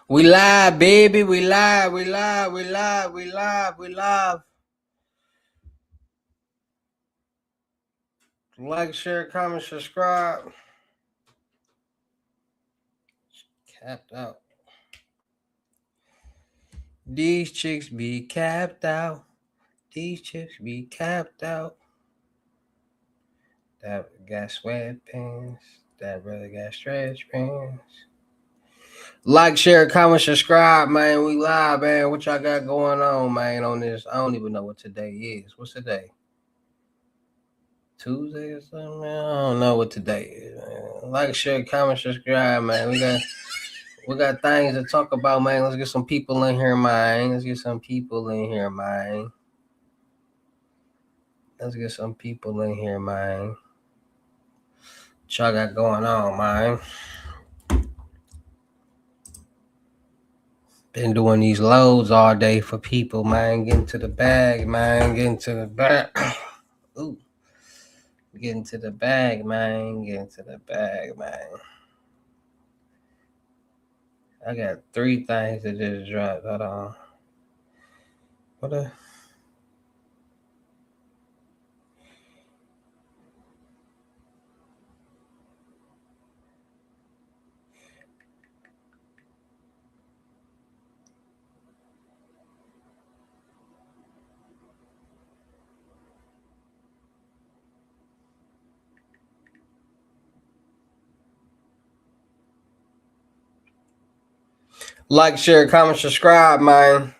We live, baby. We live. We live. We live. We live. We live. Like, share, comment, subscribe. Capped out. These chicks be capped out. These chicks be capped out. That got sweatpants. That brother got stretch pants. Like, share, comment, subscribe, man. We live, man. What y'all got going on, man, on this? I don't even know what today is. What's today? Tuesday or something? Man, I don't know what today is, man. Like, share, comment, subscribe, man. We got things to talk about, man. Let's get some people in here, man. Let's get some people in here, man. Let's get some people in here, man. What y'all got going on, man? Been doing these loads all day for people, man. Getting to the bag, man. Getting to the bag. Ooh. Getting to the bag, man. Getting to the bag, man. I got 3 things that just dropped. Hold on. What the? Like, share, comment, subscribe, man.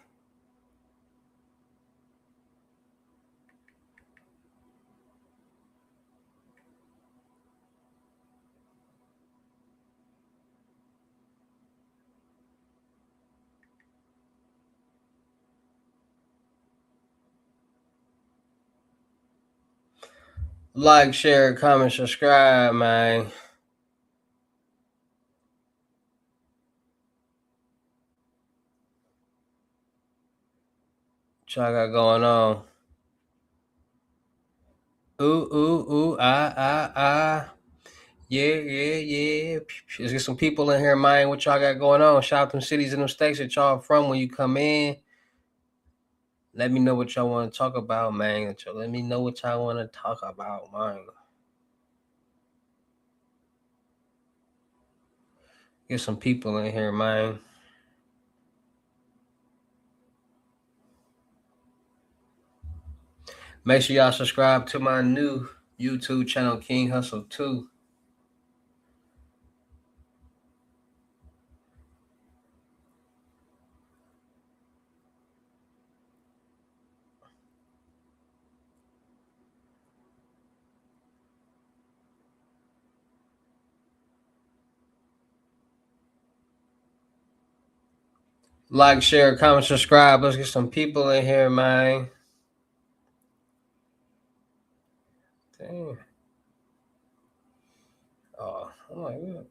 Like, share, comment, subscribe, man. What y'all got going on? Ooh, ah. Yeah. Let's get some people in here, man. What y'all got going on? Shout out them cities and them states that y'all from when you come in. Let me know what y'all want to talk about, man. Let me know what y'all want to talk about, man. Get some people in here, man. Make sure y'all subscribe to my new YouTube channel, King Hussle 2. Like, share, comment, subscribe. Let's get some people in here, man. Damn. Oh my God.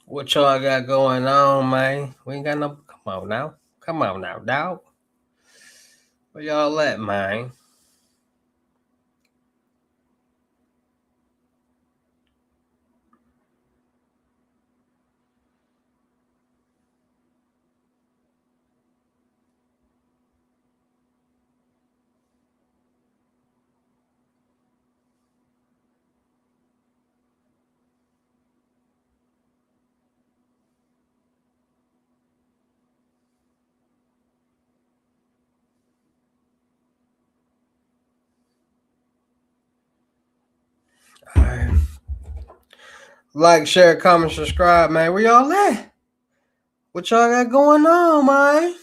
What y'all got going on, man? We ain't got no. Come on now, dog. Where y'all at, man? All right. Like, share, comment, subscribe, man. Where y'all at? What y'all got going on, man?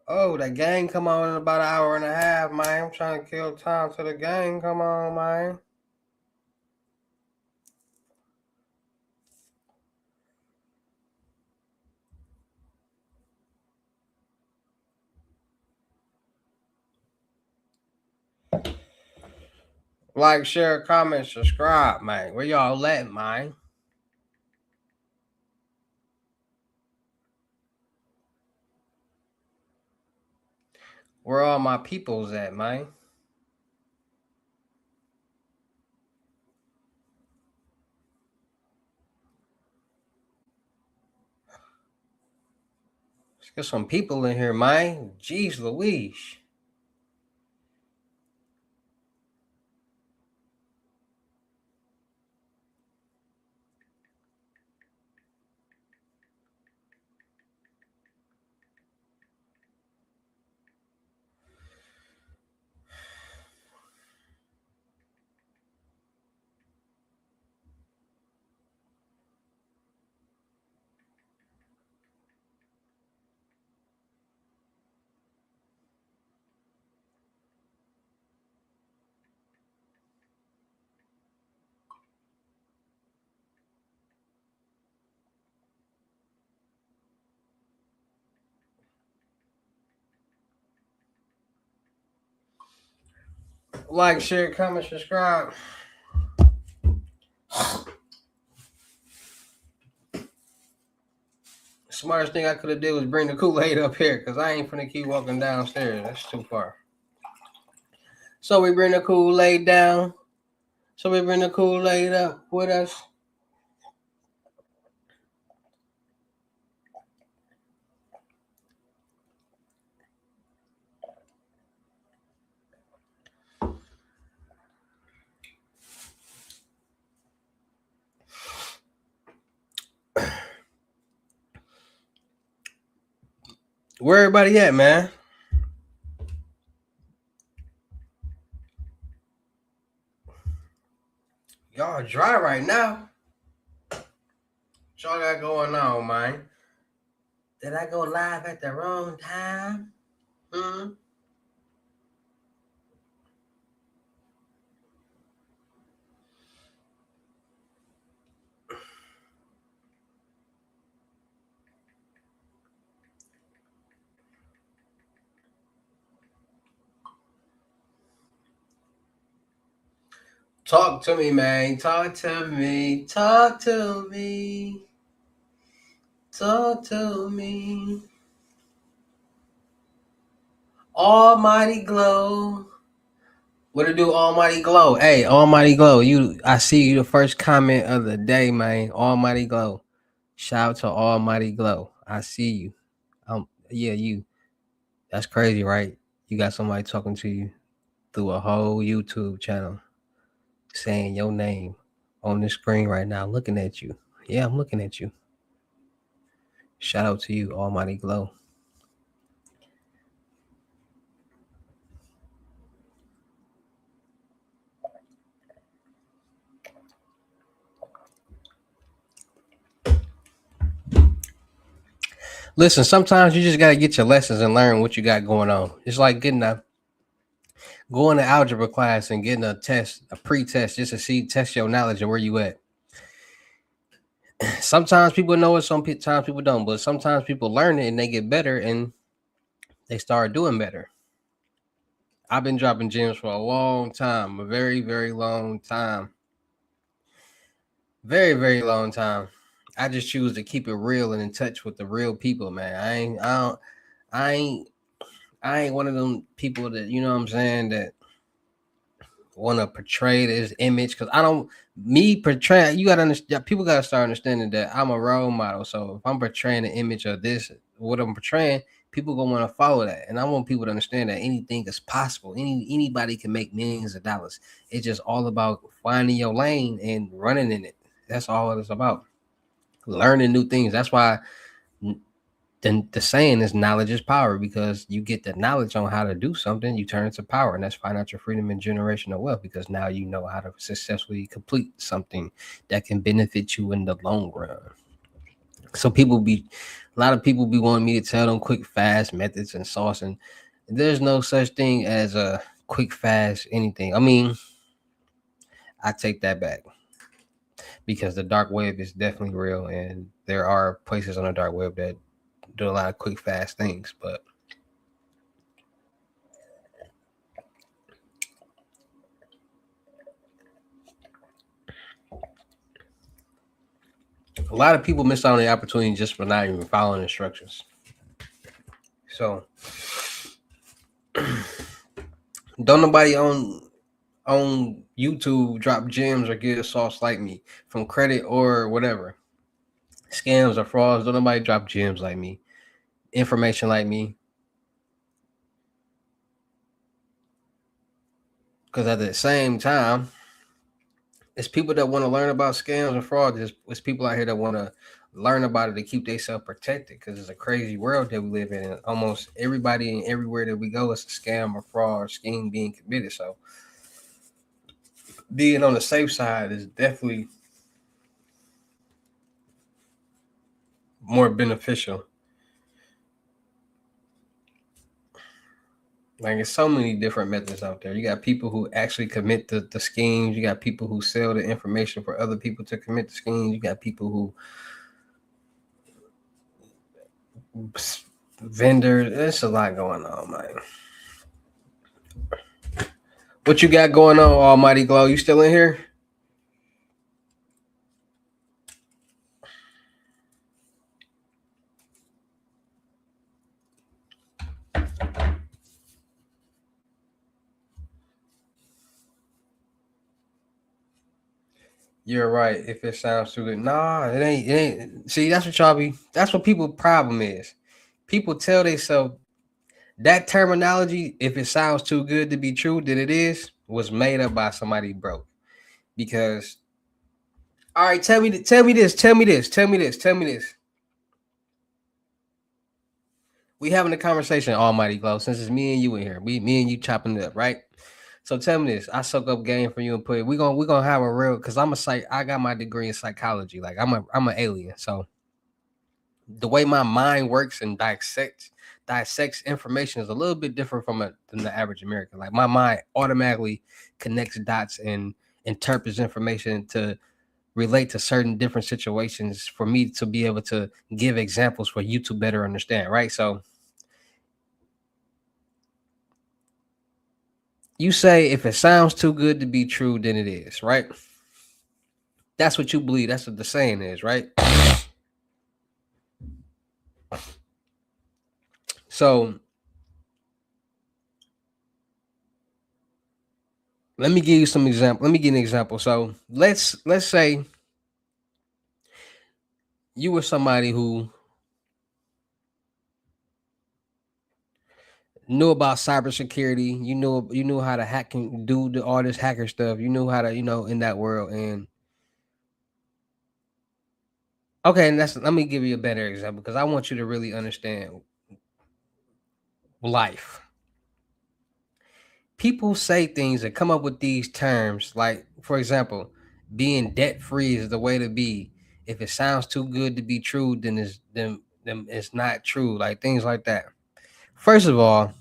Oh, that gang come on in about an hour and a half, man. I'm trying to kill time till the gang come on, man. Like, share, comment, subscribe, man. Where y'all at, man? Where all my peoples at, man? Let's get some people in here, man. Jeez Louise. Like, share, comment, subscribe. Smartest thing I could have did was bring the Kool-Aid up here, because I ain't finna keep walking downstairs. That's too far. So we bring the Kool-Aid down. So we bring the Kool-Aid up with us. Where everybody at, man? Y'all dry right now. What y'all got going on, man? Did I go live at the wrong time? Talk to me, man. Talk to me. Talk to me. Talk to me. Almighty Glow. What to do, Almighty Glow? Hey, Almighty Glow. I see you the first comment of the day, man. Almighty Glow. Shout out to Almighty Glow. I see you. Yeah, you. That's crazy, right? You got somebody talking to you through a whole YouTube channel, saying your name on the screen right now, looking at you. Yeah, I'm looking at you. Shout out to you, Almighty Glow. Listen, sometimes you just gotta get your lessons and learn what you got going on. It's like going to algebra class and getting a test, a pre-test, just to test your knowledge and where you at. Sometimes people know it, sometimes people don't, but sometimes people learn it and they get better and they start doing better. I've been dropping gems for a long time, a very, very long time. Very, very long time. I just choose to keep it real and in touch with the real people, man. I ain't one of them people that, you know what I'm saying, that want to portray this image, because I don't me portray. You gotta understand. People gotta start understanding that I'm a role model. So if I'm portraying an image of this, what I'm portraying, people gonna want to follow that. And I want people to understand that anything is possible. Anybody can make millions of dollars. It's just all about finding your lane and running in it. That's all it's about. Learning new things. That's why the saying is knowledge is power, because you get the knowledge on how to do something, you turn it to power, and that's financial freedom and generational wealth, because now you know how to successfully complete something that can benefit you in the long run. So a lot of people be wanting me to tell them quick fast methods and sauce, and there's no such thing as a quick fast anything. I mean, I take that back, because the dark web is definitely real, and there are places on the dark web that do a lot of quick fast things, but a lot of people miss out on the opportunity just for not even following instructions. So Don't nobody on YouTube drop gems or give sauce like me from credit or whatever. Scams or frauds. Don't nobody drop gems like me. Information like me. Because at the same time, it's people that want to learn about scams and fraud. It's people out here that want to learn about it to keep themselves protected because it's a crazy world that we live in. And almost everybody and everywhere that we go, it's a scam or fraud or scheme being committed. So being on the safe side is definitely more beneficial. Like, there's so many different methods out there. You got people who actually commit the schemes. You got people who sell the information for other people to commit the schemes. You got people who vendors. There's a lot going on, man. What you got going on, Almighty Glow? You still in here? You're right. If it sounds too good, nah, it ain't. It ain't. See, that's what y'all be. That's what people' problem is. People tell themselves that terminology. If it sounds too good to be true, then it is was made up by somebody broke. Because, all right, tell me this. Tell me this. We having a conversation, Almighty Glow. Since it's me and you in here, me and you chopping it up, right? So tell me this. I soak up game from you and put it. We're gonna have a real because I'm a psych. I got my degree in psychology. Like I'm an alien. So the way my mind works and dissects information is a little bit different than the average American. Like my mind automatically connects dots and interprets information to relate to certain different situations for me to be able to give examples for you to better understand, right? So you say if it sounds too good to be true, then it is, right? That's what you believe. That's what the saying is, right? So let me give you some example. Let me give an example. So let's say you were somebody who knew about cybersecurity. You knew how to hack and do all this hacker stuff. You knew how to in that world. And okay, and let me give you a better example because I want you to really understand life. People say things and come up with these terms, like for example, being debt free is the way to be. If it sounds too good to be true, then it's not true. Like things like that. First of all,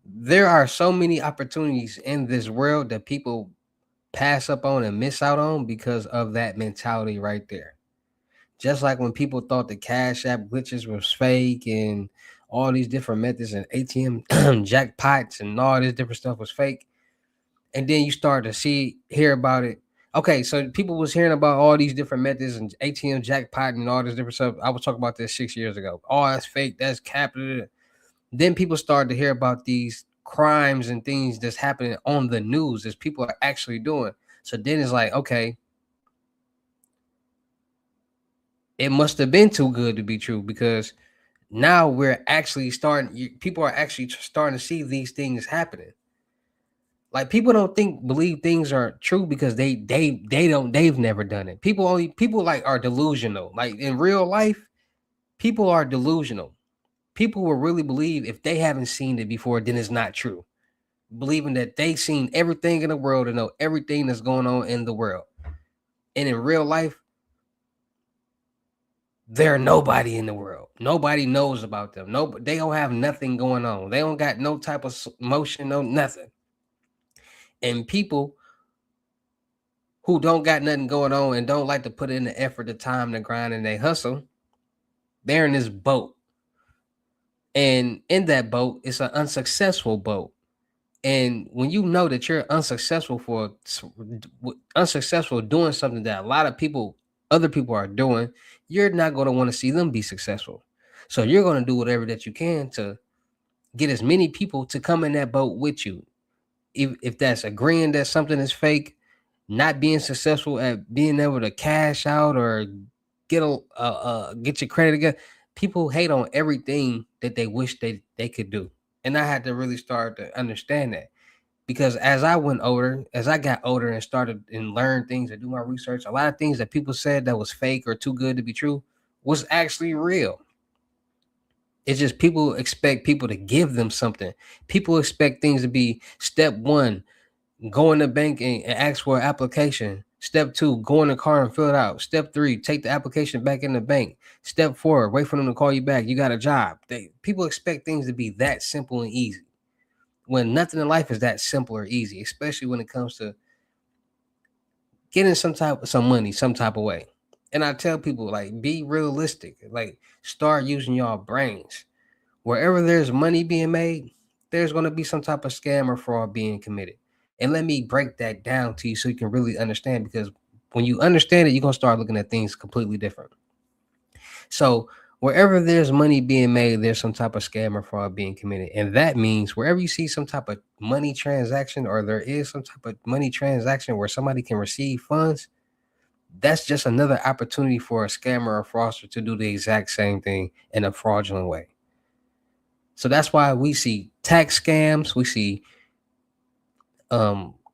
there are so many opportunities in this world that people pass up on and miss out on because of that mentality right there. Just like when people thought the Cash App glitches was fake and all these different methods and ATM jackpots and all this different stuff was fake, and then you start to hear about it. Okay, so people was hearing about all these different methods and ATM jackpot and all this different stuff. I was talking about this 6 years ago. Oh, that's fake. That's capital. Then people started to hear about these crimes and things that's happening on the news as people are actually doing. So then it's like, okay, it must have been too good to be true because now we're actually people are actually starting to see these things happening. Like people don't believe things are true because they've never done it. People like are delusional. Like in real life, people are delusional. People will really believe if they haven't seen it before, then it's not true. Believing that they've seen everything in the world and know everything that's going on in the world. And in real life, they're nobody in the world. Nobody knows about them. No, they don't have nothing going on. They don't got no type of motion, no nothing. And people who don't got nothing going on and don't like to put in the effort, the time, the grind, and they hustle, they're in this boat. And in that boat, it's an unsuccessful boat. And when you know that you're unsuccessful doing something that a lot of other people are doing, you're not going to want to see them be successful. So you're going to do whatever that you can to Get as many people to come in that boat with you. If that's agreeing that something is fake, not being successful at being able to cash out or get your credit again. People hate on everything that they wish they could do. And I had to really start to understand that. Because as I got older and started and learned things and do my research, a lot of things that people said that was fake or too good to be true was actually real. It's just people expect people to give them something. People expect things to be step one, go in the bank and ask for an application. Step two, go in the car and fill it out. Step three, take the application back in the bank. Step four, wait for them to call you back. You got a job. People expect things to be that simple and easy when nothing in life is that simple or easy, especially when it comes to getting some money, some type of way. And I tell people, like, be realistic. Like, start using y'all brains. Wherever there's money being made, there's going to be some type of scam or fraud being committed. And let me break that down to you so you can really understand, because when you understand it, you're going to start looking at things completely different. So wherever there's money being made, there's some type of scam or fraud being committed. And that means wherever you see some type of money transaction, or there is some type of money transaction where somebody can receive funds, that's just another opportunity for a scammer or fraudster to do the exact same thing in a fraudulent way. So that's why we see tax scams, we see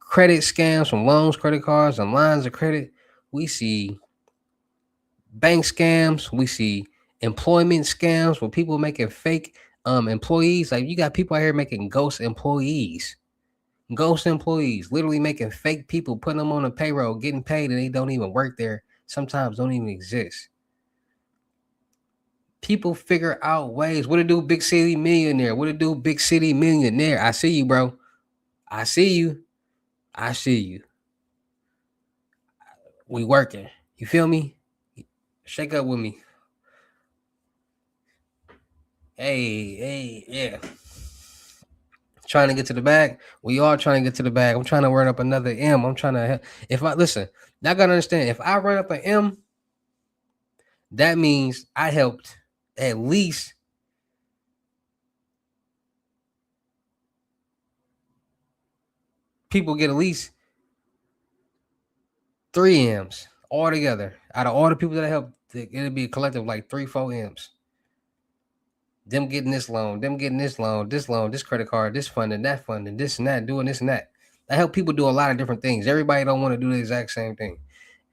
credit scams from loans, credit cards, and lines of credit. We see bank scams. We see employment scams where people making fake employees. Like, you got people out here making ghost employees, literally making fake people, putting them on a payroll, getting paid, and they don't even work there. Sometimes don't even exist. People figure out ways. What to do, big city millionaire? What to do, big city millionaire? I see you, bro. I see you. I see you. We working. You feel me? Shake up with me. Hey, yeah. Trying to get to the bag. We all trying to get to the bag. I'm trying to run up another M. I'm trying to. If I listen, y'all gotta understand. If I run up an M, that means I helped at least people get at least 3 M's all together. Out of all the people that I helped, it'll be a collective like 3-4 M's. Them getting this loan, them getting this loan, this credit card, this funding, this and that, doing this and that. I help people do a lot of different things. Everybody don't want to do the exact same thing.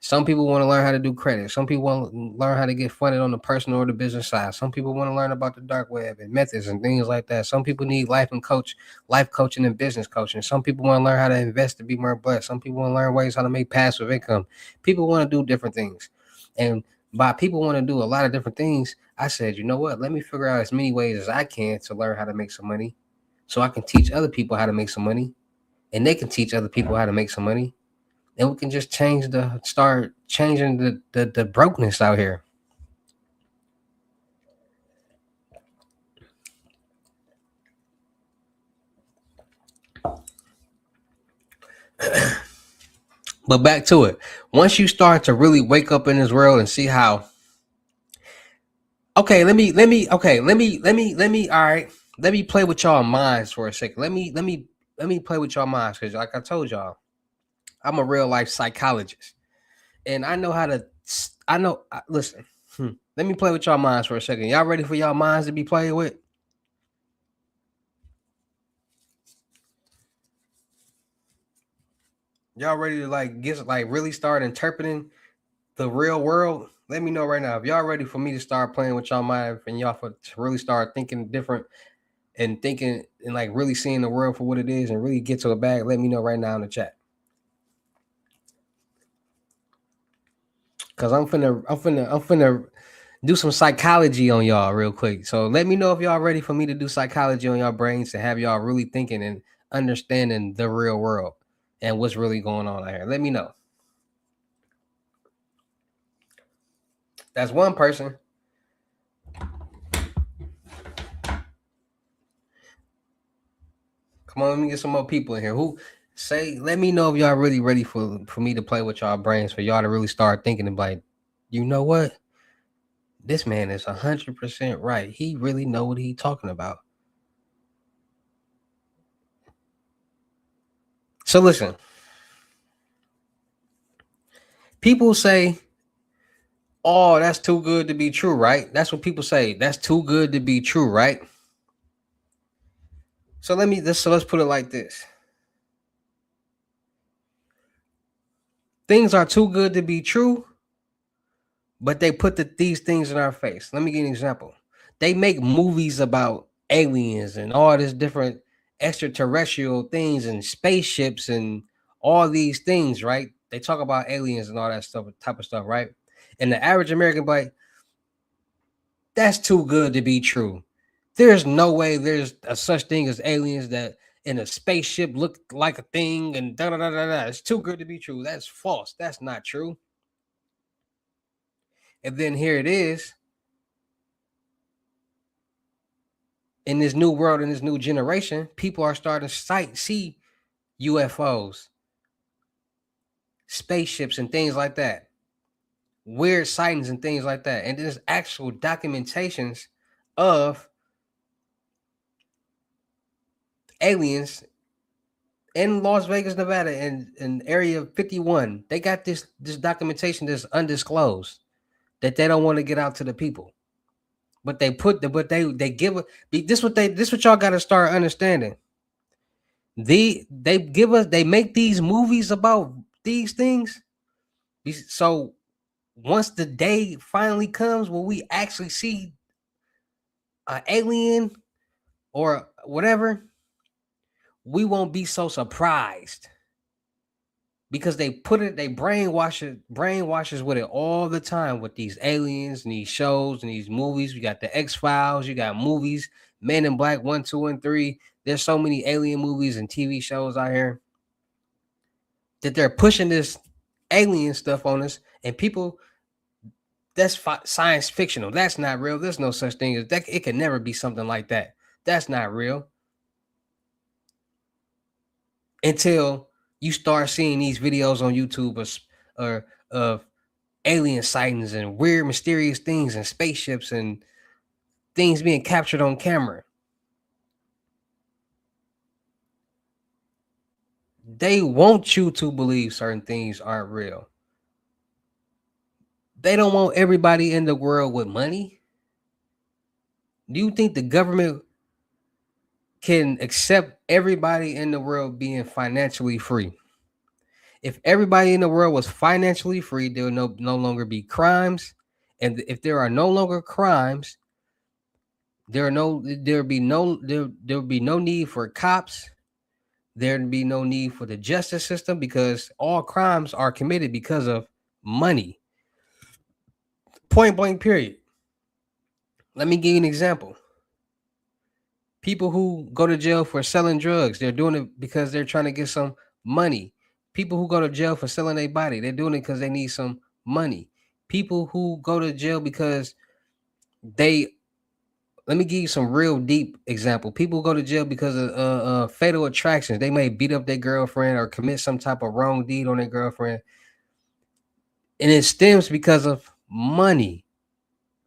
Some people want to learn how to do credit. Some people want to learn how to get funded on the personal or the business side. Some people want to learn about the dark web and methods and things like that. Some people need life coaching and business coaching. Some people want to learn how to invest to be more blessed. Some people want to learn ways how to make passive income. People want to do different things. And by people want to do a lot of different things, I said, you know what? Let me figure out as many ways as I can to learn how to make some money so I can teach other people how to make some money, and they can teach other people how to make some money. And we can just start changing the brokenness out here. But back to it. Once you start to really wake up in this world and see how, okay, all right, let me play with y'all minds for a second. Let me play with y'all minds, because like I told y'all, I'm a real life psychologist, and I know how to. Listen, let me play with y'all minds for a second. Y'all ready for y'all minds to be played with? Y'all ready to really start interpreting the real world? Let me know right now if y'all ready for me to start playing with y'all mind, and y'all to really start thinking different and thinking and like really seeing the world for what it is and really get to a bag. Let me know right now in the chat. Cause I'm finna do some psychology on y'all real quick. So let me know if y'all ready for me to do psychology on y'all brains to have y'all really thinking and understanding the real world and what's really going on out here. Let me know. That's one person. Come on, let me get some more people in here. Let me know if y'all really ready for me to play with y'all brains, for y'all to really start thinking and like, you know what? This man is 100% right. He really know what he talking about. So listen, people say, "Oh, that's too good to be true," right? That's what people say. That's too good to be true, right? So let's put it like this. Things are too good to be true, but they put these things in our face. Let me give you an example. They make movies about aliens and all this different extraterrestrial things and spaceships and all these things, right? They talk about aliens and all that stuff, type of stuff, right? And the average American, like, that's too good to be true. There's no way there's a such thing as aliens that in a spaceship look like a thing and da da da da da. It's too good to be true. That's false. That's not true. And then here it is in this new world, in this new generation, people are starting to see UFOs, spaceships, and things like that, weird sightings and things like that. And there's actual documentations of aliens in Las Vegas, Nevada, and Area 51. They got this documentation that's undisclosed that they don't want to get out to the people. But they give a this what y'all got to start understanding. They make these movies about these things. So once the day finally comes when we actually see an alien or whatever, we won't be so surprised because they brainwashes with it all the time with these aliens and these shows and these movies. We got the X-Files, you got movies, Men in Black 1, 2, and 3. There's so many alien movies and TV shows out here that they're pushing this alien stuff on us, and people, that's science fictional. That's not real. There's no such thing as that. It can never be something like that. That's not real until you start seeing these videos on YouTube or of alien sightings and weird, mysterious things and spaceships and things being captured on camera. They want you to believe certain things aren't real. They don't want everybody in the world with money. Do you think the government can accept everybody in the world being financially free? If everybody in the world was financially free, there would no longer be crimes. And if there are no longer crimes, there would be no need for cops. There'd be no need for the justice system because all crimes are committed because of money. Point blank, period. Let me give you an example. People who go to jail for selling drugs, they're doing it because they're trying to get some money. People who go to jail for selling their body, they're doing it because they need some money. People who go to jail because they, let me give you some real deep example. People who go to jail because of fatal attractions. They may beat up their girlfriend or commit some type of wrong deed on their girlfriend. And it stems because of money.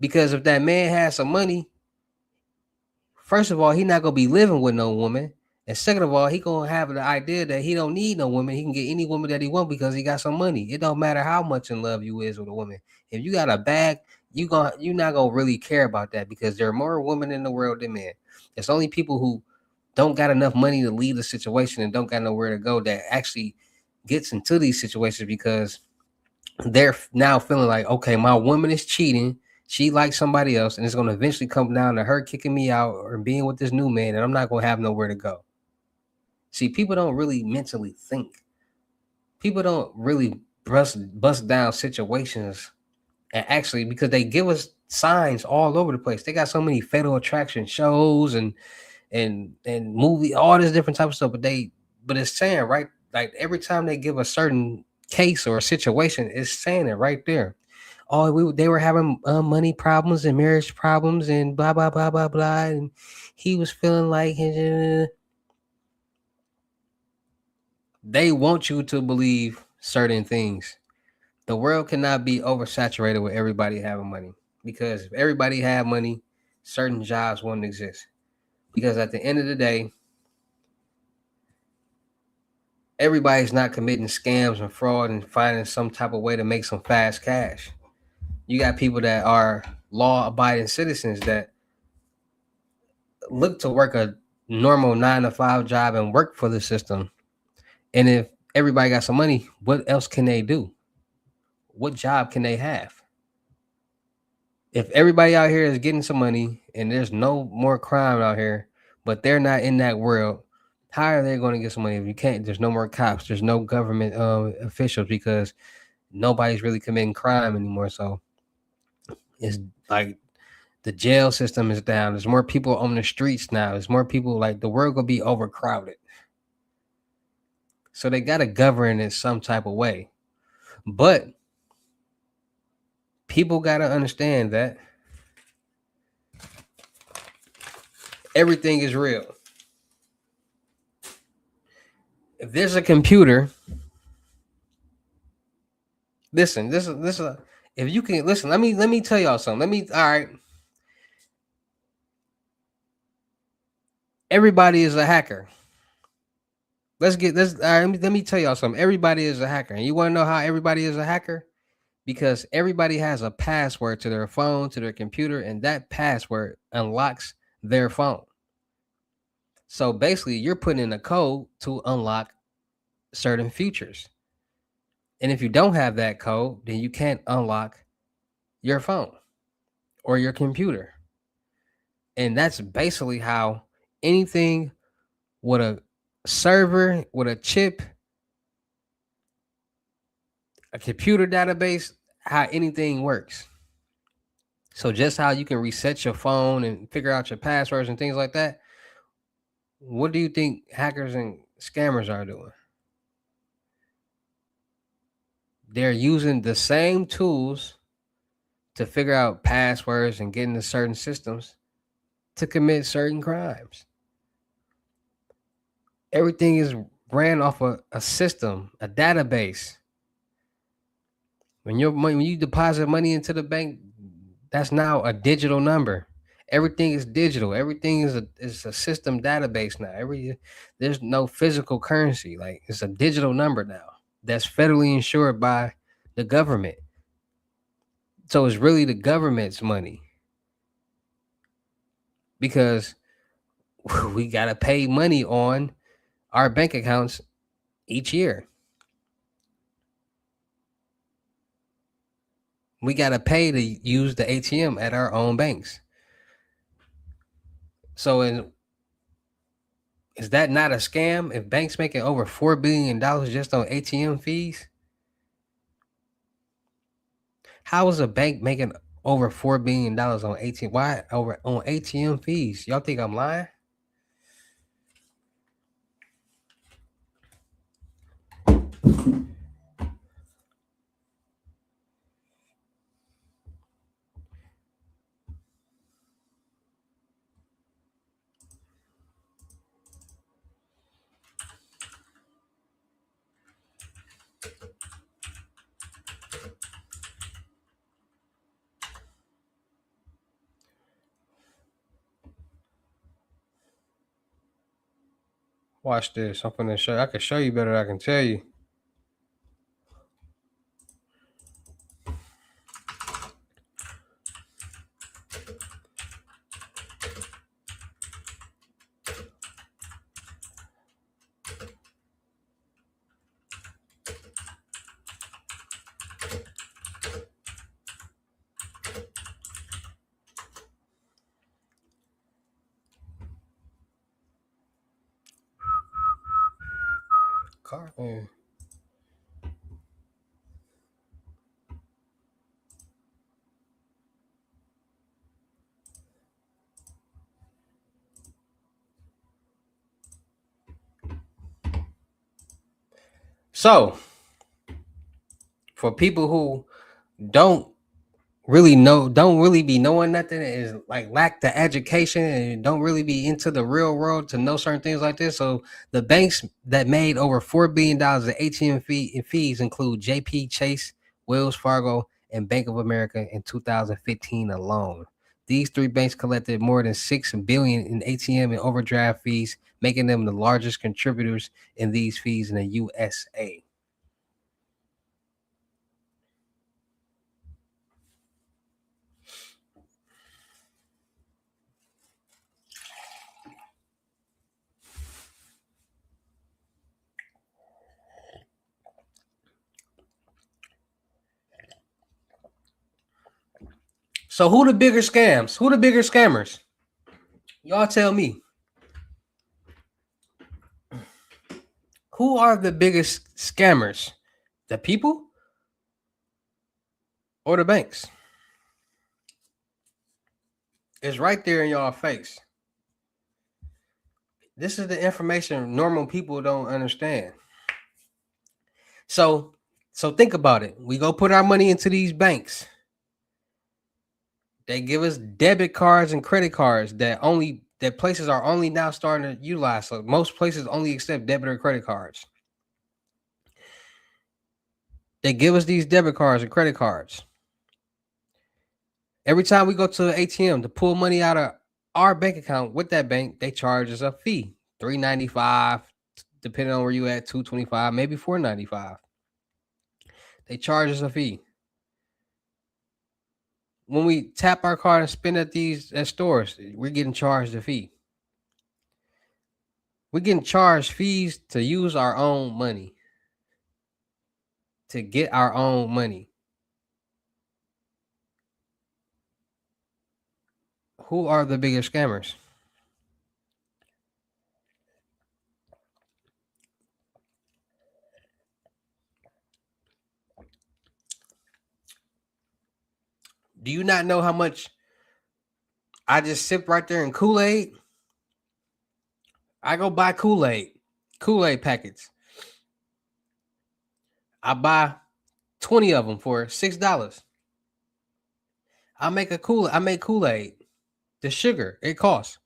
Because if that man has some money, first of all, he not gonna be living with no woman. And second of all, he gonna have the idea that he don't need no woman. He can get any woman that he want because he got some money. It don't matter how much in love you is with a woman. If you got a bag, you're not gonna really care about that because there are more women in the world than men. It's only people who don't got enough money to leave the situation and don't got nowhere to go that actually gets into these situations because they're now feeling like, okay, my woman is cheating. She likes somebody else, and it's going to eventually come down to her kicking me out or being with this new man, and I'm not going to have nowhere to go. See, people don't really mentally think. People don't really bust down situations and actually because they give us signs all over the place. They got so many fatal attraction shows and movie, all this different type of stuff, but it's saying right, like every time they give a certain case or a situation, it's saying it right there. Oh, they were having money problems and marriage problems and blah blah blah blah blah, and he was feeling like they want you to believe certain things. The world cannot be oversaturated with everybody having money because if everybody had money, certain jobs wouldn't exist. Because at the end of the day, everybody's not committing scams and fraud and finding some type of way to make some fast cash. You got people that are law-abiding citizens that look to work a normal 9 to 5 job and work for the system. And if everybody got some money, what else can they do? What job can they have? If everybody out here is getting some money and there's no more crime out here, but they're not in that world, how are they going to get some money if you can't? There's no more cops, there's no government officials because nobody's really committing crime anymore. So it's like the jail system is down. There's more people on the streets now. There's more people, like the world gonna be overcrowded. So they gotta govern in some type of way. But people gotta understand that everything is real. If there's a computer, listen, this is if you can listen, let me tell y'all something. All right. Everybody is a hacker. Let's get this. All right, let me tell y'all something. Everybody is a hacker. And you want to know how everybody is a hacker? Because everybody has a password to their phone, to their computer, and that password unlocks their phone. So basically, you're putting in a code to unlock certain features. And if you don't have that code, then you can't unlock your phone or your computer. And that's basically how anything with a server, with a chip, a computer database, how anything works. So just how you can reset your phone and figure out your passwords and things like that, what do you think hackers and scammers are doing? They're using the same tools to figure out passwords and get into certain systems to commit certain crimes. Everything is ran off a system, a database. When you deposit money into the bank, that's now a digital number. Everything is digital. Everything is a system database now. There's no physical currency. Like it's a digital number now that's federally insured by the government. So it's really the government's money because we gotta pay money on our bank accounts each year. We gotta pay to use the ATM at our own banks. So is that not a scam? If banks making over $4 billion just on ATM fees, how is a bank making over $4 billion on ATM? Why over on ATM fees? Y'all think I'm lying? Watch this. I'm gonna show. I can show you better than I can tell you. Car. So, for people who don't don't really be knowing nothing, is like lack the education and don't really be into the real world to know certain things like this. So the banks that made over $4 billion in ATM fees include JP Chase, Wells Fargo, and Bank of America in 2015 alone. These three banks collected more than $6 billion in ATM and overdraft fees, making them the largest contributors in these fees in the USA. So who the bigger scams? Who the bigger scammers? Y'all tell me. Who are the biggest scammers? The people or the banks? It's right there in y'all face. This is the information normal people don't understand. So think about it. We go put our money into these banks. They give us debit cards and credit cards that places are only now starting to utilize. So most places only accept debit or credit cards. They give us these debit cards and credit cards. Every time we go to an ATM to pull money out of our bank account with that bank, they charge us a fee, $3.95, depending on where you at, $2.25, maybe $4.95. They charge us a fee. When we tap our card and spend at stores, we're getting charged a fee. We're getting charged fees to use our own money, to get our own money. Who are the biggest scammers? Do you not know how much I just sipped right there in Kool-Aid? I go buy Kool-Aid packets. I buy 20 of them for $6. I make Kool-Aid. The sugar, it costs.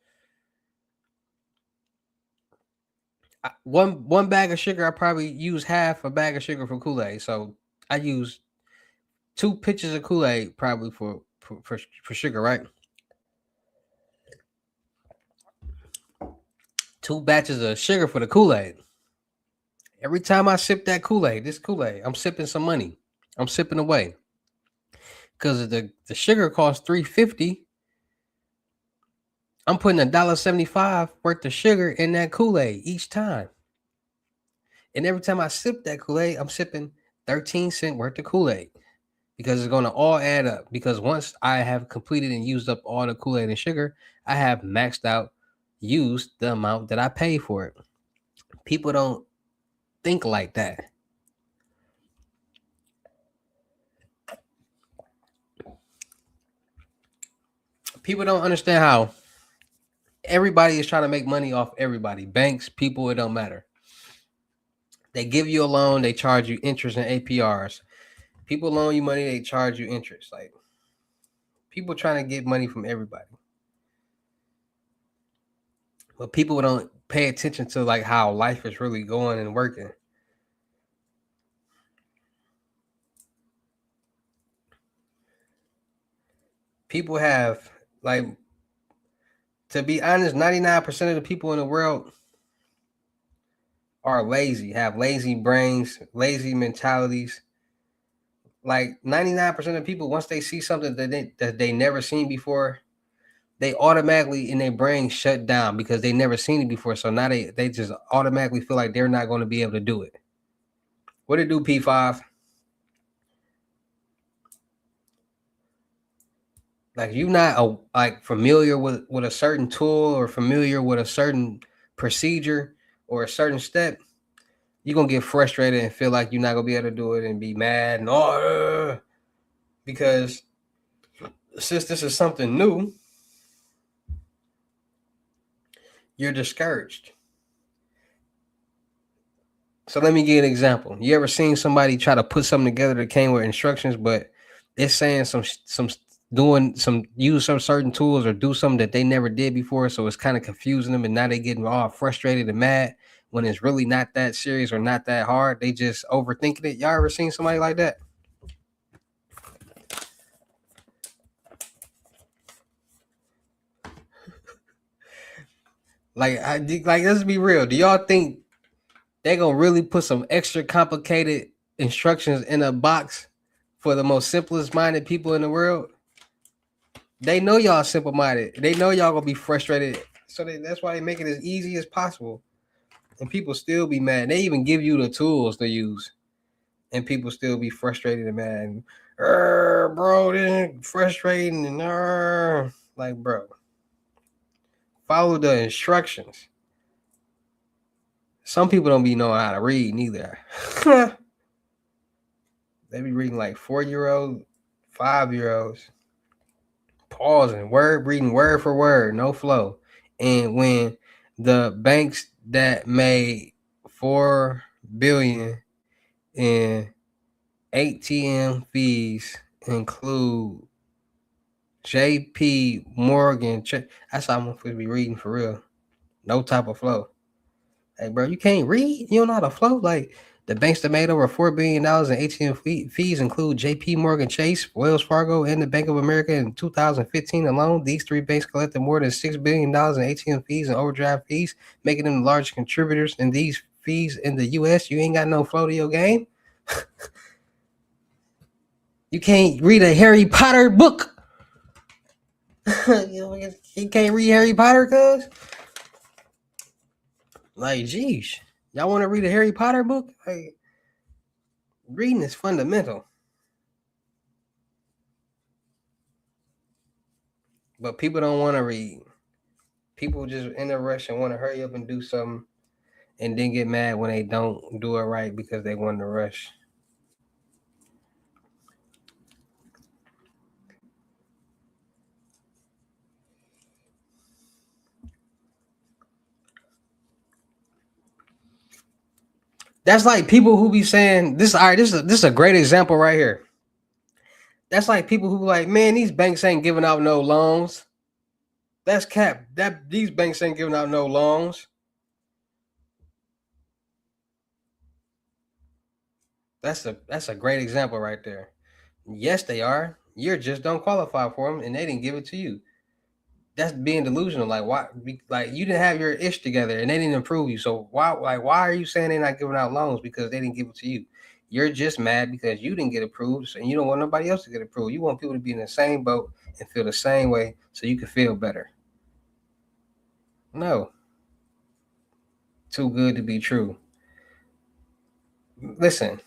One bag of sugar, I probably use half a bag of sugar for Kool-Aid. So I use 2 pitchers of Kool-Aid probably for sugar, right? 2 batches of sugar for the Kool-Aid. Every time I sip that Kool-Aid, I'm sipping some money. I'm sipping away. Because the sugar costs $3.50. I'm putting $1.75 worth of sugar in that Kool-Aid each time. And every time I sip that Kool-Aid, I'm sipping 13-cent worth of Kool-Aid. Because it's going to all add up. Because once I have completed and used up all the Kool-Aid and sugar, I have maxed out, used the amount that I pay for it. People don't think like that. People don't understand how everybody is trying to make money off everybody. Banks, people, it don't matter. They give you a loan, they charge you interest and APRs. People loan you money, they charge you interest. Like, people trying to get money from everybody. But people don't pay attention to like how life is really going and working. People have, like, to be honest, 99% of the people in the world are lazy, have lazy brains, lazy mentalities. Like 99% of people, once they see something that they never seen before, they automatically in their brain shut down because they never seen it before. So now they just automatically feel like they're not going to be able to do it. What it do, P5? Like, you not like familiar with a certain tool or familiar with a certain procedure or a certain step, you're gonna get frustrated and feel like you're not gonna be able to do it and be mad and because since this is something new, you're discouraged. So let me give you an example. You ever seen somebody try to put something together that came with instructions, but it's saying use some certain tools or do something that they never did before, so it's kind of confusing them, and now they getting all frustrated and mad when it's really not that serious or not that hard. They just overthinking it. Y'all ever seen somebody like that? Like let's be real. Do y'all think they gonna really put some extra complicated instructions in a box for the most simplest minded people in the world? They know y'all simple minded. They know y'all gonna be frustrated. So that's why they make it as easy as possible. And people still be mad. They even give you the tools to use. And people still be frustrated and mad. And, bro, this is frustrating and like, bro, follow the instructions. Some people don't be knowing how to read neither. They be reading like 4-year-olds, 5-year-olds, pausing, reading word for word, no flow. And when the banks that made $4 billion in ATM fees include JP Morgan, that's how I'm supposed to be reading for real. No type of flow. Hey, bro, you can't read? You don't know how to flow? Like, the banks that made over $4 billion in ATM fees include JP Morgan Chase, Wells Fargo, and the Bank of America in 2015 alone. These three banks collected more than $6 billion in ATM fees and overdraft fees, making them the largest contributors in these fees in the U.S. You ain't got no flow to your game? You can't read a Harry Potter book. You can't read Harry Potter, cuz? Like, geez. Y'all want to read a Harry Potter book? Like, reading is fundamental. But people don't want to read. People just in a rush and want to hurry up and do something and then get mad when they don't do it right because they want to rush. That's like people who be saying this. All right, this is a great example right here. That's like people who like, man, these banks ain't giving out no loans. That's cap. That these banks ain't giving out no loans. That's a great example right there. Yes, they are. You just don't qualify for them, and they didn't give it to you. That's being delusional. Like why? Like you didn't have your ish together, and they didn't approve you. So why? Like why are you saying they're not giving out loans because they didn't give it to you? You're just mad because you didn't get approved, and you don't want nobody else to get approved. You want people to be in the same boat and feel the same way, so you can feel better. No, too good to be true. Listen,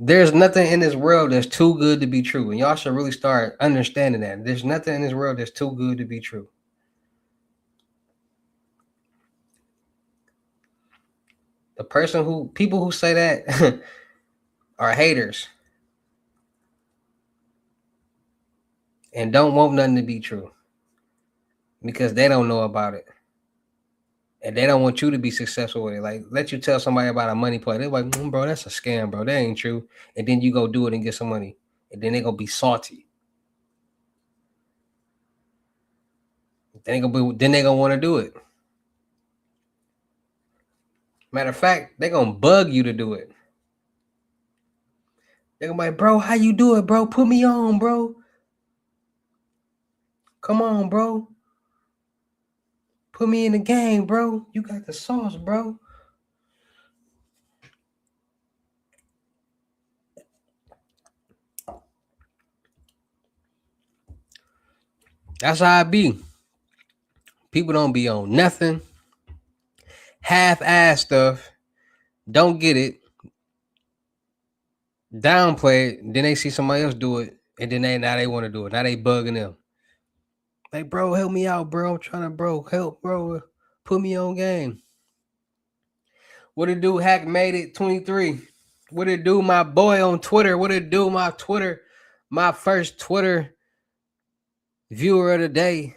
there's nothing in this world that's too good to be true, and y'all should really start understanding that. There's nothing in this world that's too good to be true. The people who say that are haters and don't want nothing to be true because they don't know about it. And they don't want you to be successful with it. Like, let you tell somebody about a money play. They're like, bro, that's a scam, bro. That ain't true. And then you go do it and get some money. And then they're going to be salty. Then they're going to want to do it. Matter of fact, they're going to bug you to do it. They're going to be like, bro, how you do it, bro? Put me on, bro. Come on, bro. Put me in the game, bro. You got the sauce, bro. That's how I be. People don't be on nothing. Half-ass stuff. Don't get it. Downplay it. Then they see somebody else do it. And then now they want to do it. Now they bugging them. Like, bro, help me out, bro. I'm trying to, help, bro. Put me on game. What it do, Hack Made It 23? What it do, my boy on Twitter? What it do, my Twitter? My first Twitter viewer of the day.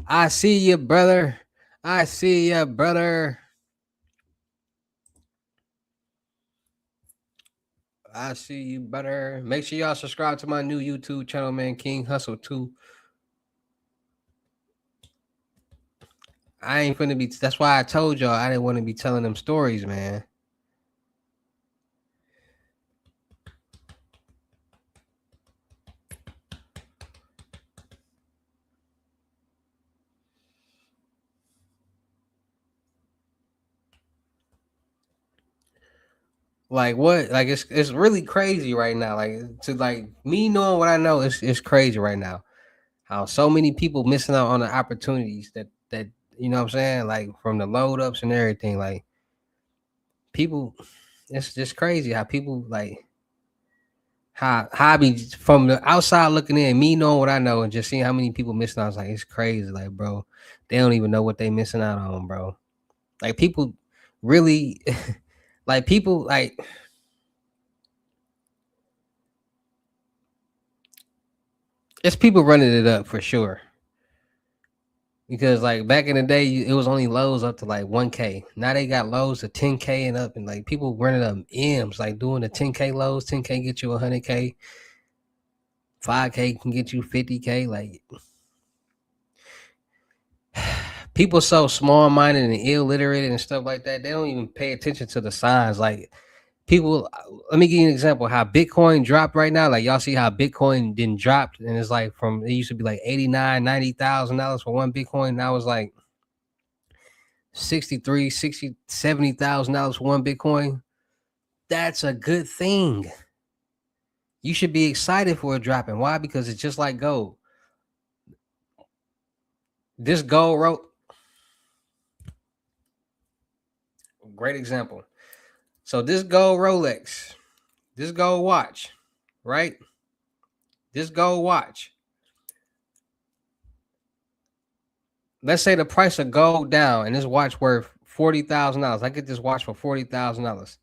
I see you, brother. I see you, brother. I see you, brother. Make sure y'all subscribe to my new YouTube channel, man. King Hussle 2. I ain't finna be. That's why I told y'all I didn't want to be telling them stories, man. Like what? Like it's really crazy right now. Like to like me knowing what I know, it's crazy right now. How so many people missing out on the opportunities that you know what I'm saying, like from the load ups and everything. Like people, it's just crazy how people like how I be from the outside looking in, me knowing what I know and just seeing how many people missing out. I was like, it's crazy, like bro, they don't even know what they missing out on, bro. Like people really, like people like it's people running it up for sure. Because like back in the day, it was only lows up to like 1K. Now they got lows to 10K and up, and like people running up M's, like doing the 10K lows. 10K get you 100K. 5K can get you 50K. Like people so small minded and illiterate and stuff like that, they don't even pay attention to the signs. Like people, let me give you an example. How Bitcoin dropped right now. Like y'all see how Bitcoin didn't drop, and it's like from it used to be like 89, $90,000 for one Bitcoin. Now it's like 63, 60, $70,000 for one Bitcoin. That's a good thing. You should be excited for it dropping. Why? Because it's just like gold. This gold rope, great example. So this gold Rolex, this gold watch, right? This gold watch. Let's say the price of gold down and this watch worth $40,000. I get this watch for $40,000.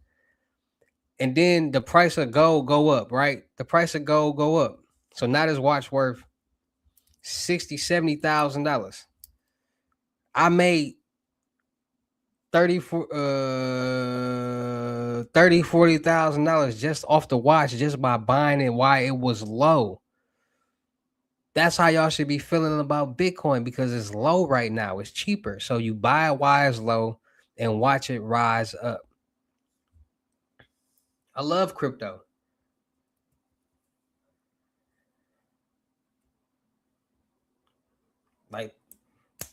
And then the price of gold go up, right? The price of gold go up. So now this watch worth $60,000, $70,000. I made 40,000 dollars just off the watch, just by buying it while it was low. That's how y'all should be feeling about Bitcoin, because it's low right now. It's cheaper. So you buy it while it's low and watch it rise up. I love crypto. Like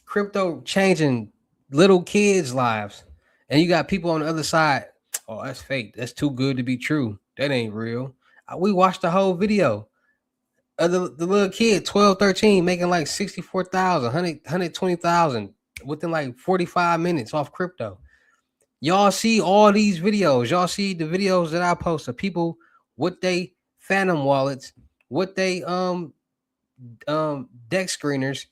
crypto changing little kids' lives. And you got people on the other side. Oh, that's fake. That's too good to be true. That ain't real. We watched the whole video of the little kid, 12, 13, making like 64,000, 120,000 within like 45 minutes off crypto. Y'all see all these videos. Y'all see the videos that I post of people with they phantom wallets, with they deck screeners.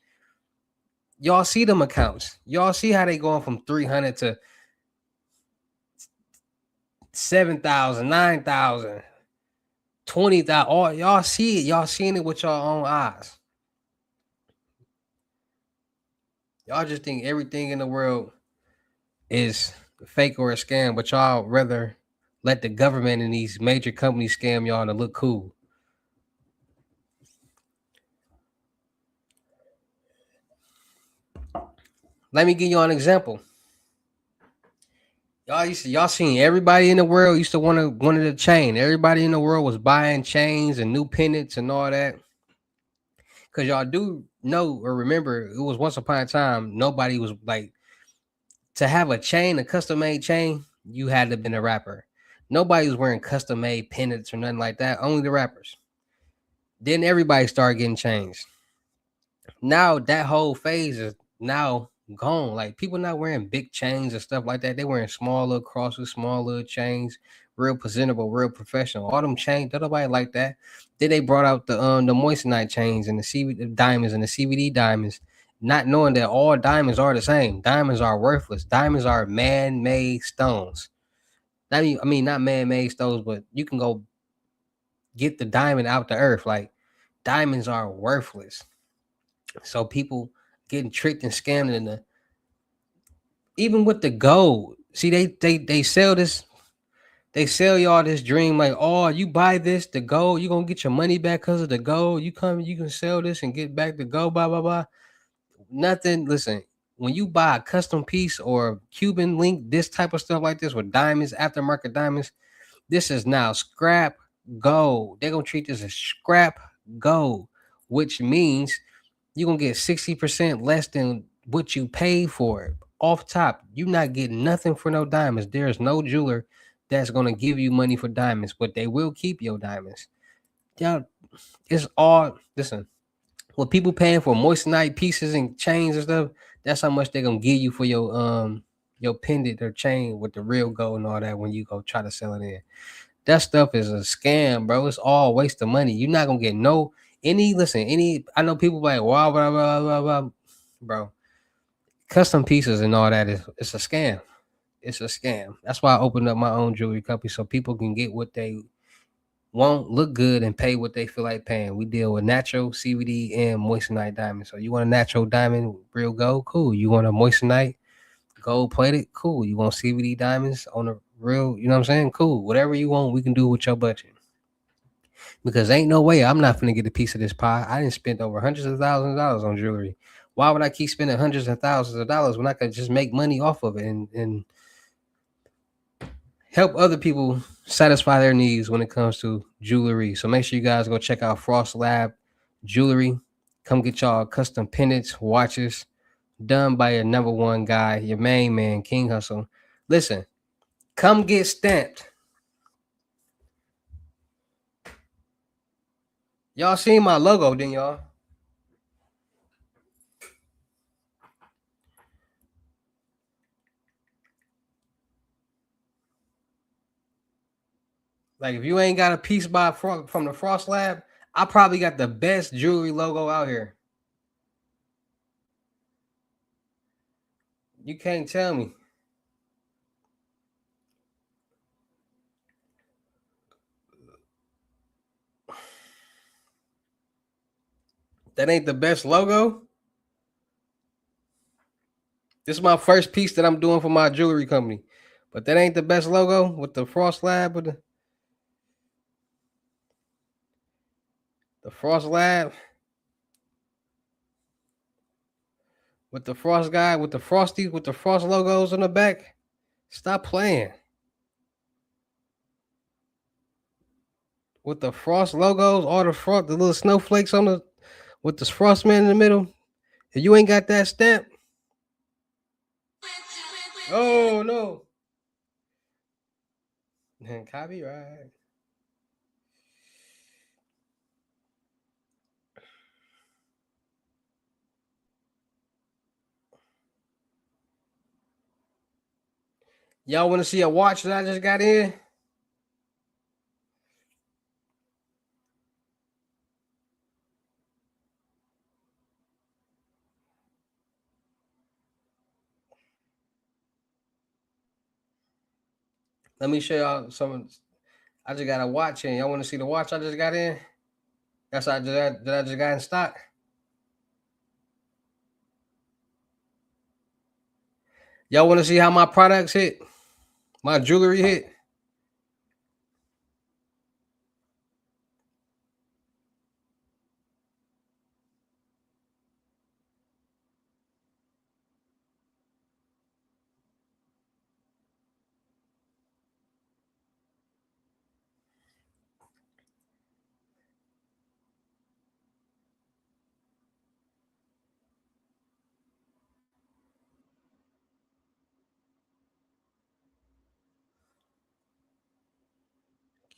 Y'all see them accounts. Y'all see how they going from 300 to 7,000, 9,000, 20,000. All y'all see it. Y'all seeing it with your own eyes. Y'all just think everything in the world is fake or a scam, but y'all rather let the government and these major companies scam y'all to look cool. Let me give you an example. Y'all seen everybody in the world used to wanted a chain. Everybody in the world was buying chains and new pendants and all that. Cause y'all do know or remember, it was once upon a time nobody was like, to have a chain, a custom made chain, you had to have been a rapper. Nobody was wearing custom made pendants or nothing like that. Only the rappers. Then everybody started getting chains. Now that whole phase is now gone. Like people not wearing big chains and stuff like that. They wearing small little crosses, small little chains, real presentable, real professional. All them chains, don't nobody like that. Then they brought out the moissanite chains and the CBD diamonds and the CBD diamonds, not knowing that all diamonds are the same. Diamonds are worthless. Diamonds are man-made stones. I mean not man-made stones, but you can go get the diamond out the earth. Like diamonds are worthless. So people getting tricked and scammed in the, even with the gold. See, they sell this, they sell y'all this dream like, oh, you buy this, the gold, you're gonna get your money back because of the gold. You come, you can sell this and get back the gold, blah, blah, blah. Nothing. Listen, when you buy a custom piece or Cuban link, this type of stuff like this with diamonds, aftermarket diamonds, this is now scrap gold. They're gonna treat this as scrap gold, which means you're gonna get 60% less than what you paid for it. Off top, you're not getting nothing for no diamonds. There's no jeweler that's gonna give you money for diamonds, but they will keep your diamonds. Y'all, it's all listen. What people paying for moissanite pieces and chains and stuff, that's how much they're gonna give you for your pendant or chain with the real gold and all that when you go try to sell it in. That stuff is a scam, bro. It's all waste of money. You're not gonna get no any listen, any I know people like wow blah blah blah blah, bro. Custom pieces and all that is it's a scam. It's a scam. That's why I opened up my own jewelry company so people can get what they want, look good, and pay what they feel like paying. We deal with natural CBD and moissanite diamonds. So you want a natural diamond, real gold, cool. You want a moissanite, gold plated, cool. You want CBD diamonds on the real, you know what I'm saying? Cool. Whatever you want, we can do with your budget. Because ain't no way I'm not gonna get a piece of this pie. I didn't spend over hundreds of thousands of dollars on jewelry. Why would I keep spending hundreds of thousands of dollars when I could just make money off of it and help other people satisfy their needs when it comes to jewelry? So make sure you guys go check out Frost Lab Jewelry. Come get y'all custom pendants, watches, done by your number one guy, your main man, King Hussle. Listen, come get stamped. Y'all seen my logo, didn't y'all? Like if you ain't got a piece from the Frost Lab, I probably got the best jewelry logo out here. You can't tell me. That ain't the best logo. This is my first piece that I'm doing for my jewelry company. But that ain't the best logo with the Frost Lab with the Frost Lab with the Frost guy with the Frosty with the Frost logos on the back. Stop playing. With the Frost logos, all the little snowflakes on the with the Frost man in the middle. If you ain't got that stamp, oh no. Copyright. Y'all want to see a watch that I just got in? Let me show y'all some. I just got a watch in. Y'all want to see the watch I just got in? That's I just got in stock. Y'all want to see how my products hit? My jewelry hit?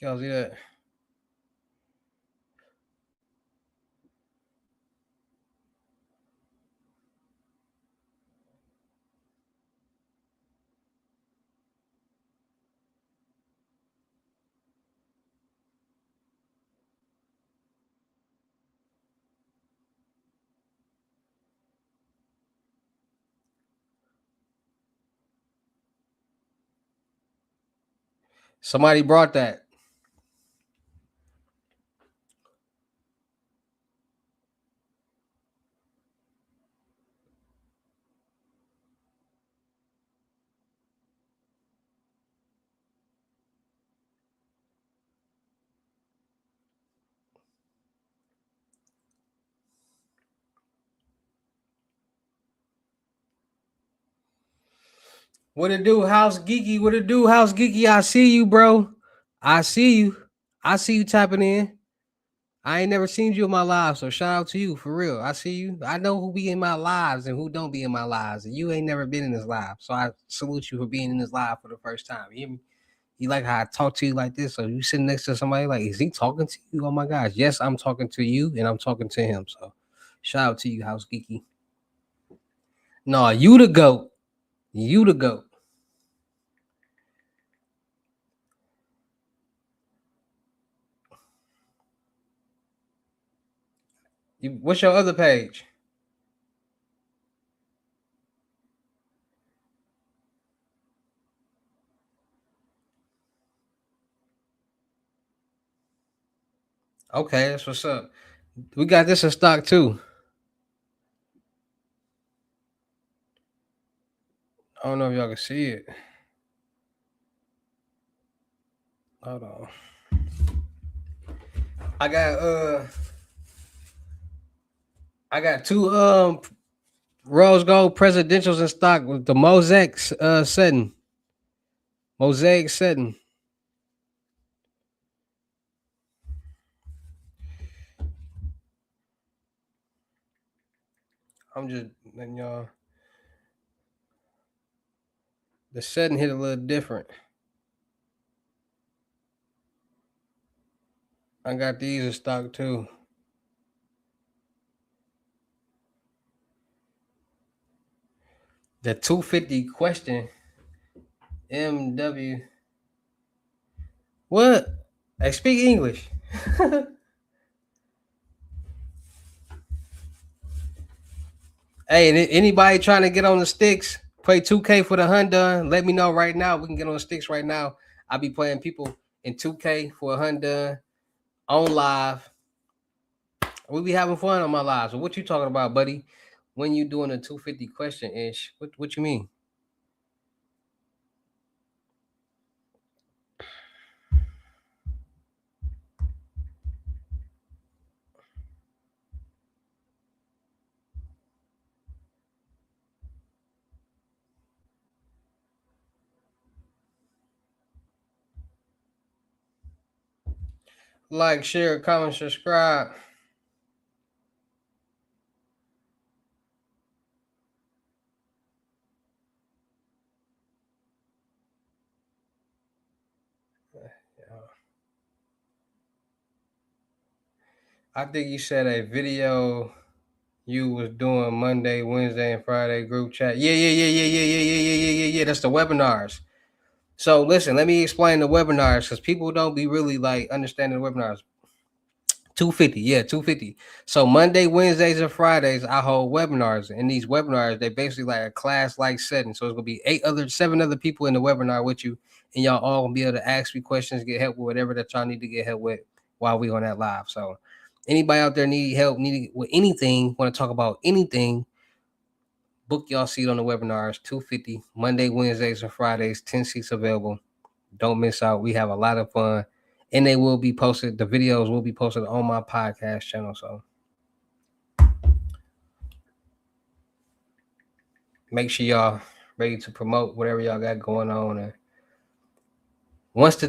Y'all see that? Somebody brought that. What it do, House Geeky? What it do, House Geeky? I see you, bro. I see you. I see you tapping in. I ain't never seen you in my live, so shout out to you for real. I see you. I know who be in my lives and who don't be in my lives, and you ain't never been in this live. So I salute you for being in this live for the first time. You You like how I talk to you like this? So you sitting next to somebody like, is he talking to you? Oh my gosh, yes, I'm talking to you and I'm talking to him. So shout out to you, House Geeky. No, you the GOAT. You the GOAT. What's your other page? Okay, that's what's up. We got this in stock too. I don't know if y'all can see it. Hold on. I got two rose gold presidentials in stock with the mosaic setting. Mosaic setting. I'm just letting y'all. The setting hit a little different. I got these in stock too. The 250 question. MW. What? Hey, speak English. Hey, anybody trying to get on the sticks, play 2K for the Hyundai, let me know right now. We can get on the sticks right now. I'll be playing people in 2K for a Hyundai on live. We be having fun on my live. So what you talking about, buddy? When you doing a 250 question ish? What you mean? Like, share, comment, subscribe. I think you said a video you was doing Monday, Wednesday, and Friday group chat. Yeah. That's the webinars. So listen, let me explain the webinars because people don't be really like understanding the webinars. 250, yeah, 250. So Monday, Wednesdays, and Fridays, I hold webinars. And these webinars, they basically like a class-like setting. So it's gonna be 7 other people in the webinar with you, and y'all all gonna be able to ask me questions, get help with whatever that y'all need to get help with while we on that live. So anybody out there need help, need with anything, want to talk about anything, book y'all seat on the webinars, 250, Monday, Wednesdays, and Fridays, 10 seats available. Don't miss out. We have a lot of fun. And they will be posted, the videos will be posted on my podcast channel. So make sure y'all ready to promote whatever y'all got going on. And once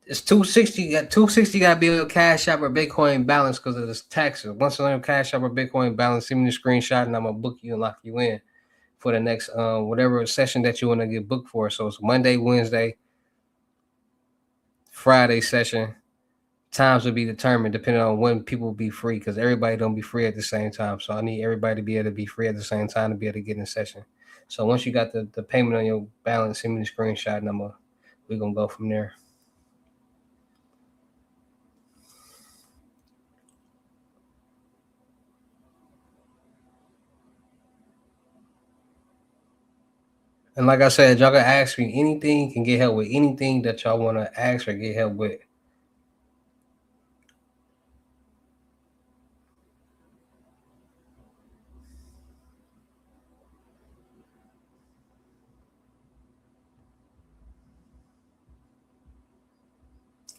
it's 260, got 260 got to be a Cash App or Bitcoin balance because of this taxes. Once on Cash App or Bitcoin balance, send me the screenshot and I'm gonna book you and lock you in for the next whatever session that you want to get booked for. So it's Monday, Wednesday, Friday session. Times will be determined depending on when people will be free because everybody don't be free at the same time. So I need everybody to be able to be free at the same time to be able to get in session. So once you got the payment on your balance, send me the screenshot number. We're gonna go from there. And like I said, y'all can ask me anything, can get help with anything that y'all want to ask or get help with.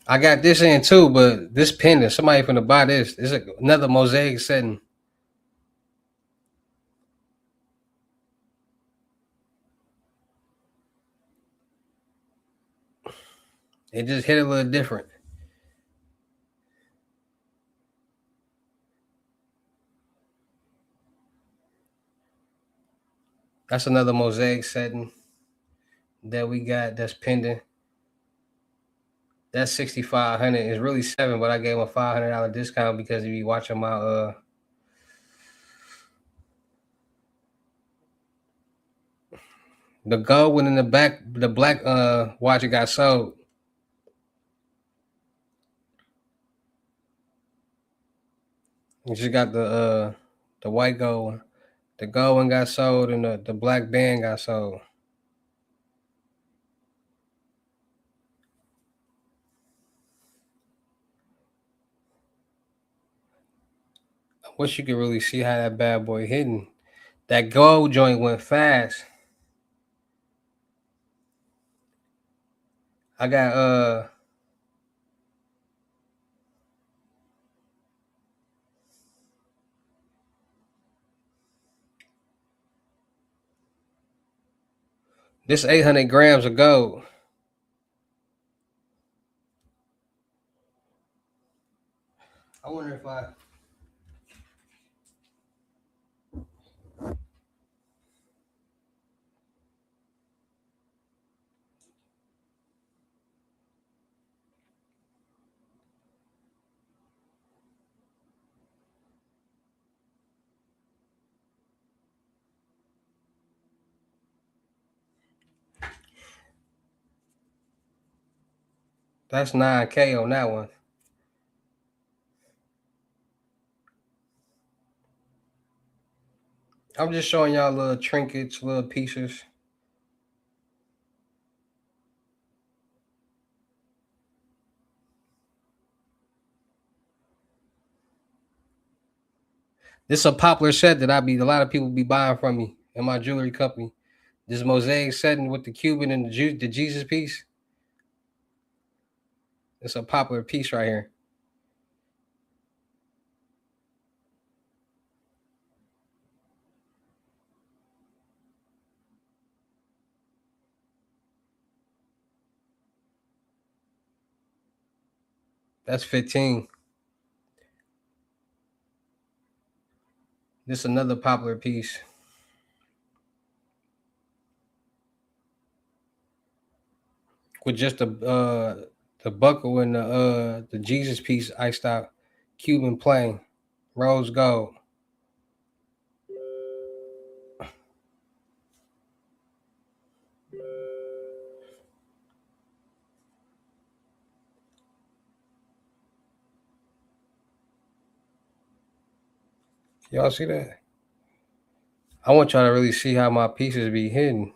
I got this in too, but this pendant, somebody finna buy this. This is another mosaic setting. It just hit a little different. That's another mosaic setting that we got that's pending. That's 6,500. It's really 7, but I gave him a $500 discount because he be watching my the gold one in the back, the black watch it got sold. You just got the white gold one. The gold one got sold and the black band got sold. I wish you could really see how that bad boy hitting. That gold joint went fast. I got this 800 grams of gold. I wonder if I that's 9K on that one. I'm just showing y'all little trinkets, little pieces. This is a popular set that a lot of people be buying from me in my jewelry company. This mosaic setting with the Cuban and the Jesus piece. It's a popular piece right here. That's 15. This is another popular piece with just the buckle and the Jesus piece iced out Cuban plain rose gold. Y'all see that? I want y'all to really see how my pieces be hidden.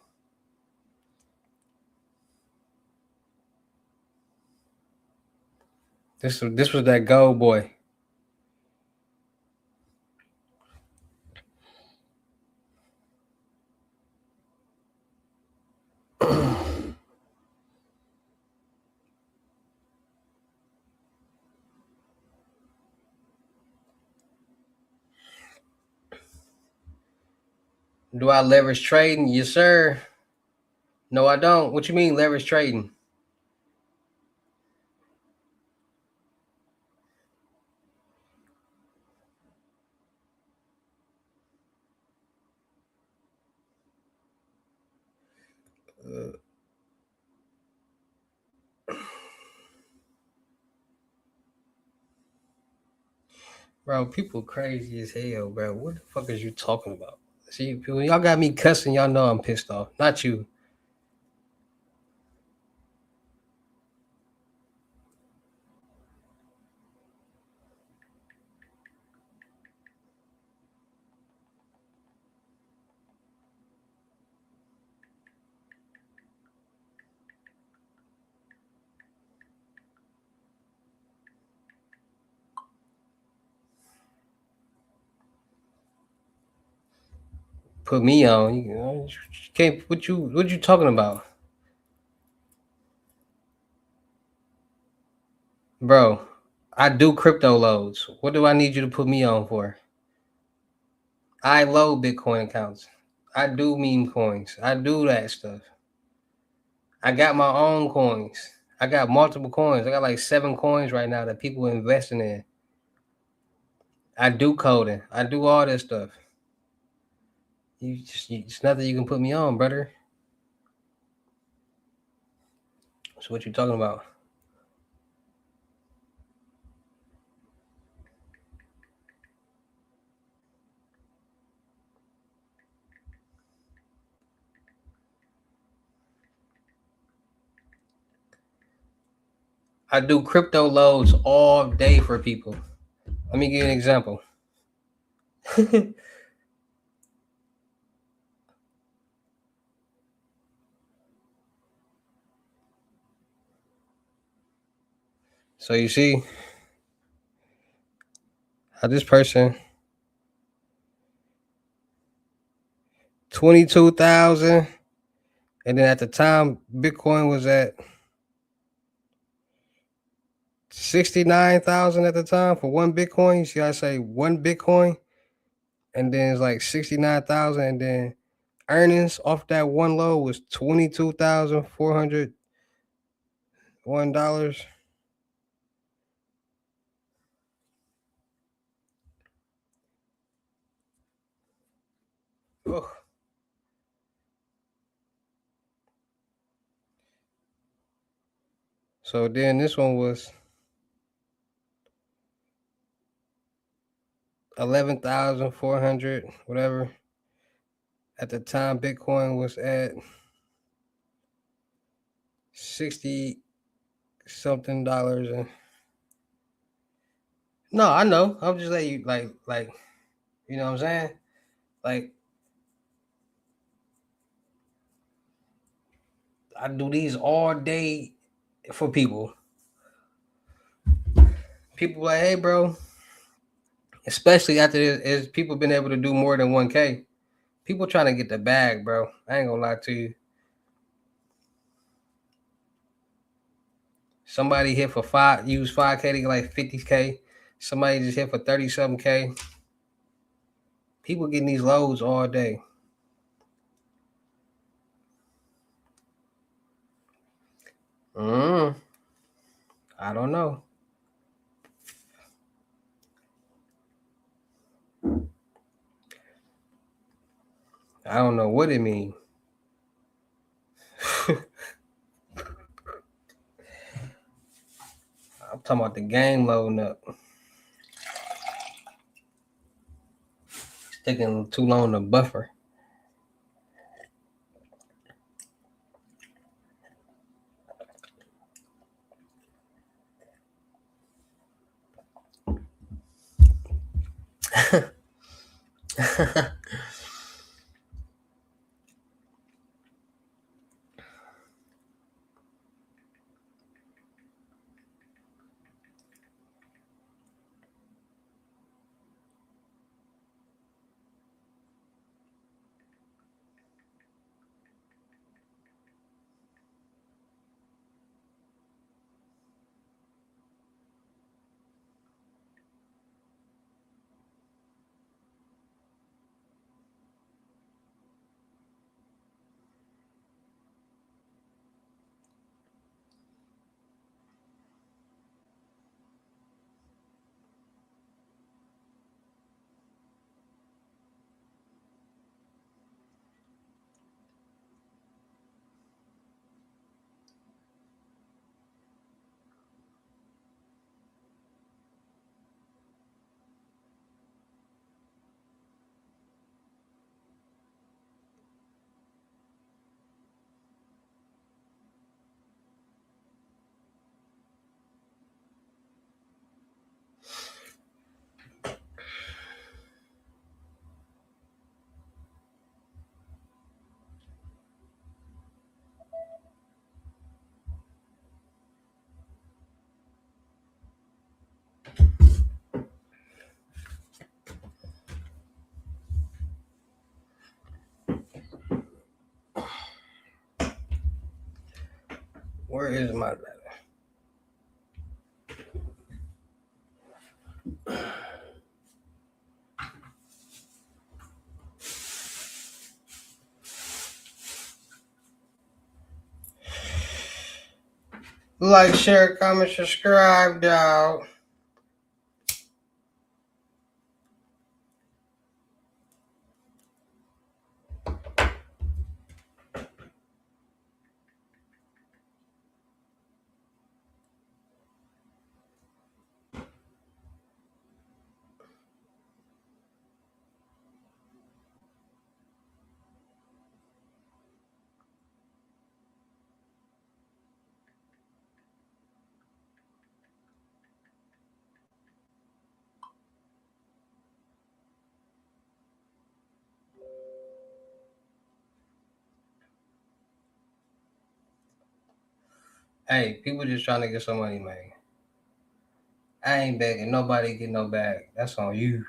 This was that gold boy. Do I leverage trading? Yes, sir. No, I don't. What you mean leverage trading? Uh, Bro, people crazy as hell, bro. What the fuck is you talking about? See, people, y'all got me cussing. Y'all know I'm pissed off. Not you. Put me on. You can't. What you talking about, bro? I do crypto loads. What do I need you to put me on for? I load Bitcoin accounts. I do meme coins. I do that stuff. I got my own coins. I got multiple coins. I got like 7 coins right now that people are investing in. I do coding. I do all this stuff. It's nothing you can put me on, brother. So what you talking about? I do crypto loads all day for people. Let me give you an example. So you see how this person 22,000, and then at the time Bitcoin was at 69,000 at the time for one Bitcoin. You see, I say one Bitcoin, and then it's like 69,000, and then earnings off that one low was $22,401. Ugh. So then this one was 11,400, whatever. At the time, Bitcoin was at 60 something dollars. And no, I know. I'm just letting you like you know what I'm saying? Like I do these all day for people. People like, hey, bro. Especially after this, as people been able to do more than 1K. People trying to get the bag, bro. I ain't gonna lie to you. Somebody hit for use 5K to get like 50K. Somebody just hit for 30 something K. People getting these loads all day. Mm, I don't know. I don't know what it means. I'm talking about the game loading up. It's taking too long to buffer. Where is my letter? Like, share, comment, subscribe, dog. Hey, people just trying to get some money, man. I ain't begging nobody get no bag. That's on you.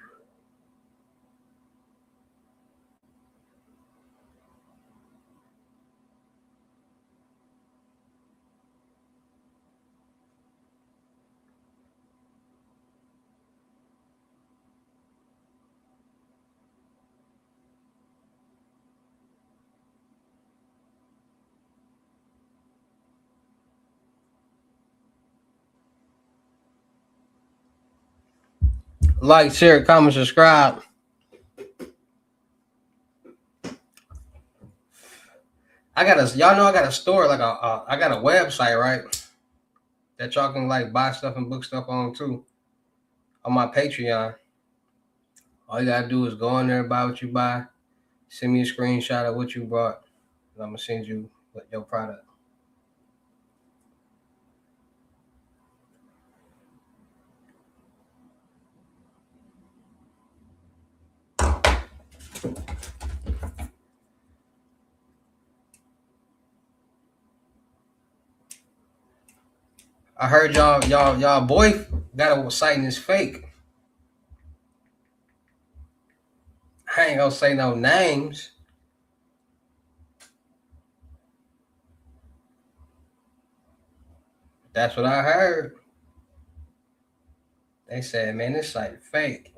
Like, share, comment, subscribe. Y'all know I got a store, like I got a website, right? That y'all can like buy stuff and book stuff on too. On my Patreon. All you gotta do is go in there, buy what you buy, send me a screenshot of what you bought, and I'm gonna send you your product. I heard y'all boy got a site and it's fake. I ain't gonna say no names. That's what I heard. They said, man, this site fake.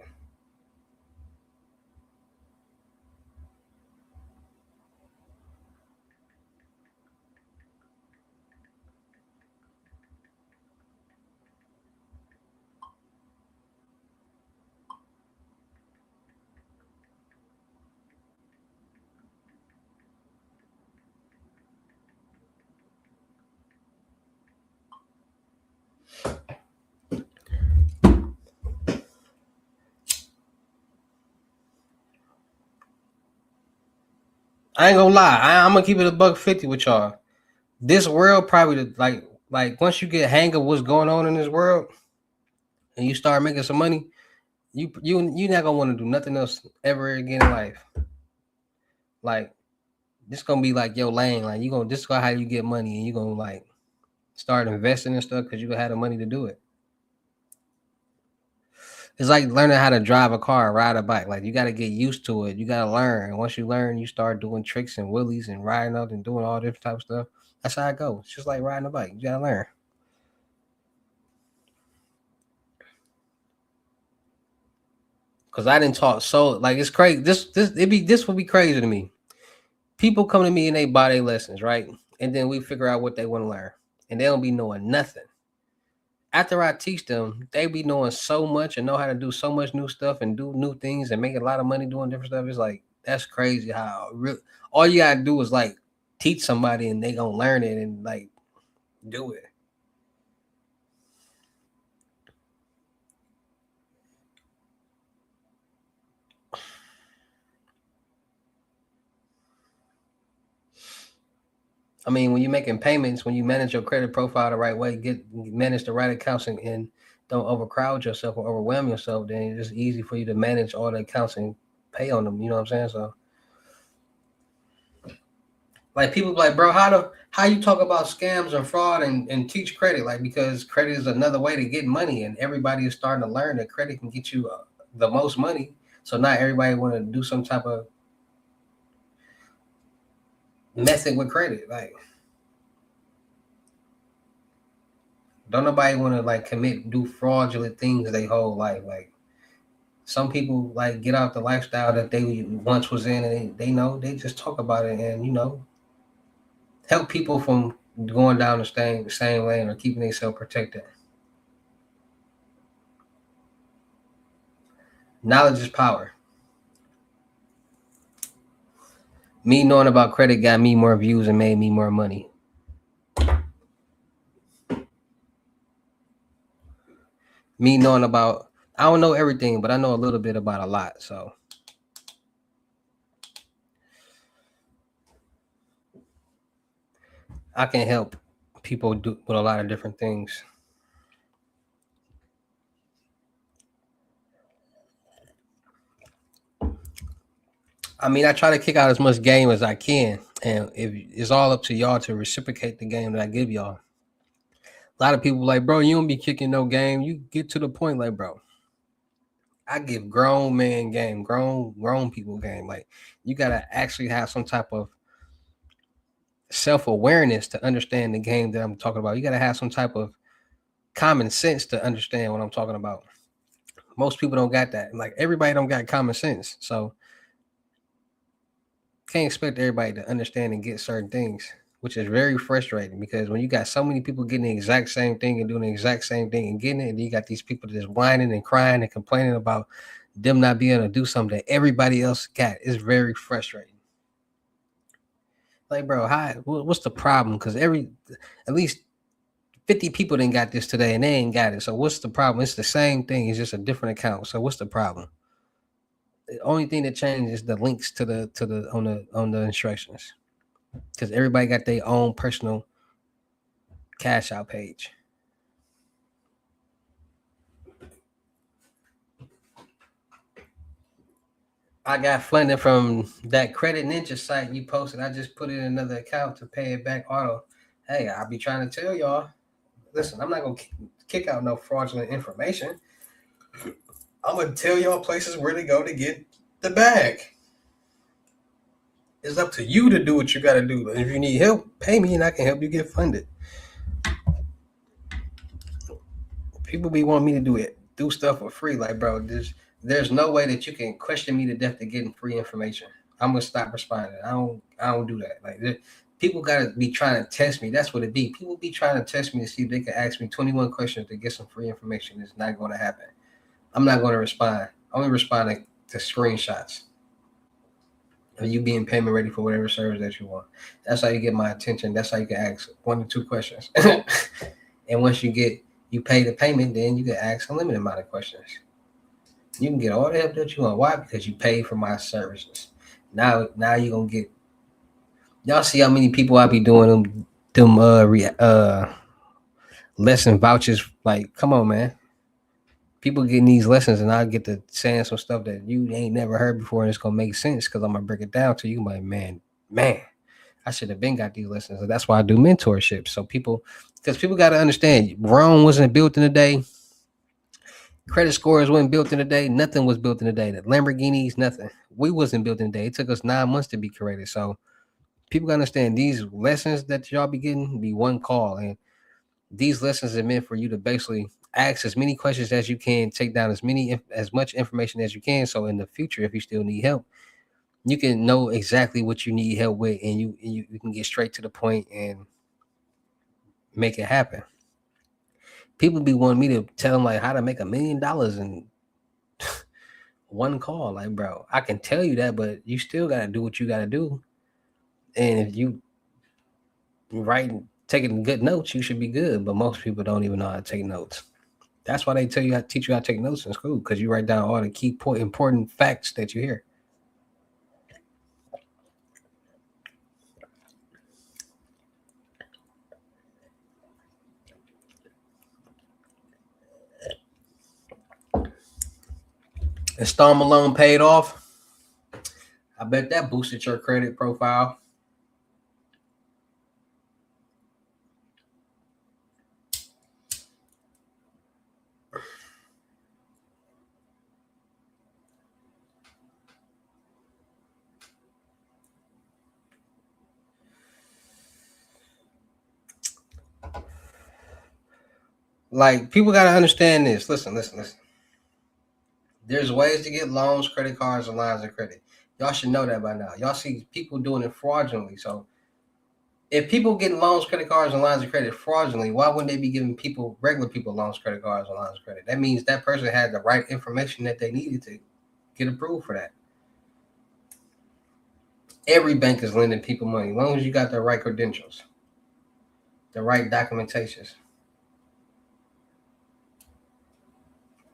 I ain't gonna lie. I'm gonna keep it $150 with y'all. This world probably like once you get hang of what's going on in this world and you start making some money, you not gonna want to do nothing else ever again in life. Like this gonna be like your lane. Like this is how you get money, and you gonna like start investing and stuff because you gonna have the money to do it. It's like learning how to drive a car, ride a bike. Like you got to get used to it. You got to learn. And once you learn, you start doing tricks and wheelies and riding up and doing all different type of stuff. That's how it goes. It's just like riding a bike. You got to learn. Cause I didn't talk so like it's crazy. This would be crazy to me. People come to me and they buy their lessons, right? And then we figure out what they want to learn, and they don't be knowing nothing. After I teach them, they be knowing so much and know how to do so much new stuff and do new things and make a lot of money doing different stuff. It's like that's crazy how all you gotta do is like teach somebody and they gonna learn it and like do it. I mean, when you're making payments, when you manage your credit profile the right way, manage the right accounts and don't overcrowd yourself or overwhelm yourself, then it's easy for you to manage all the accounts and pay on them. You know what I'm saying? So like people be like, bro, how you talk about scams and fraud and teach credit? Like because credit is another way to get money, and everybody is starting to learn that credit can get you the most money. So not everybody want to do some type of method with credit. Like don't nobody want to like do fraudulent things their whole life. Like some people like get out the lifestyle that they once was in, and they know they just talk about it and help people from going down the same lane or keeping themselves protected. Knowledge is power. Me knowing about credit got me more views and made me more money. Me knowing about I don't know everything, but I know a little bit about a lot. So I can help people do with a lot of different things. I mean, I try to kick out as much game as I can, and if it's all up to y'all to reciprocate the game that I give y'all. A lot of people like, bro, you don't be kicking no game. You get to the point, like, bro. I give grown man game, grown people game. Like, you gotta actually have some type of self awareness to understand the game that I'm talking about. You gotta have some type of common sense to understand what I'm talking about. Most people don't got that. Like, everybody don't got common sense, so can't expect everybody to understand and get certain things, which is very frustrating because when you got so many people getting the exact same thing and doing the exact same thing and getting it, and you got these people just whining and crying and complaining about them not being able to do something that everybody else got, it's very frustrating. Like, bro, what's the problem? Because at least 50 people didn't got this today and they ain't got it. So what's the problem? It's the same thing. It's just a different account. So what's the problem? The only thing that changed is the links to the on the instructions. Because everybody got their own personal cash out page. I got funding from that Credit Ninja site you posted. I just put it in another account to pay it back auto. Hey, I'll be trying to tell y'all. Listen, I'm not gonna kick out no fraudulent information. I'm gonna tell y'all places where to go to get the bag. It's up to you to do what you gotta do. If you need help, pay me and I can help you get funded. People be wanting me to do stuff for free. Like, bro, there's no way that you can question me to death to getting free information. I'm gonna stop responding. I don't do that. Like, people gotta be trying to test me. That's what it be. People be trying to test me to see if they can ask me 21 questions to get some free information. It's not gonna happen. I'm not gonna respond. I'm only responding to screenshots of you being payment ready for whatever service that you want. That's how you get my attention. That's how you can ask 1 to 2 questions. And once you pay the payment, then you can ask a limited amount of questions. You can get all the help that you want. Why? Because you pay for my services. Now you're gonna get. Y'all see how many people I be doing them lesson vouchers? Like, come on, man. People getting these lessons, and I get to saying some stuff that you ain't never heard before, and it's gonna make sense because I'm gonna break it down to you. Like, man, I should have been got these lessons. And that's why I do mentorship. So because people got to understand, Rome wasn't built in a day. Credit scores wasn't built in a day. Nothing was built in a day. The Lamborghinis, nothing. We wasn't built in a day. It took us 9 months to be created. So people gotta understand these lessons that y'all be getting be one call, and these lessons are meant for you to basically ask as many questions as you can, take down as much information as you can. So in the future, if you still need help, you can know exactly what you need help with, and you can get straight to the point and make it happen. People be wanting me to tell them like how to make $1 million in one call. Like, bro, I can tell you that, but you still gotta do what you gotta do. And if you writing taking good notes, you should be good. But most people don't even know how to take notes. That's why they tell you how to teach you how to take notes in school, because you write down all the key important facts that you hear. Installment loan paid off. I bet that boosted your credit profile. Like, people gotta understand this. Listen. There's ways to get loans, credit cards, and lines of credit. Y'all should know that by now. Y'all see people doing it fraudulently. So if people getting loans, credit cards, and lines of credit fraudulently, why wouldn't they be giving regular people, loans, credit cards, and lines of credit? That means that person had the right information that they needed to get approved for that. Every bank is lending people money as long as you got the right credentials, the right documentations.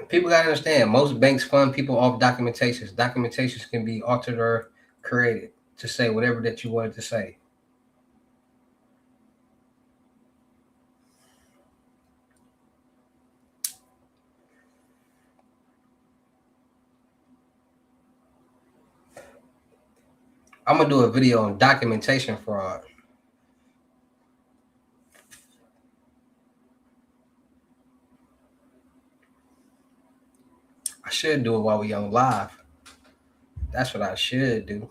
People got to understand, most banks fund people off documentations. Documentations can be altered or created to say whatever that you wanted to say. I'm gonna do a video on documentation fraud. I should do it while we on live. That's what I should do.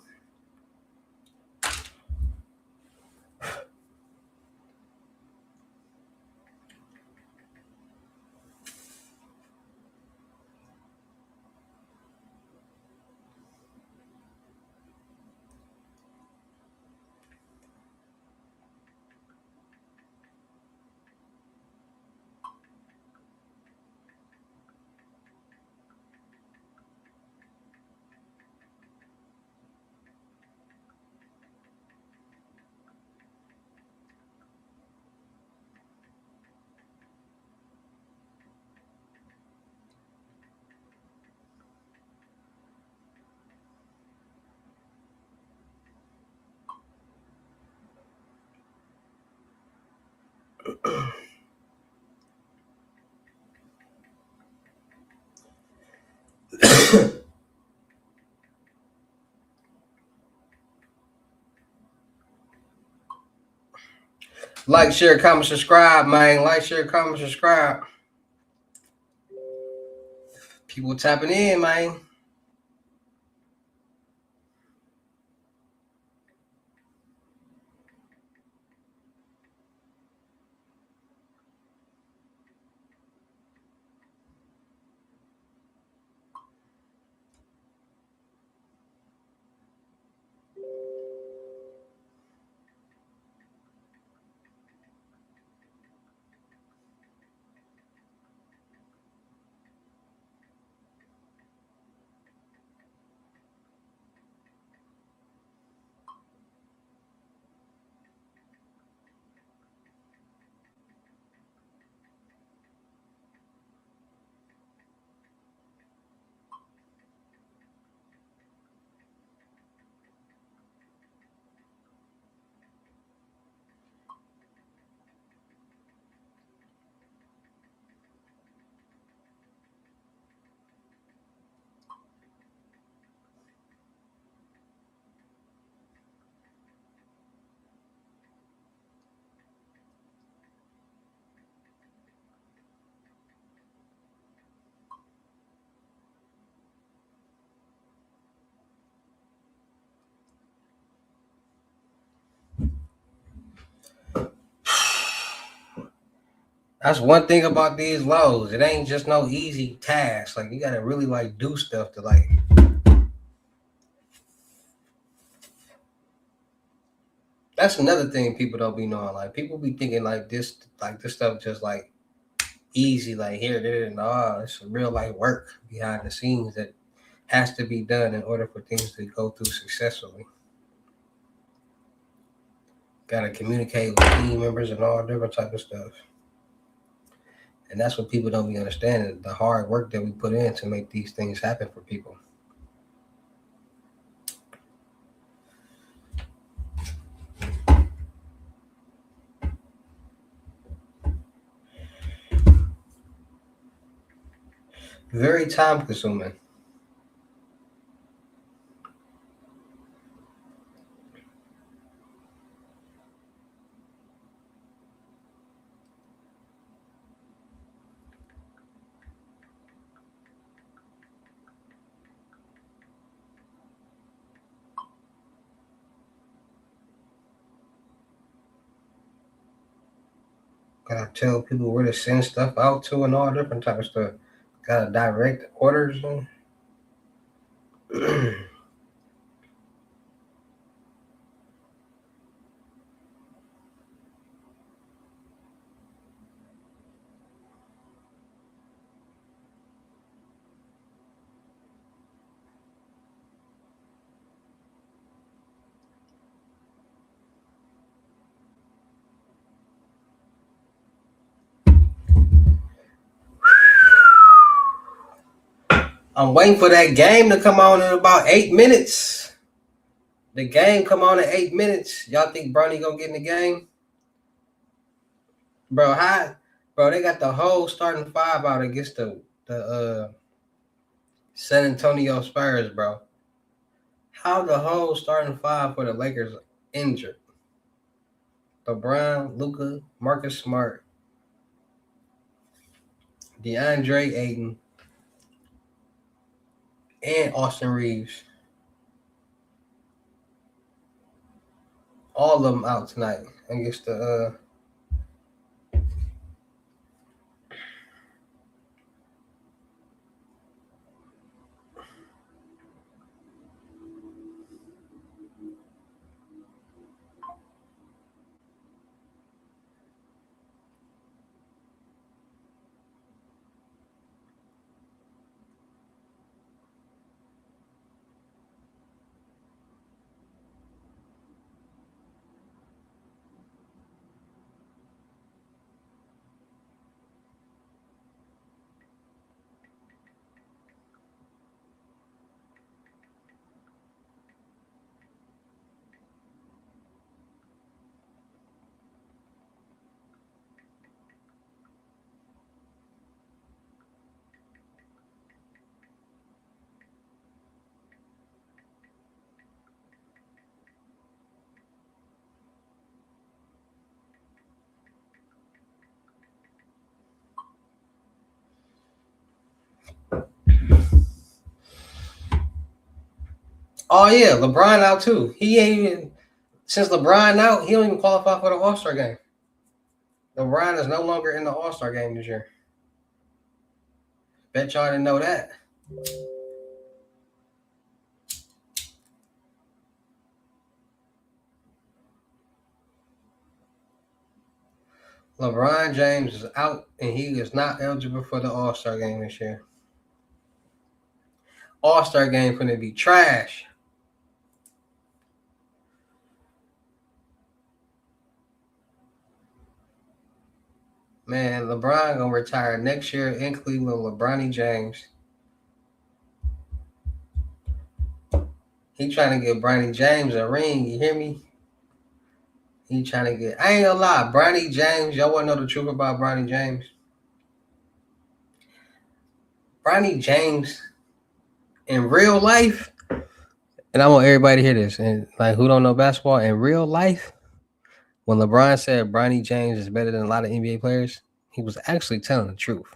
Like, share, comment, subscribe, man. Like, share, comment, subscribe. People tapping in, man. That's one thing about these lows. It ain't just no easy task. Like, you gotta really like do stuff to like. That's another thing people don't be knowing. Like, people be thinking like this stuff just like easy. Like, here, there, no, it's real like work behind the scenes that has to be done in order for things to go through successfully. Gotta communicate with team members and all different type of stuff. And that's what people don't be understanding, the hard work that we put in to make these things happen for people. Very time consuming. Gotta tell people where to send stuff out to and all different type of stuff. Gotta direct orders. I'm waiting for that game to come on in about 8 minutes. The game come on in 8 minutes. Y'all think Bronny gonna get in the game? Bro, bro, they got the whole starting five out against the San Antonio Spurs, bro. How the whole starting five for the Lakers injured? LeBron, Luka, Marcus Smart, DeAndre Ayton, and Austin Reeves. All of them out tonight against the Oh yeah, LeBron out too. He ain't even since LeBron out, he don't even qualify for the All-Star game. LeBron is no longer in the All-Star game this year. Bet y'all didn't know that. LeBron James is out and he is not eligible for the All-Star game this year. All-Star game finna be trash. Man, LeBron gonna retire next year in Cleveland. LeBron James. He trying to get Bronny James a ring. You hear me? He trying to get. I ain't gonna lie, Bronny James. Y'all wanna know the truth about Bronny James? Bronny James in real life, and I want everybody to hear this. And like, who don't know basketball in real life? When LeBron said Bronny James is better than a lot of NBA players, he was actually telling the truth.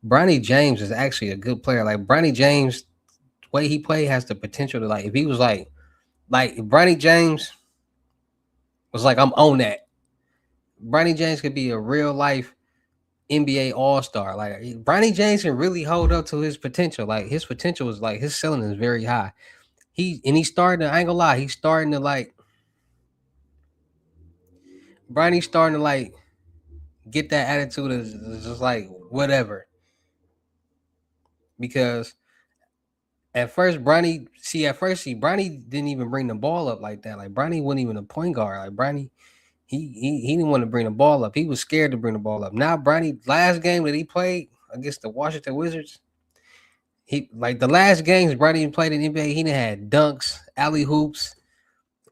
Bronny James is actually a good player. Like Bronny James, the way he played has the potential to if he was like if Bronny James was like, I'm on that. Bronny James could be a real life NBA All Star. Like Bronny James can really hold up to his potential. Like his potential is his ceiling is very high. He's starting to. I ain't gonna lie. He's starting to Bronny's starting to get that attitude is just whatever. Because Bronny didn't even bring the ball up like that. Like Bronny wasn't even a point guard. Like Bronny, he didn't want to bring the ball up. He was scared to bring the ball up. Now Bronny, last game that he played against the Washington Wizards, the last games Bronny played in the NBA, he done had dunks, alley hoops,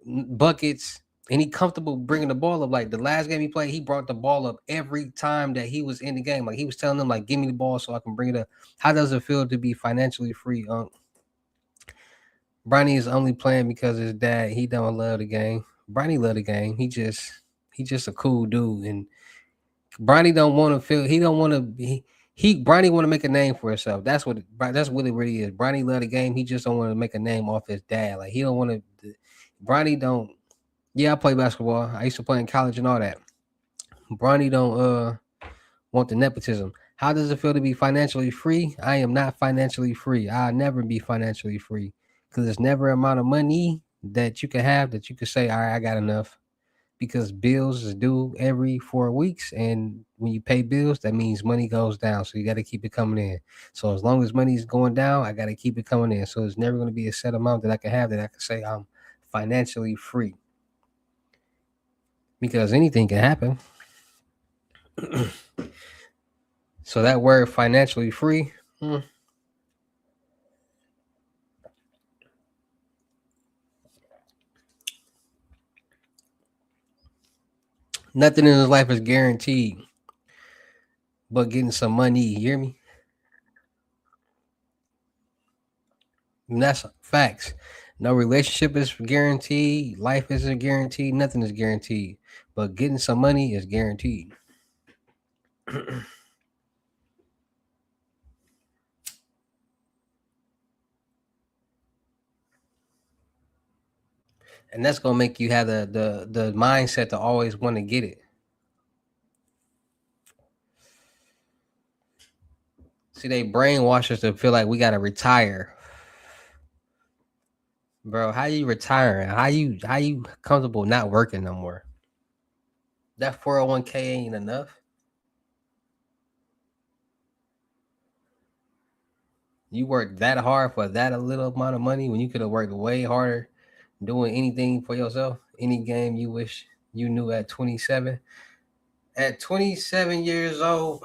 buckets, and he comfortable bringing the ball up. Like the last game he played, he brought the ball up every time that he was in the game. Like he was telling them, give me the ball so I can bring it up. How does it feel to be financially free? Bronny is only playing because his dad. He don't love the game. Bronny love the game. He just a cool dude, and Bronny don't want to feel. He don't want to. Bronny want to make a name for himself. That's what he is. Bronny love the game. He just don't want to make a name off his dad. Like he don't want to. Bronny don't. Yeah, I play basketball. I used to play in college and all that. Bronny don't want the nepotism. How does it feel to be financially free? I am not financially free. I'll never be financially free because there's never an amount of money that you can have that you can say, all right, I got enough. Because bills is due every 4 weeks, and when you pay bills, that means money goes down. So you got to keep it coming in. So as long as money is going down, I got to keep it coming in. So it's never going to be a set amount that I can have that I can say I'm financially free. Because anything can happen. So that word financially free, nothing in his life is guaranteed but getting some money. You hear me? And that's facts. No relationship is guaranteed. Life isn't guaranteed. Nothing is guaranteed. But getting some money is guaranteed. And that's gonna make you have the mindset to always want to get it. See, they brainwash us to feel like we gotta retire. Bro, how you retiring? How you comfortable not working no more? That 401k ain't enough. You worked that hard for that a little amount of money when you could have worked way harder doing anything for yourself, any game you wish you knew at 27. At 27 years old,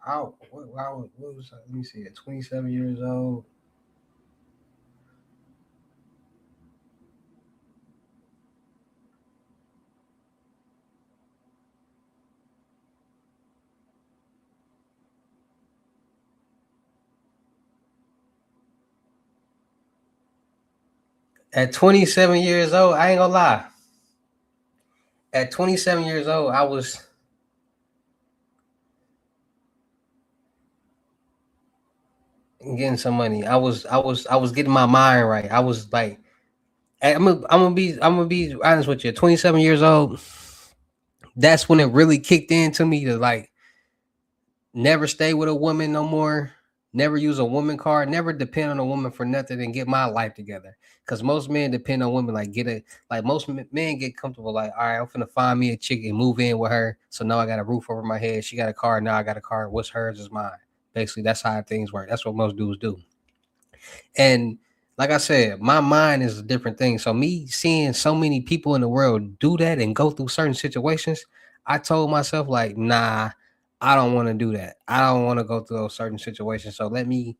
what was let me see, at 27 years old, at 27 years old, I ain't gonna lie. At 27 years old, I was getting some money. I was getting my mind right. I was like, I'm gonna be honest with you. At 27 years old, that's when it really kicked into me to like never stay with a woman no more, never use a woman card, never depend on a woman for nothing, and get my life together. Because most men depend on women, like most men get comfortable, like, all right, I'm finna find me a chick and move in with her. So now I got a roof over my head. She got a car. Now I got a car. What's hers is mine. Basically, that's how things work. That's what most dudes do. And like I said, my mind is a different thing. So me seeing so many people in the world do that and go through certain situations, I told myself like, nah, I don't want to do that. I don't want to go through those certain situations. So let me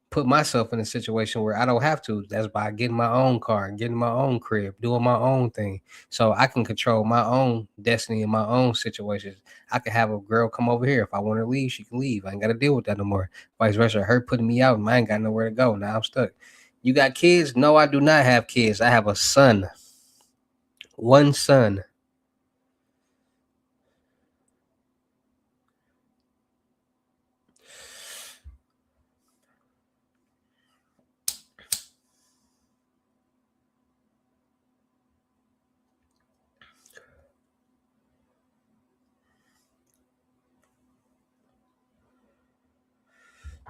put myself in a situation where I don't have to. That's by getting my own car, getting my own crib, doing my own thing. So I can control my own destiny in my own situations. I can have a girl come over here. If I want to leave, she can leave. I ain't got to deal with that no more. Vice versa. Her putting me out, and I ain't got nowhere to go. Now I'm stuck. You got kids? No, I do not have kids. I have a son. One son.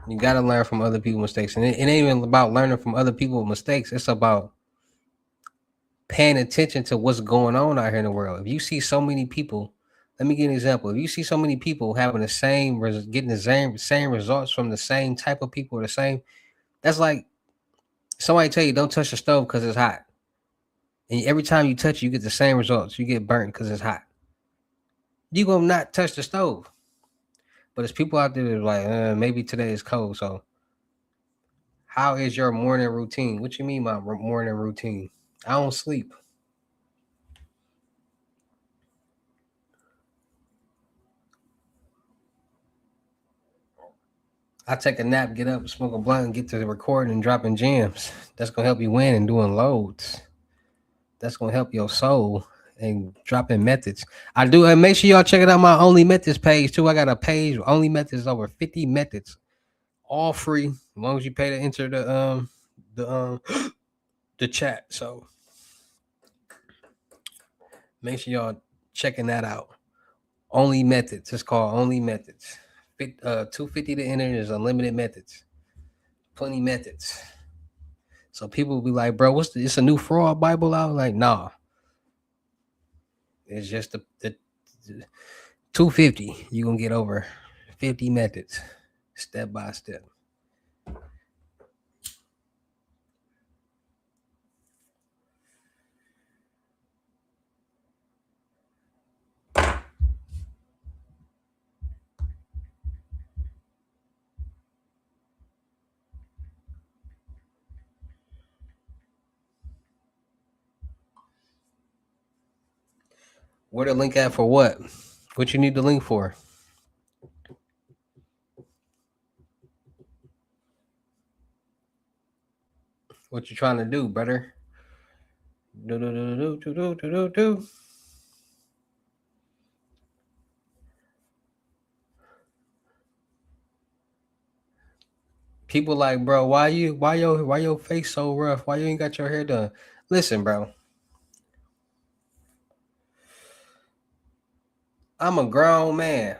You got to learn from other people's mistakes. And it ain't even about learning from other people's mistakes. It's about paying attention to what's going on out here in the world. If you see so many people, let me give you an example. If you see so many people having the same, getting the same results from the same type of people, the same, that's like somebody tell you don't touch the stove because it's hot, and every time you touch it, you get the same results. You get burnt because it's hot. You gonna not touch the stove, but there's people out there that are like, maybe today is cold. So, how is your morning routine? What you mean by morning routine? I don't sleep. I take a nap, get up, smoke a blunt, and get to the recording and dropping gems. That's gonna help you win and doing loads. That's gonna help your soul and dropping methods. I do, and make sure y'all check it out my Only Methods page too. I got a page Only Methods, over 50 methods, all free, as long as you pay to enter the the chat. So make sure y'all checking that out. Only Methods. It's called Only Methods. 250 to enter. There's unlimited methods. Plenty methods. So people will be like, bro, it's a new fraud Bible out? Like, nah. It's just the 250. You're gonna get over 50 methods step by step. Where the link at for what? What you need the link for? What you trying to do, brother? Do do do do do do do do do. People like, bro, why your face so rough? Why you ain't got your hair done? Listen, bro. I'm a grown man.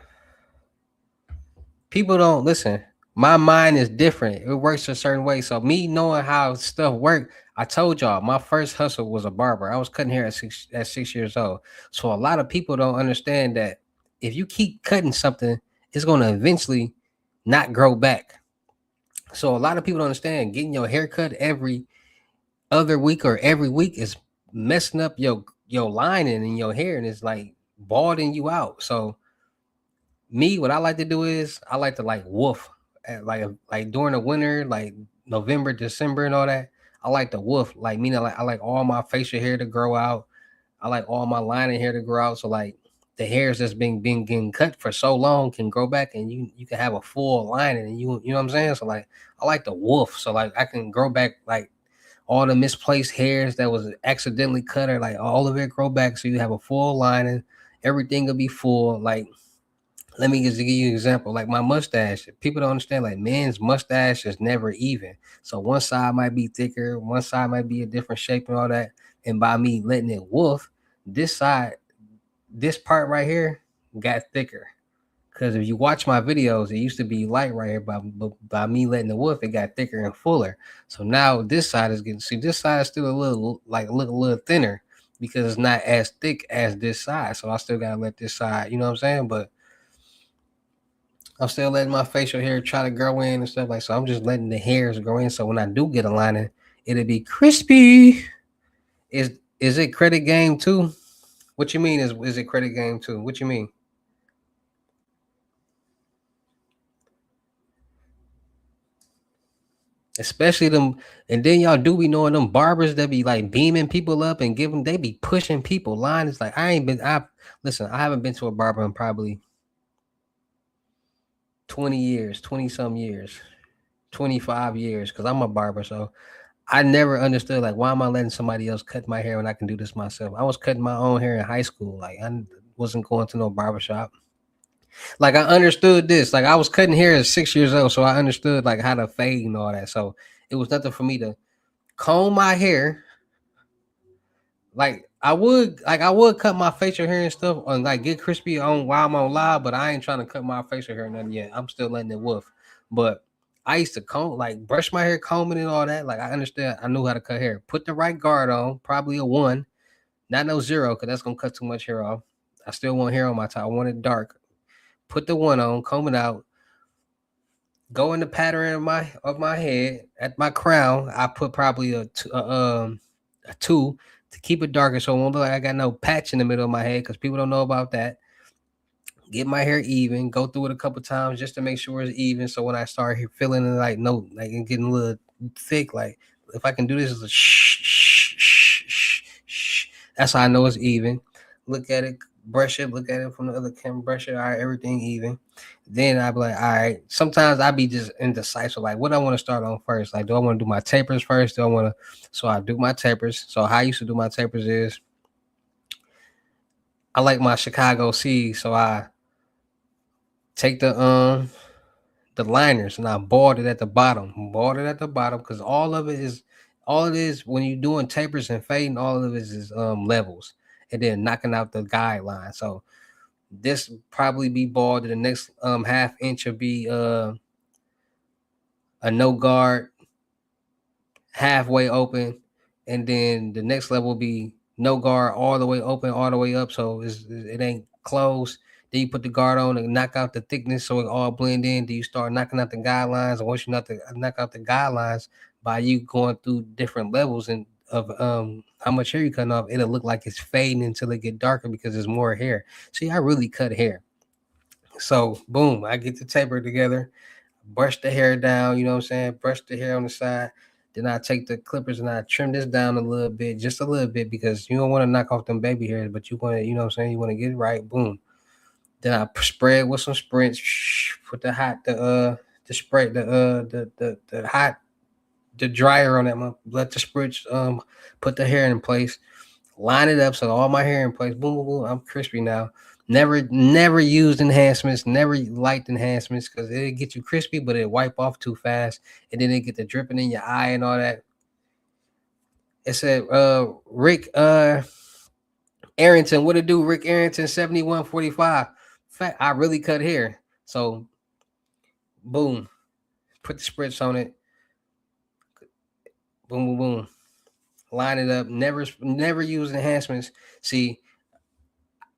People don't listen. My mind is different. It works a certain way. So me knowing how stuff work, I told y'all my first hustle was a barber. I was cutting hair at 6 years old. So a lot of people don't understand that if you keep cutting something, it's gonna eventually not grow back. So a lot of people don't understand getting your hair cut every other week or every week is messing up your lining in your hair and it's like balding you out. So me, what I like to do is I like to like woof, like during the winter, like November, December, and all that. I like to woof, like meaning like I like all my facial hair to grow out. I like all my lining hair to grow out. So like the hairs that's been getting cut for so long can grow back, and you can have a full lining, and you know what I'm saying. So like I like to woof, so like I can grow back like all the misplaced hairs that was accidentally cut, or like all of it grow back, so you have a full lining. Everything will be full, like let me just give you an example. Like my mustache, people don't understand. Like men's mustache is never even. So one side might be thicker, one side might be a different shape and all that. And by me letting it woof, this side, this part right here got thicker. Because if you watch my videos, it used to be light right here. By me letting the woof, it got thicker and fuller. So now this side is getting. See, this side is still a little like look a little thinner because it's not as thick as this side. So I still gotta let this side. You know what I'm saying? But I'm still letting my facial hair try to grow in and stuff like so. I'm just letting the hairs grow in. So when I do get a lining, it'll be crispy. Is it credit game too? What you mean is it credit game too? What you mean? Especially them, and then y'all do be knowing them barbers that be like beaming people up and giving they be pushing people. Line is like I ain't been. I listen. I haven't been to a barber in probably 20 years, 20 some years, 25 years. Because I'm a barber, so I never understood like why am I letting somebody else cut my hair when I can do this myself? I was cutting my own hair in high school. Like I wasn't going to no barbershop. Like I understood this. Like I was cutting hair at 6 years old, so I understood like how to fade and all that. So it was nothing for me to comb my hair. Like I would cut my facial hair and stuff and like get crispy on while I'm on live, but I ain't trying to cut my facial hair nothing yet. I'm still letting it woof. But I used to comb like brush my hair, combing and all that. Like I understand I knew how to cut hair. Put the right guard on, probably a one, not no zero, because that's gonna cut too much hair off. I still want hair on my top. I want it dark. Put the one on, comb it out, go in the pattern of my head at my crown. I put probably a two to keep it darker so it won't look like I got no patch in the middle of my head because people don't know about that. Get my hair even, go through it a couple times just to make sure it's even. So when I start feeling it like no, like it getting a little thick, like if I can do this, it's a shh, shh, shh, shh, shh. That's how I know it's even. Look at it, brush it, look at it from the other camera, brush it. All right, everything even. Then I be like, all right. Sometimes I be just indecisive, like what I want to start on first. Like, do I want to do my tapers first? Do I want to? So I do my tapers. So how I used to do my tapers is I like my Chicago C, so I take the liners and I bought it at the bottom. Bought it at the bottom because all it is when you're doing tapers and fading, all of it is levels and then knocking out the guideline. So this probably be bald. The next half inch will be a no guard halfway open, and then the next level will be no guard all the way open, all the way up. So it ain't closed. Then you put the guard on and knock out the thickness so it all blend in. Then you start knocking out the guidelines. And once you knock out the guidelines by you going through different levels and of how much hair you cutting off, it'll look like it's fading until it get darker because there's more hair. See, I really cut hair. So boom, I get the taper together, brush the hair down, you know what I'm saying? Brush the hair on the side. Then I take the clippers and I trim this down a little bit, just a little bit, because you don't want to knock off them baby hairs, but you want to, you know what I'm saying? You want to get it right. Boom. Then I spread with some sprints, put the spray, the hot, the dryer on that, let the spritz, put the hair in place, line it up so all my hair in place. Boom, boom, boom. I'm crispy now. Never used enhancements. Never liked enhancements because it get you crispy, but it wipe off too fast, and then it get the dripping in your eye and all that. It said, Rick, Arrington, what it do? Rick Arrington, 7145. Fact, I really cut hair. So boom, put the spritz on it. Boom, boom, boom. Line it up. Never use enhancements. See,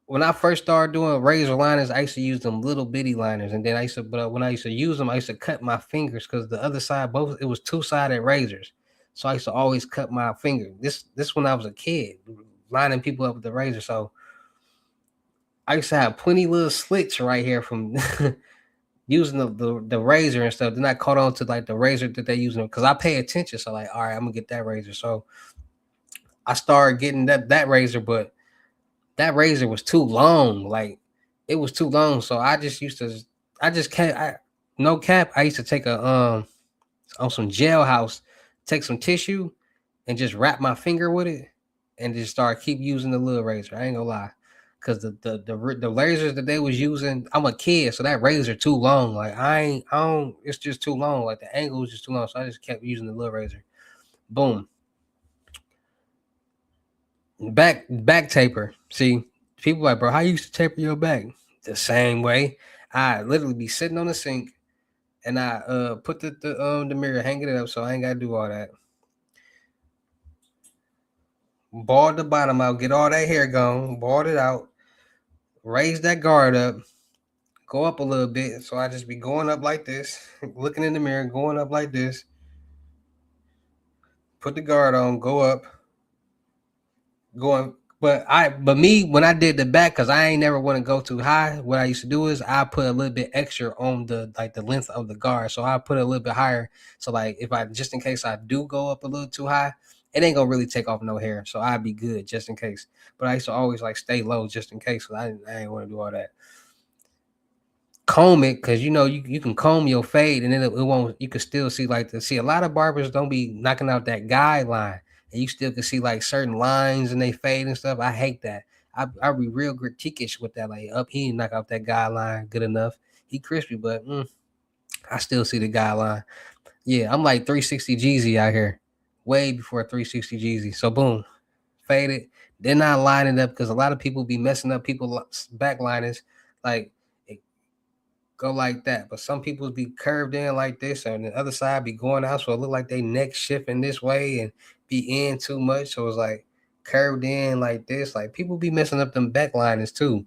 when I first started doing razor liners, I used to use them little bitty liners, and then but when I used to use them, I used to cut my fingers because the other side, both it was two-sided razors, so I used to always cut my finger. This when I was a kid, lining people up with the razor. So I used to have plenty little slits right here from using the razor and stuff. Then I caught on to like the razor that they using because I pay attention. So like, all right, I'm gonna get that razor. So I started getting that razor, but that razor was too long. Like it was too long. So I just used to I just can't I no cap. I used to take a on some jailhouse, take some tissue and just wrap my finger with it and just start keep using the little razor. I ain't gonna lie. Cause the razors that they was using, I'm a kid, so that razor too long. Like I don't it's just too long. Like the angle was just too long. So I just kept using the little razor. Boom. Back taper. See, people like, bro, how you used to taper your back? The same way. I literally be sitting on the sink and I put the mirror, hang it up so I ain't gotta do all that. Bald the bottom out, get all that hair gone, bald it out, raise that guard up, go up a little bit. So I just be going up like this, looking in the mirror, going up like this, put the guard on, go up, going. But me when I did the back, cause I ain't never want to go too high. What I used to do is I put a little bit extra on the length of the guard, so I put it a little bit higher. So like if I just in case I do go up a little too high, it ain't gonna really take off no hair, so I'd be good just in case. But I used to always like stay low just in case, cause I ain't want to do all that. Comb it because you can comb your fade and then it won't you can still see like the see a lot of barbers don't be knocking out that guideline and you still can see like certain lines and they fade and stuff. I hate that. I be real critiquish with that. Like up he didn't knock out that guideline good enough. He crispy, but I still see the guideline. Yeah, I'm like 360 Jeezy out here. Way before 360 Jeezy. So boom, fade it. Then I line it up because a lot of people be messing up people back liners. Like go like that. But some people be curved in like this, and the other side be going out, so it look like they neck shifting this way and be in too much. So it's like curved in like this. Like people be messing up them backliners too.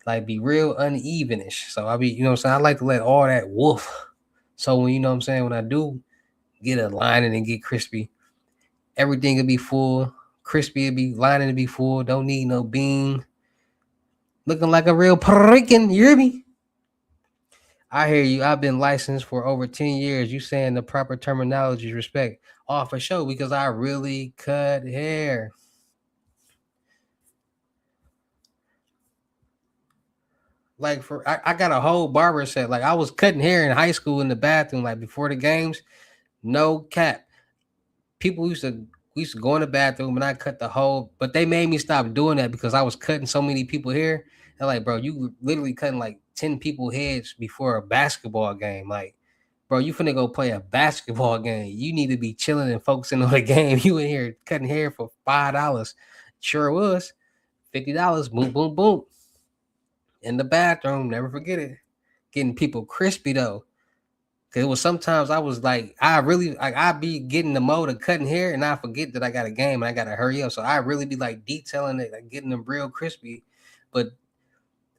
Like be real unevenish. So I be, what I'm saying, I like to let all that woof. So when what I'm saying, when I do get a lining and get crispy, everything will be full. Crispy will be lining to be full. Don't need no beam. Looking like a real pricken, you hear me? I hear you. I've been licensed for over 10 years. You saying the proper terminology, respect. Oh, for sure, because I really cut hair. Like I got a whole barber set. Like I was cutting hair in high school in the bathroom, like before the games. No cap. People used to go in the bathroom and I cut the whole, but they made me stop doing that because I was cutting so many people hair. They're like, bro, you literally cutting like 10 people heads before a basketball game. Like, bro, you finna go play a basketball game. You need to be chilling and focusing on the game. You in here cutting hair for $5. Sure was. $50. Boom, boom, boom. In the bathroom. Never forget it. Getting people crispy though. Cause it was sometimes I was like, I really like I be getting the mode of cutting hair and I forget that I got a game and I gotta hurry up. So I really be like detailing it, like getting them real crispy. But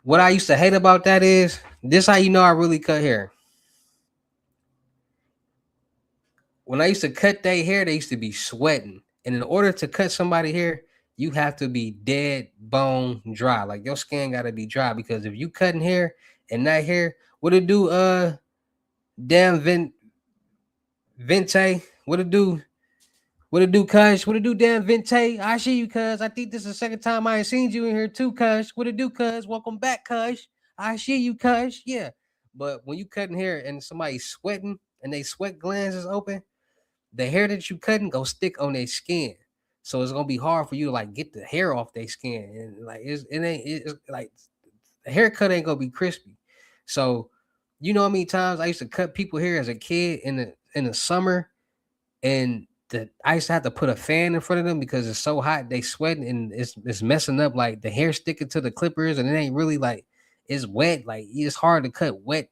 what I used to hate about that is this how you know I really cut hair. When I used to cut their hair, they used to be sweating. And in order to cut somebody hair, you have to be dead bone dry. Like your skin gotta be dry because if you cutting hair and that hair, what it do? Damn Vente, what it do? What it do, Kush? What it do, damn Vente? I see you, Cuz. I think this is the second time I ain't seen you in here too, Kush. What it do, Cuz? Welcome back, Kush. I see you, Kush. Yeah. But when you cutting hair and somebody's sweating and they sweat glands is open, the hair that you cutting go stick on their skin. So it's gonna be hard for you to like get the hair off their skin. And like it's like the haircut ain't gonna be crispy. So you know how many times I used to cut people hair as a kid in the summer and I used to have to put a fan in front of them because it's so hot. They sweating and it's messing up. Like the hair sticking to the clippers, and it ain't really like it's wet. Like it's hard to cut wet,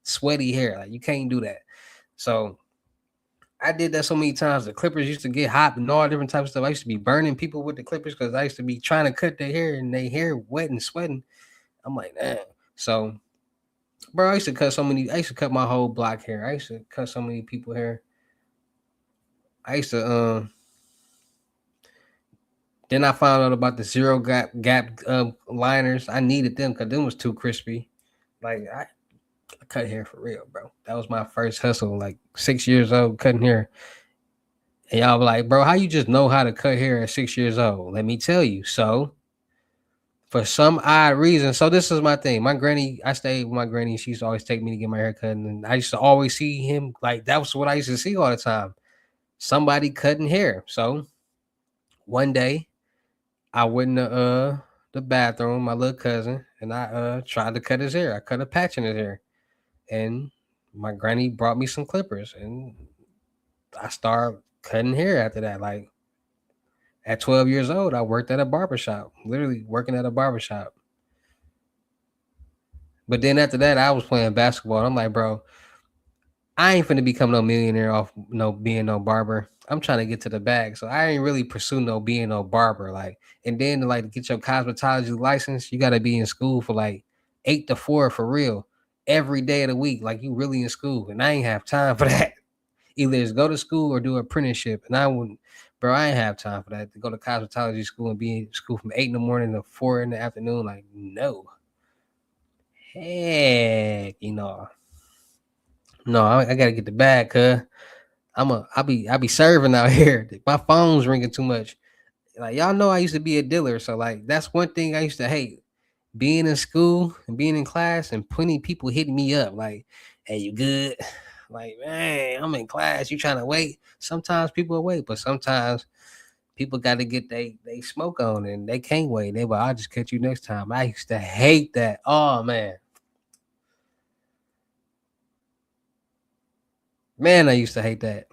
sweaty hair. Like you can't do that. So I did that so many times. The clippers used to get hot and all different types of stuff. I used to be burning people with the clippers because I used to be trying to cut their hair and their hair wet and sweating. I'm like, damn. So, bro, I used to cut so many. I used to cut my whole block hair. I used to cut so many people hair. I used to Then I found out about the zero gap liners. I needed them because them was too crispy. Like I cut hair for real, bro. That was my first hustle. Like 6 years old, cutting hair. And y'all be like, bro, how you just know how to cut hair at 6 years old? Let me tell you. So for some odd reason, so this is my thing. My granny, I stayed with my granny. She used to always take me to get my hair cut, and I used to always see him. Like that was what I used to see all the time. Somebody cutting hair. So one day I went in the bathroom, my little cousin, and I tried to cut his hair. I cut a patch in his hair, and my granny brought me some clippers, and I started cutting hair after that. Like at 12 years old, I worked at a barbershop, literally working at a barbershop. But then after that, I was playing basketball. I'm like, bro, I ain't finna become no millionaire off no being no barber. I'm trying to get to the bag. So I ain't really pursue no being no barber. Like, and then to like get your cosmetology license, you gotta be in school for like 8 to 4 for real. Every day of the week. Like you really in school. And I ain't have time for that. Either is go to school or do an apprenticeship. And I wouldn't, bro, I ain't have time for that. To go to cosmetology school and be in school from 8 in the morning to 4 in the afternoon. Like, no. Heck, No, I gotta get the bag, cuz I be serving out here. My phone's ringing too much. Like y'all know I used to be a dealer, so like that's one thing I used to hate. Being in school and being in class and plenty people hitting me up like, hey, you good? Like, man, I'm in class. You trying to wait? Sometimes people will wait, but sometimes people got to get they smoke on and they can't wait. They will, I'll just catch you next time. I used to hate that. Oh man, I used to hate that.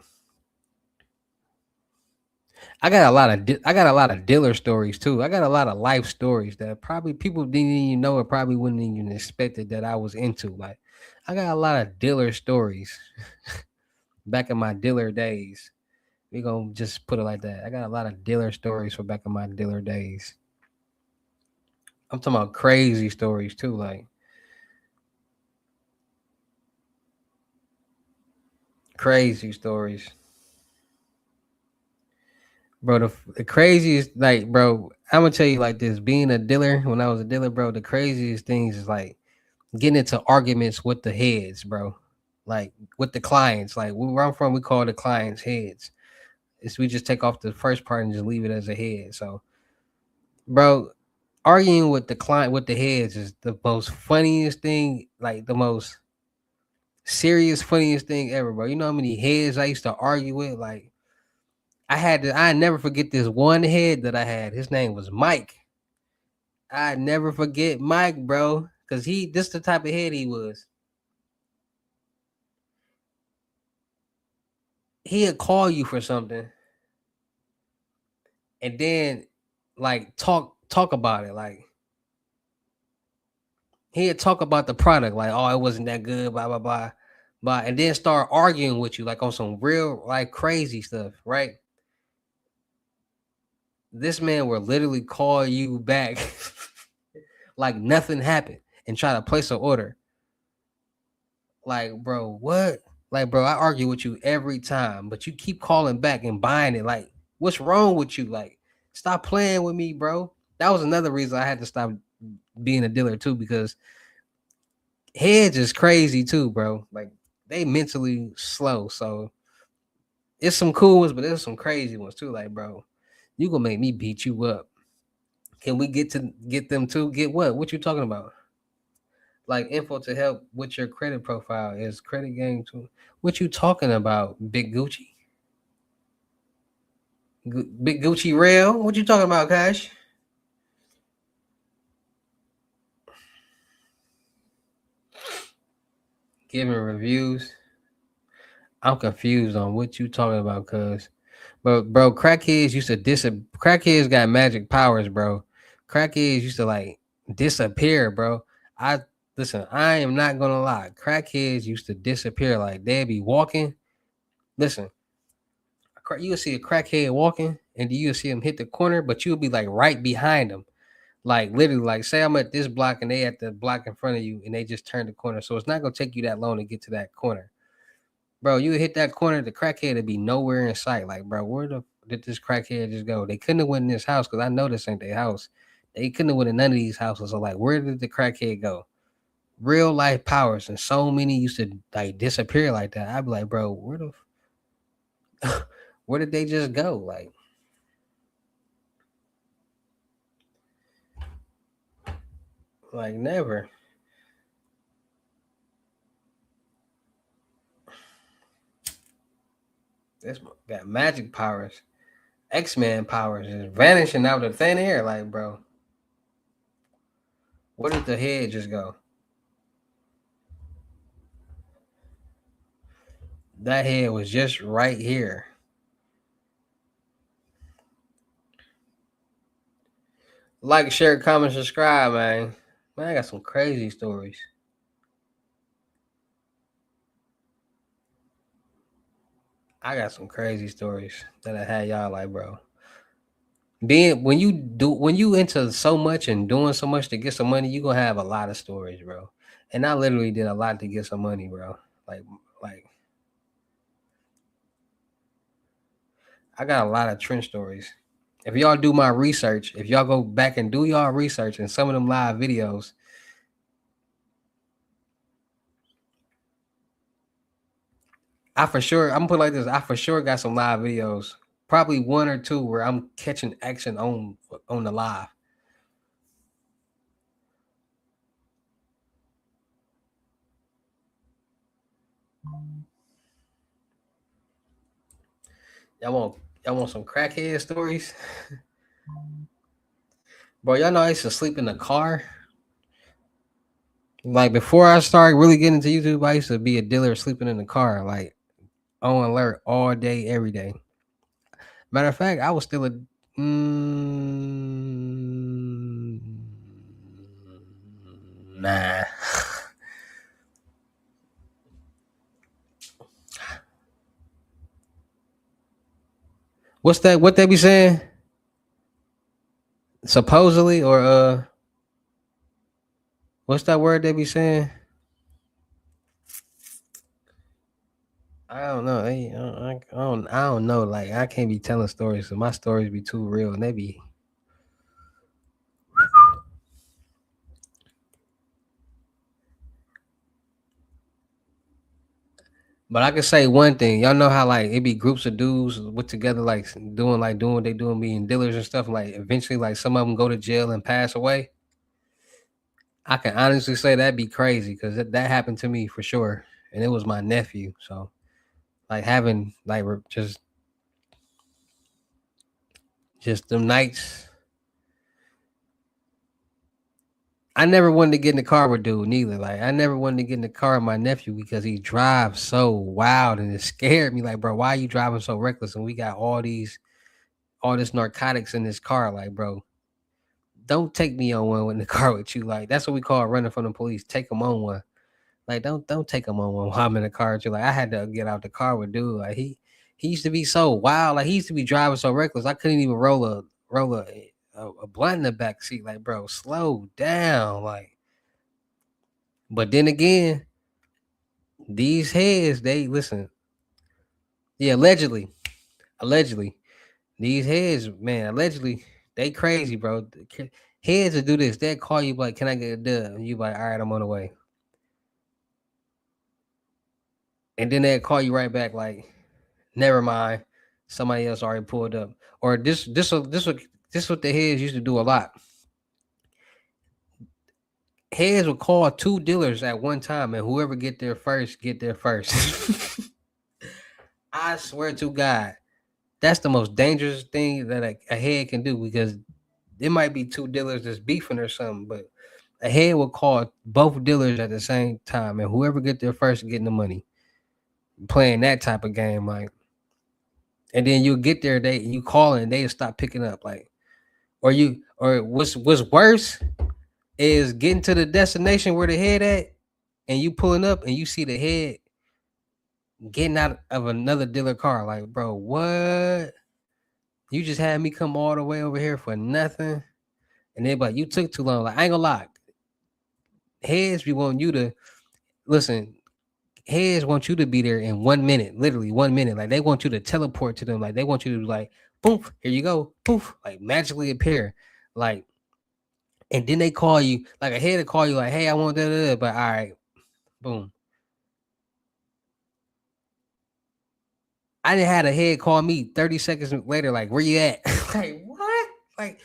I got a lot of dealer stories too. I got a lot of life stories that probably people didn't even know or probably wouldn't even expect it that I was into. Like I got a lot of dealer stories back in my dealer days. We gonna just put it like that. I got a lot of dealer stories for back in my dealer days. I'm talking about crazy stories too, like crazy stories. Bro, the craziest, like, bro, I'm gonna tell you like this. Being a dealer, when I was a dealer, bro, the craziest things is like getting into arguments with the heads, bro. Like with the clients. Like where I'm from, we call the clients heads. It's we just take off the first part and just leave it as a head. So, bro, arguing with the client with the heads is the most funniest thing, like the most serious, funniest thing ever, bro. You know how many heads I used to argue with? Like I never forget this one head that I had. His name was Mike. I never forget Mike, bro. Cause this the type of head he was. He'd call you for something and then like talk about it. Like he'd talk about the product, like, oh, it wasn't that good, blah, blah, blah. But and then start arguing with you like on some real like crazy stuff, right? This man will literally call you back like nothing happened and try to place an order. Like, bro, what? Like, bro, I argue with you every time, but you keep calling back and buying it. Like, what's wrong with you? Like, stop playing with me, bro. That was another reason I had to stop being a dealer too, because heads is crazy too, bro. Like, they mentally slow. So it's some cool ones, but there's some crazy ones too. Like, bro, you gonna make me beat you up. Can we get them too? Get what? What you talking about? Like info to help with your credit profile is credit game too. What you talking about, Big Gucci? Big Gucci Rail? What you talking about, Cash? Giving reviews. I'm confused on what you talking about, cuz. But bro, crackheads got magic powers, bro. Crackheads used to like disappear, bro. I listen, I am not gonna lie. Crackheads used to disappear. Like they'd be walking. Listen, you'll see a crackhead walking, and you'll see him hit the corner, but you'll be like right behind him. Like literally, like say I'm at this block and they at the block in front of you, and they just turn the corner. So it's not gonna take you that long to get to that corner. Bro, you hit that corner, the crackhead would be nowhere in sight. Like, bro, where the did this crackhead just go? They couldn't have went in this house because I know this ain't their house. They couldn't have went in none of these houses. So, like, where did the crackhead go? Real life powers, and so many used to like disappear like that. I'd be like, bro, where did they just go? Like never. This got magic powers, X-Men powers, just vanishing out of thin air. Like, bro, where did the head just go? That head was just right here. Like, share, comment, subscribe, man. Man, I got some crazy stories. I got some crazy stories that I had y'all like, bro. Being when you into so much and doing so much to get some money, you gonna have a lot of stories, bro. And I literally did a lot to get some money, bro. Like like I got a lot of trench stories. If y'all do my research, if y'all go back and do y'all research in some of them live videos, I for sure, I'm gonna put it like this. I for sure got some live videos, probably one or two where I'm catching action on the live. Y'all want y'all want some crackhead stories, bro? Y'all know I used to sleep in the car. Like before I started really getting into YouTube, I used to be a dealer sleeping in the car, like on alert all day, every day. Matter of fact, I was still a nah. What's that? What they be saying? Supposedly or what's that word they be saying? I don't know. I don't know. Like I can't be telling stories, so my stories be too real, and they be. But I can say one thing. Y'all know how like it be groups of dudes with together, doing what they doing, being dealers and stuff. Like eventually, like some of them go to jail and pass away. I can honestly say that'd be crazy because that happened to me for sure, and it was my nephew. So like having like just them nights. I never wanted to get in the car with dude neither. Like I never wanted to get in the car with my nephew because he drives so wild and it scared me. Like, bro, why are you driving so reckless? And we got all this narcotics in this car. Like, bro, don't take me on one in the car with you. Like, that's what we call running from the police. Take them on one. Like, don't take them on one while I'm in the car with you. Like, I had to get out the car with dude. Like, he used to be so wild. Like, he used to be driving so reckless. I couldn't even roll a blunt in the back seat. Like, bro, slow down. Like, but then again, these heads, they listen. Yeah, allegedly, these heads, man, allegedly, they crazy, bro. Heads to do this, they call you like, "Can I get a dub?" And you like, "All right, I'm on the way." And then they call you right back like, "Never mind, somebody else already pulled up." Or this what the heads used to do a lot. Heads would call two dealers at one time, and whoever get there first. I swear to God, that's the most dangerous thing that a head can do because it might be two dealers that's beefing or something, but a head will call both dealers at the same time, and whoever get there first getting the money. Playing that type of game, like and then you get there, you call and they stop picking up, like, or what's worse is getting to the destination where the head at, and you pulling up and you see the head getting out of another dealer car. Like, bro, what? You just had me come all the way over here for nothing, and they like, you took too long. Like, I ain't gonna lie, heads be wanting you to listen. Heads want you to be there in 1 minute, literally 1 minute. Like, they want you to teleport to them. Like, they want you to, like, poof, here you go, poof, like magically appear. Like, and then they call you, like a head to call you, like, hey, I want that, but all right, boom. I didn't have a head call me 30 seconds later, like, where you at? Like, what? Like,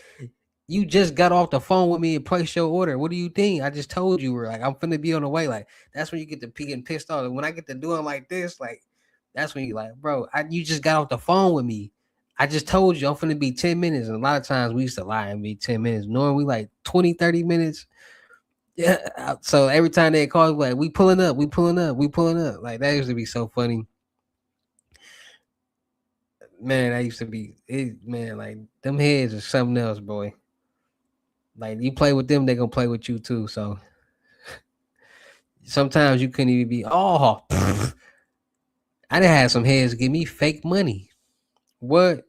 you just got off the phone with me and placed your order. What do you think? I just told you, we're like, I'm finna be on the way. Like, that's when you get to getting pissed off. When I get to doing like this, like, that's when you like, bro, you just got off the phone with me. I just told you I'm finna be 10 minutes. And a lot of times we used to lie and be 10 minutes, knowing we like 20, 30 minutes. Yeah. So every time they call, like, we pulling up, we pulling up, we pulling up. Like, that used to be so funny. Man, I used to be man, like, them heads are something else, boy. Like, you play with them, they gonna play with you too. So sometimes you couldn't even be, oh, I done had some heads give me fake money. What?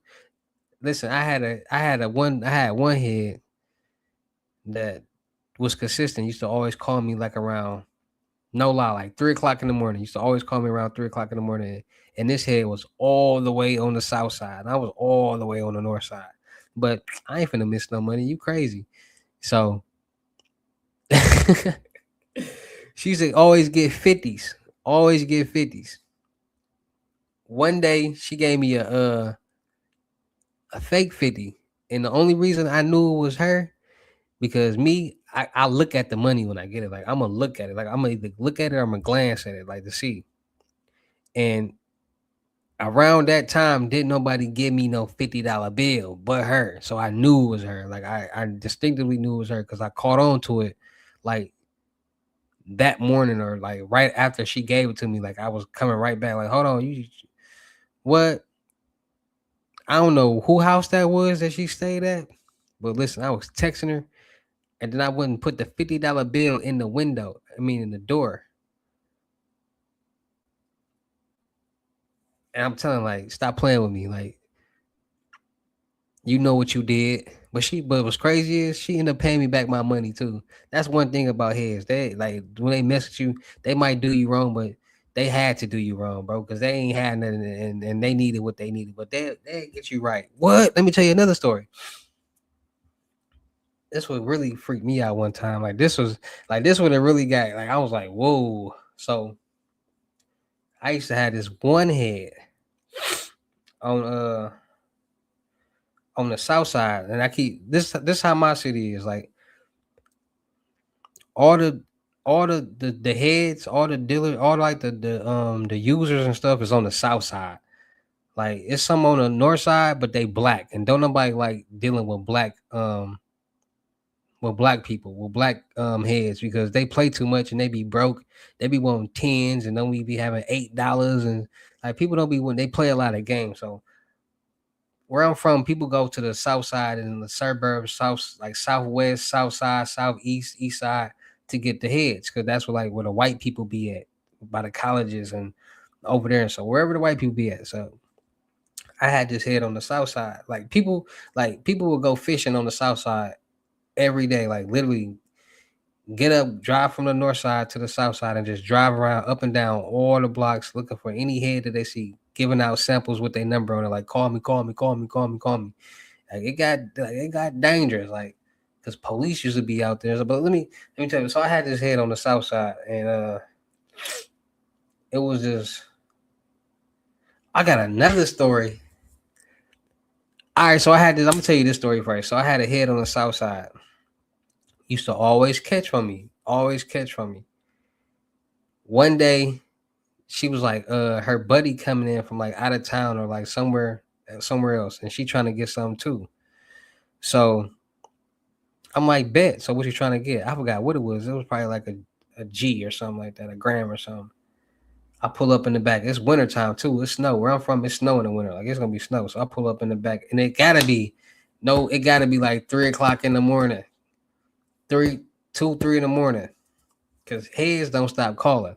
Listen, I had one head that was consistent. Used to always call me like around, no lie, like 3 o'clock in the morning. Used to always call me around 3 o'clock in the morning. And this head was all the way on the south side. And I was all the way on the north side. But I ain't finna miss no money. You crazy. So she used to always get 50s. Always get 50s. One day she gave me a fake 50. And the only reason I knew it was her, because I look at the money when I get it. Like, I'm gonna look at it. Like, I'm gonna either look at it or I'm gonna glance at it, like, to see. And around that time, didn't nobody give me no $50 bill but her. So I knew it was her. Like, I distinctively knew it was her because I caught on to it like that morning, or like right after she gave it to me. Like, I was coming right back, like, hold on, you what? I don't know who house that was that she stayed at. But listen, I was texting her, and then I wouldn't put the $50 bill in the window. I mean, in the door. And I'm telling, like, stop playing with me. Like, you know what you did. But what's crazy is she ended up paying me back my money too. That's one thing about heads. They, like, when they mess with you, they might do you wrong, but they had to do you wrong, bro, because they ain't had nothing, and they needed what they needed. But they get you right. What? Let me tell you another story. This would really freak me out one time. This would have really got, like, I was like, whoa. So I used to have this one head on on the south side, and I keep this how my city is. Like, all the heads, all the dealers, all like the users and stuff is on the south side. Like, it's some on the north side, but they black, and don't nobody like dealing with black people, with black heads, because they play too much and they be broke. They be wanting tens, and then we be having $8, and like, people don't be when they play a lot of games. So where I'm from, people go to the south side and the suburbs, south, like southwest, south side, southeast, east side, to get the heads, because that's where the white people be at, by the colleges and over there. So wherever the white people be at. So I had this head on the south side. Like people would go fishing on the south side every day, like literally get up, drive from the north side to the south side, and just drive around up and down all the blocks looking for any head that they see, giving out samples with their number on it, like, call me, call me, call me, call me, call me. Like, it got dangerous, like, because police used to be out there. So, but let me tell you. So I had this head on the south side, and it was just. I got another story. All right, so I had this. I'm gonna tell you this story first. So I had a head on the south side. Used to always catch from me. Always catch from me. One day, she was like, her buddy coming in from like out of town, or like somewhere else, and she trying to get something too. So I'm like, bet. So what you trying to get? I forgot what it was. It was probably like a G or something like that, a gram or something. I pull up in the back. It's wintertime too. It's snow. Where I'm from, it's snow in the winter. Like it's gonna be snow. So I pull up in the back, and it gotta be like 3 o'clock in the morning, 3 in the morning, because heads don't stop calling.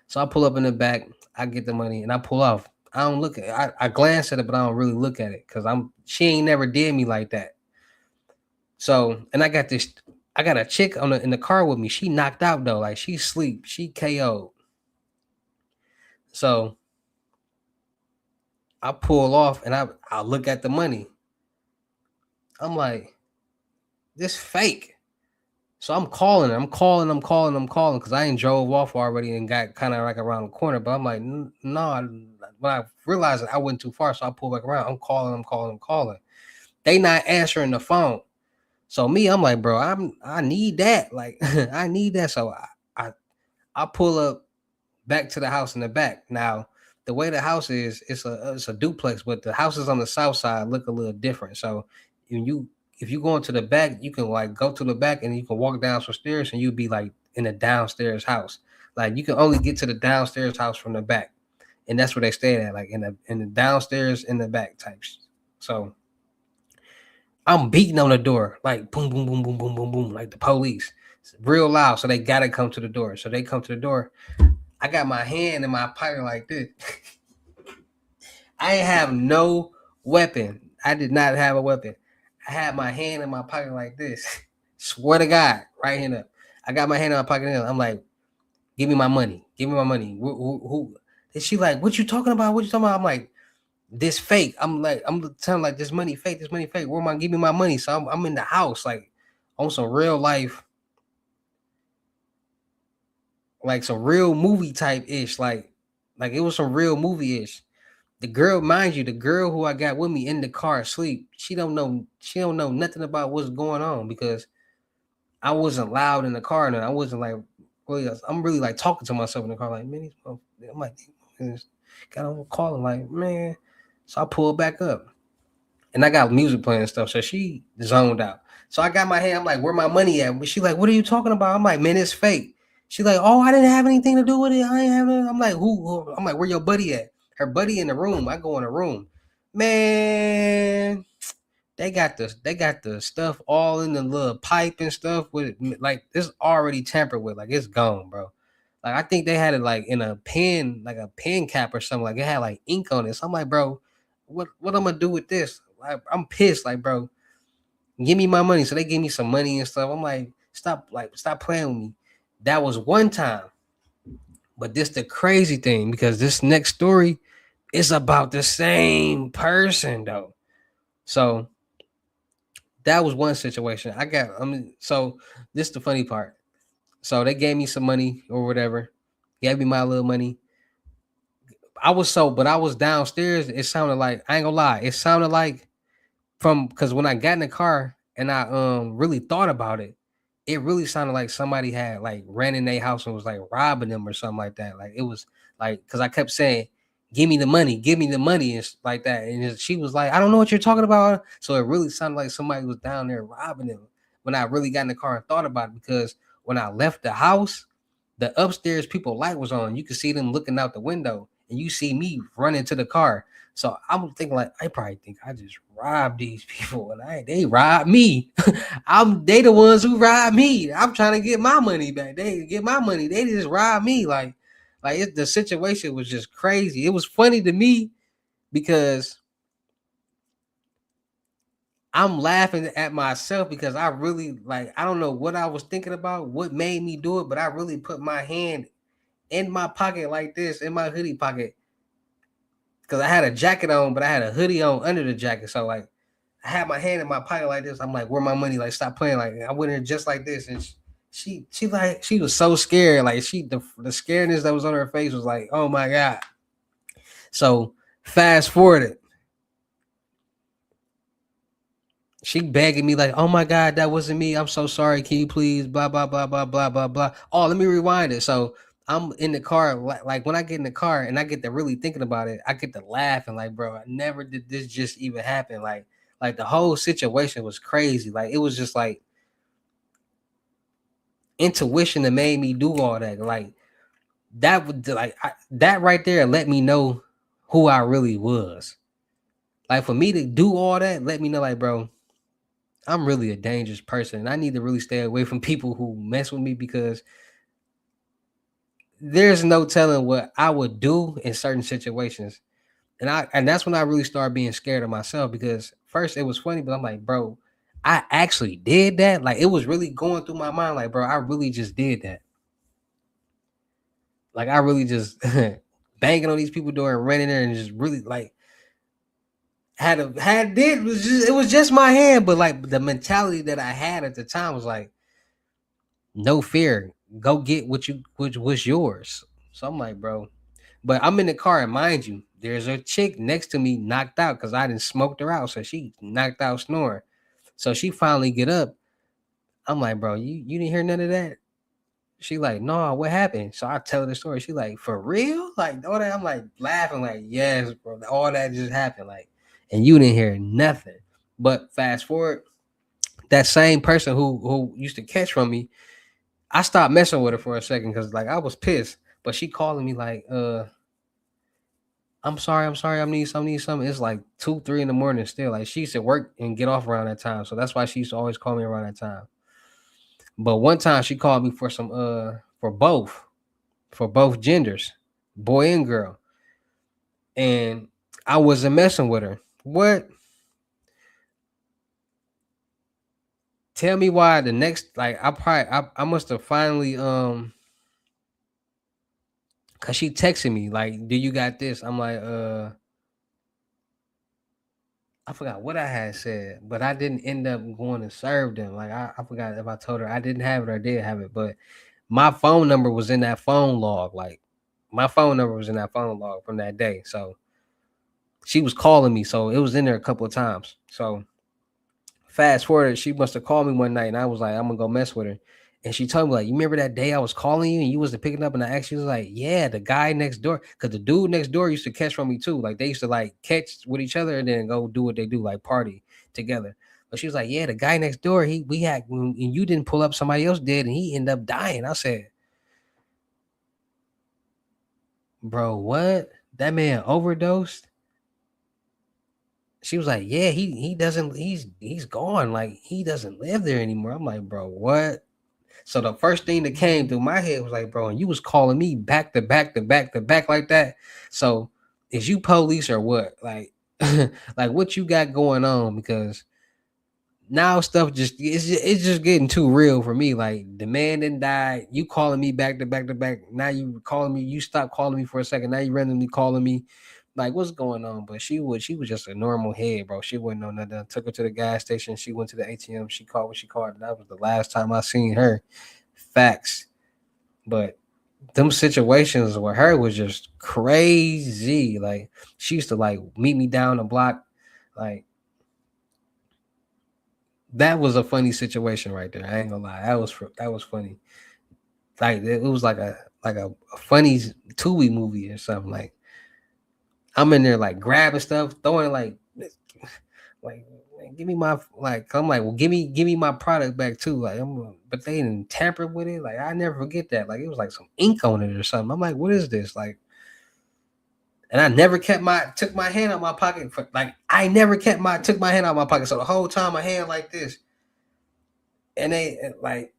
So I pull up in the back. I get the money, and I pull off. I don't look at it. I glance at it, but I don't really look at it because she ain't never did me like that. So, and I got a chick in the car with me. She knocked out though, like she sleep, she KO'd. So I pull off and I look at the money. I'm like, this fake. So I'm calling, because I ain't drove off already and got kind of like around the corner. But I'm like, no. When I realized that I went too far, so I pulled back around. I'm calling. They not answering the phone. So I'm like, bro, I need that. Like, I need that. So I pull up back to the house in the back. Now, the way the house is, it's a duplex, but the houses on the south side look a little different. So if you go into the back, you can like go to the back and you can walk down some stairs and you'll be like in a downstairs house. Like you can only get to the downstairs house from the back. And that's where they stayed at, like in the downstairs in the back types. So I'm beating on the door, like boom, boom, boom, boom, boom, boom, boom, like the police. It's real loud. So they gotta come to the door. So they come to the door. I got my hand in my pocket like this. I ain't have no weapon. I did not have a weapon. I had my hand in my pocket like this. Swear to God, right here. I got my hand in my pocket. I'm like, give me my money. Give me my money. Who? And she like, what you talking about? What you talking about? I'm like, this fake. I'm telling like this money fake. This money fake. Where am I? Give me my money. So I'm in the house like on some real life, like some real movie type ish. Like it was some real movie ish. The girl, mind you, the girl who I got with me in the car asleep, she don't know nothing about what's going on because I wasn't loud in the car and I wasn't like really, I'm really like talking to myself in the car, like, man, I'm like, got on calling, like, man. So I pulled back up and I got music playing and stuff. So she zoned out. So I got my hand, I'm like, where my money at? She like, what are you talking about? I'm like, man, it's fake. She like, oh, I didn't have anything to do with it. I ain't have it. I'm like, who? I'm like, where your buddy at? Her buddy in the room. I go in the room. Man, they got the stuff all in the little pipe and stuff with like it's already tampered with. Like it's gone, bro. Like I think they had it like in a pen, like a pen cap or something. Like it had like ink on it. So I'm like, bro, what I'm gonna do with this? Like, I'm pissed. Like, bro, give me my money. So they gave me some money and stuff. I'm like, stop playing with me. That was one time. But this the crazy thing because this next story is about the same person though. So that was one situation. So this is the funny part. So they gave me some money or whatever, gave me my little money. But I was downstairs. It sounded like, I ain't gonna lie, it sounded like because when I got in the car and I really thought about it, it really sounded like somebody had like ran in their house and was like robbing them or something like that. Like it was like because I kept saying, give me the money," and like that. And she was like, "I don't know what you're talking about." So it really sounded like somebody was down there robbing them. When I really got in the car and thought about it, because when I left the house, the upstairs people light was on. You could see them looking out the window, and you see me running to the car. So I'm thinking like, I probably think I just robbed these people, and they robbed me. They the ones who robbed me. I'm trying to get my money back. They get my money. They just robbed me. The situation was just crazy. It was funny to me because I'm laughing at myself because I really I don't know what I was thinking about, what made me do it, but I really put my hand in my pocket like this, in my hoodie pocket, because I had a jacket on, but I had a hoodie on under the jacket. So I had my hand in my pocket like this. I'm like, where my money? Like, stop playing. Like, I went in just like this, and she was so scared. Like the scaredness that was on her face was like, oh my god. So fast forward, she begging me like, oh my god, that wasn't me. I'm so sorry. Can you please blah blah blah blah blah blah blah. Oh, let me rewind it. So I'm in the car. Like when I get in the car and I get to really thinking about it, I get to laughing like, bro, I never did this just even happen. Like the whole situation was crazy. Like it was just like intuition that made me do all that. Like That would that right there let me know who I really was. Like for me to do all that, let me know like, bro, I'm really a dangerous person. And I need to really stay away from people who mess with me because there's no telling what I would do in certain situations. And that's when I really started being scared of myself because first it was funny, but I'm like, bro, I actually did that. Like it was really going through my mind, like, bro, I really just did that. Like I really just banging on these people door and running there and just really like had did was just it was just my hand, but like the mentality that I had at the time was like no fear, go get what was yours. So I'm like, bro, but I'm in the car and mind you, there's a chick next to me knocked out because I didn't smoked her out, so she knocked out snoring. So she finally get up. I'm like, bro, you didn't hear none of that? She like, no, what happened? So I tell her the story. She like, for real? Like all that. I'm like laughing, like, yes, bro. All that just happened. Like, and you didn't hear nothing. But fast forward, that same person who used to catch from me, I stopped messing with her for a second because like I was pissed. But she calling me like, I'm sorry, I need something. It's like 2, 3 in the morning still. Like she used to work and get off around that time. So that's why she used to always call me around that time. But one time she called me for some for both genders, boy and girl. And I wasn't messing with her. What? Tell me why the next like I must have finally cause she texted me like, do you got this? I'm like, I forgot what I had said, but I didn't end up going to serve them. Like I forgot if I told her I didn't have it or did have it, but my phone number was in that phone log. Like my phone number was in that phone log from that day. So she was calling me, so it was in there a couple of times. So fast forward, she must have called me one night, and I was like, I'm gonna go mess with her. And she told me like, you remember that day I was calling you and you wasn't picking up, and I actually was like, yeah, the guy next door, because the dude next door used to catch from me too. Like they used to like catch with each other and then go do what they do, like party together. But she was like, yeah, the guy next door, he we had and you didn't pull up, somebody else did, and he ended up dying. I said, bro, what? That man overdosed. She was like, yeah, he doesn't he's gone. Like he doesn't live there anymore. I'm like, bro, what? So the first thing that came through my head was like, bro, and you was calling me back to back to back to back like that. So is you police or what? Like, like what you got going on? Because now stuff it's just getting too real for me. Like the man didn't die. You calling me back to back to back. Now you calling me. You stopped calling me for a second. Now you randomly calling me. Like what's going on? But she was just a normal head, bro. She wouldn't know nothing. Took her to the gas station. She went to the ATM. She called what she called. And that was the last time I seen her. Facts. But them situations with her was just crazy. Like she used to like meet me down the block. Like that was a funny situation right there. I ain't gonna lie. That was funny. Like it was like a funny Tubi movie or something. Like I'm in there like grabbing stuff, throwing it like give me my like I'm like, well give me my product back too. Like but they didn't tamper with it. Like I never forget that. Like it was like some ink on it or something. I'm like, what is this? Like and I never kept my took my hand out my pocket for like I never kept my took my hand out my pocket. So the whole time my hand like this. And they like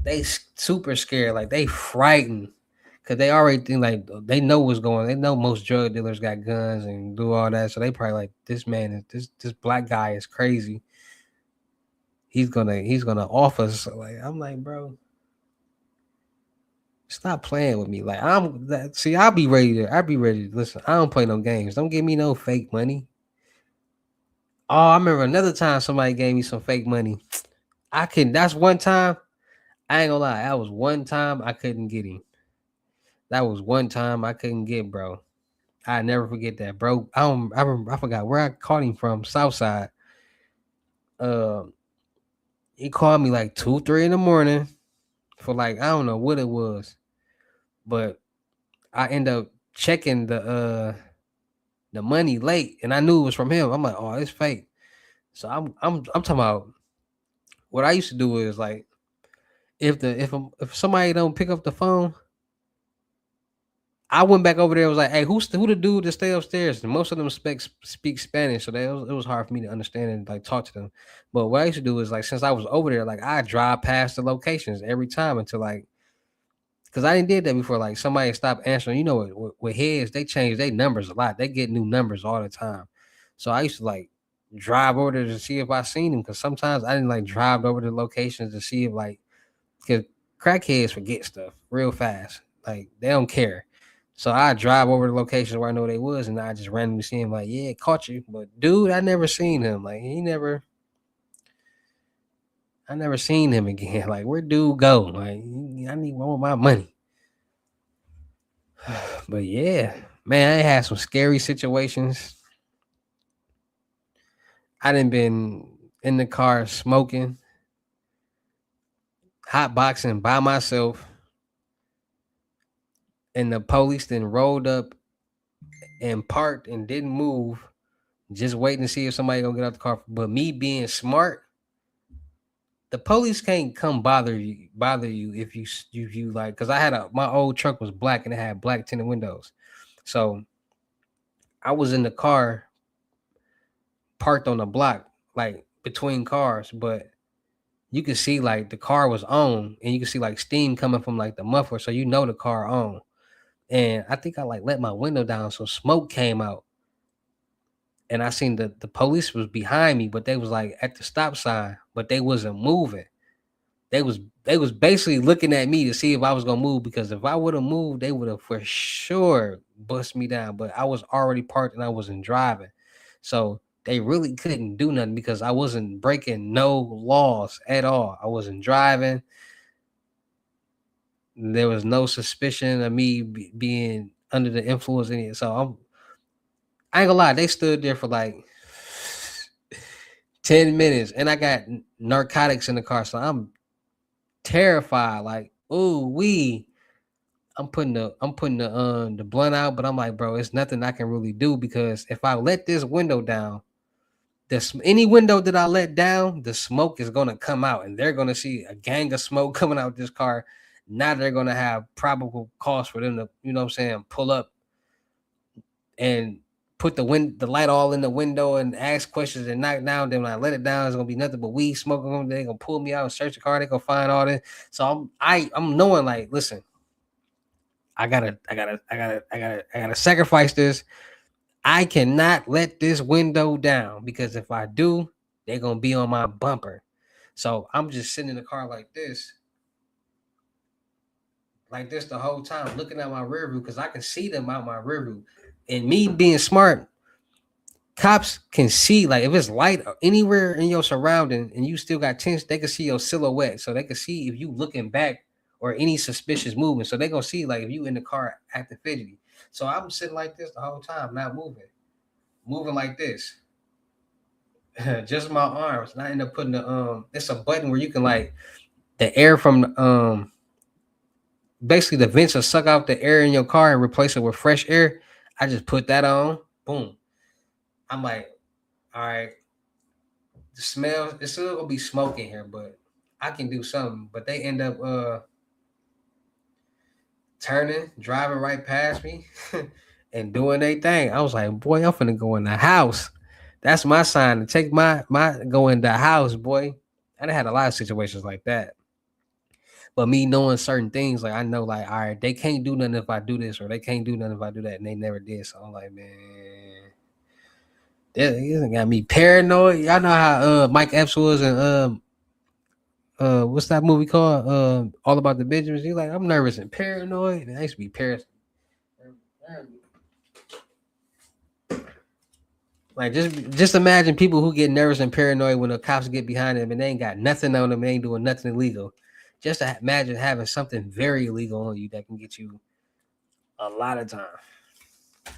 they super scared, like they frightened, cause they already think like they know what's going on. They know most drug dealers got guns and do all that, so they probably like this man is this black guy is crazy. He's gonna off us. So like I'm like, bro, stop playing with me. Like see, I'll be ready to listen. I don't play no games. Don't give me no fake money. Oh, I remember another time somebody gave me some fake money. That's one time. I ain't gonna lie. That was one time I couldn't get him. That was one time I couldn't get bro. I never forget that, bro. I forgot where I caught him from. Southside. Uh, he called me like 2, 3 in the morning for like I don't know what it was, but I end up checking the money late, and I knew it was from him. I'm like, oh, it's fake. So I'm talking about what I used to do is like if somebody don't pick up the phone, I went back over there. Was like, hey, who the dude that stay upstairs? And most of them speak Spanish, so it was hard for me to understand and like talk to them. But what I used to do is like, since I was over there, like I drive past the locations every time until like, because I didn't did that before. Like somebody stopped answering. You know, with heads, they change their numbers a lot. They get new numbers all the time. So I used to like drive over there to see if I seen them. Because sometimes I didn't like drive over to locations to see if like, because crackheads forget stuff real fast. Like they don't care. So I drive over the locations where I know they was, and I just randomly see him. Like, yeah, caught you, but dude, I never seen him. Like I never seen him again. Like where dude go? Like I need more of my money. But yeah, man, I had some scary situations. I done been in the car smoking, hot boxing by myself, and the police then rolled up and parked and didn't move, just waiting to see if somebody gonna get out the car. But me being smart, the police can't come bother you if you like, because I had my old truck was black and it had black tinted windows. So I was in the car parked on the block, like between cars, but you could see like the car was on and you could see like steam coming from like the muffler, so you know the car on. And I think I like let my window down so smoke came out. And I seen the police was behind me, but they was like at the stop sign, but they wasn't moving. They was basically looking at me to see if I was gonna move, because if I would have moved, they would have for sure bust me down. But I was already parked and I wasn't driving. So they really couldn't do nothing because I wasn't breaking no laws at all. I wasn't driving. There was no suspicion of me being under the influence in it. So I ain't gonna lie, they stood there for like 10 minutes and I got narcotics in the car. So I'm terrified. Like, ooh, I'm putting the blunt out, but I'm like, bro, it's nothing I can really do, because if I let this window down, any window that I let down, the smoke is gonna come out, and they're gonna see a gang of smoke coming out this car. Now they're gonna have probable cause for them to, you know what I'm saying, pull up and put the light all in the window and ask questions and knock down. Then when I let it down, it's gonna be nothing but weed smoking. They're gonna pull me out and search the car. They gonna find all this. So I'm knowing, like, listen, I gotta sacrifice this. I cannot let this window down, because if I do, they're gonna be on my bumper. So I'm just sitting in the car like this the whole time, looking at my rear view, because I can see them out my rear view. And me being smart, cops can see, like, if it's light anywhere in your surrounding and you still got tents, they can see your silhouette, so they can see if you looking back or any suspicious movement. So they gonna see like if you in the car acting fidgety. So I'm sitting like this the whole time, not moving like this. Just my arms. And I end up putting it's a button where you can, like, the air from basically the vents will suck out the air in your car and replace it with fresh air. I just put that on. Boom. I'm like, all right, the smell, it's still gonna be smoke in here, but I can do something. But they end up turning, driving right past me and doing their thing. I was like, boy, I'm finna go in the house. That's my sign to take my go in the house, boy. I done had a lot of situations like that. But me knowing certain things, like I know, like, all right, they can't do nothing if I do this, or they can't do nothing if I do that, and they never did. So I'm like, man, this got me paranoid. Y'all know how Mike Epps was in what's that movie called? All About the Benjamins. He's like, I'm nervous and paranoid, and I used to be paranoid. Like, just imagine people who get nervous and paranoid when the cops get behind them and they ain't got nothing on them, they ain't doing nothing illegal. Just to imagine having something very illegal on you that can get you a lot of time.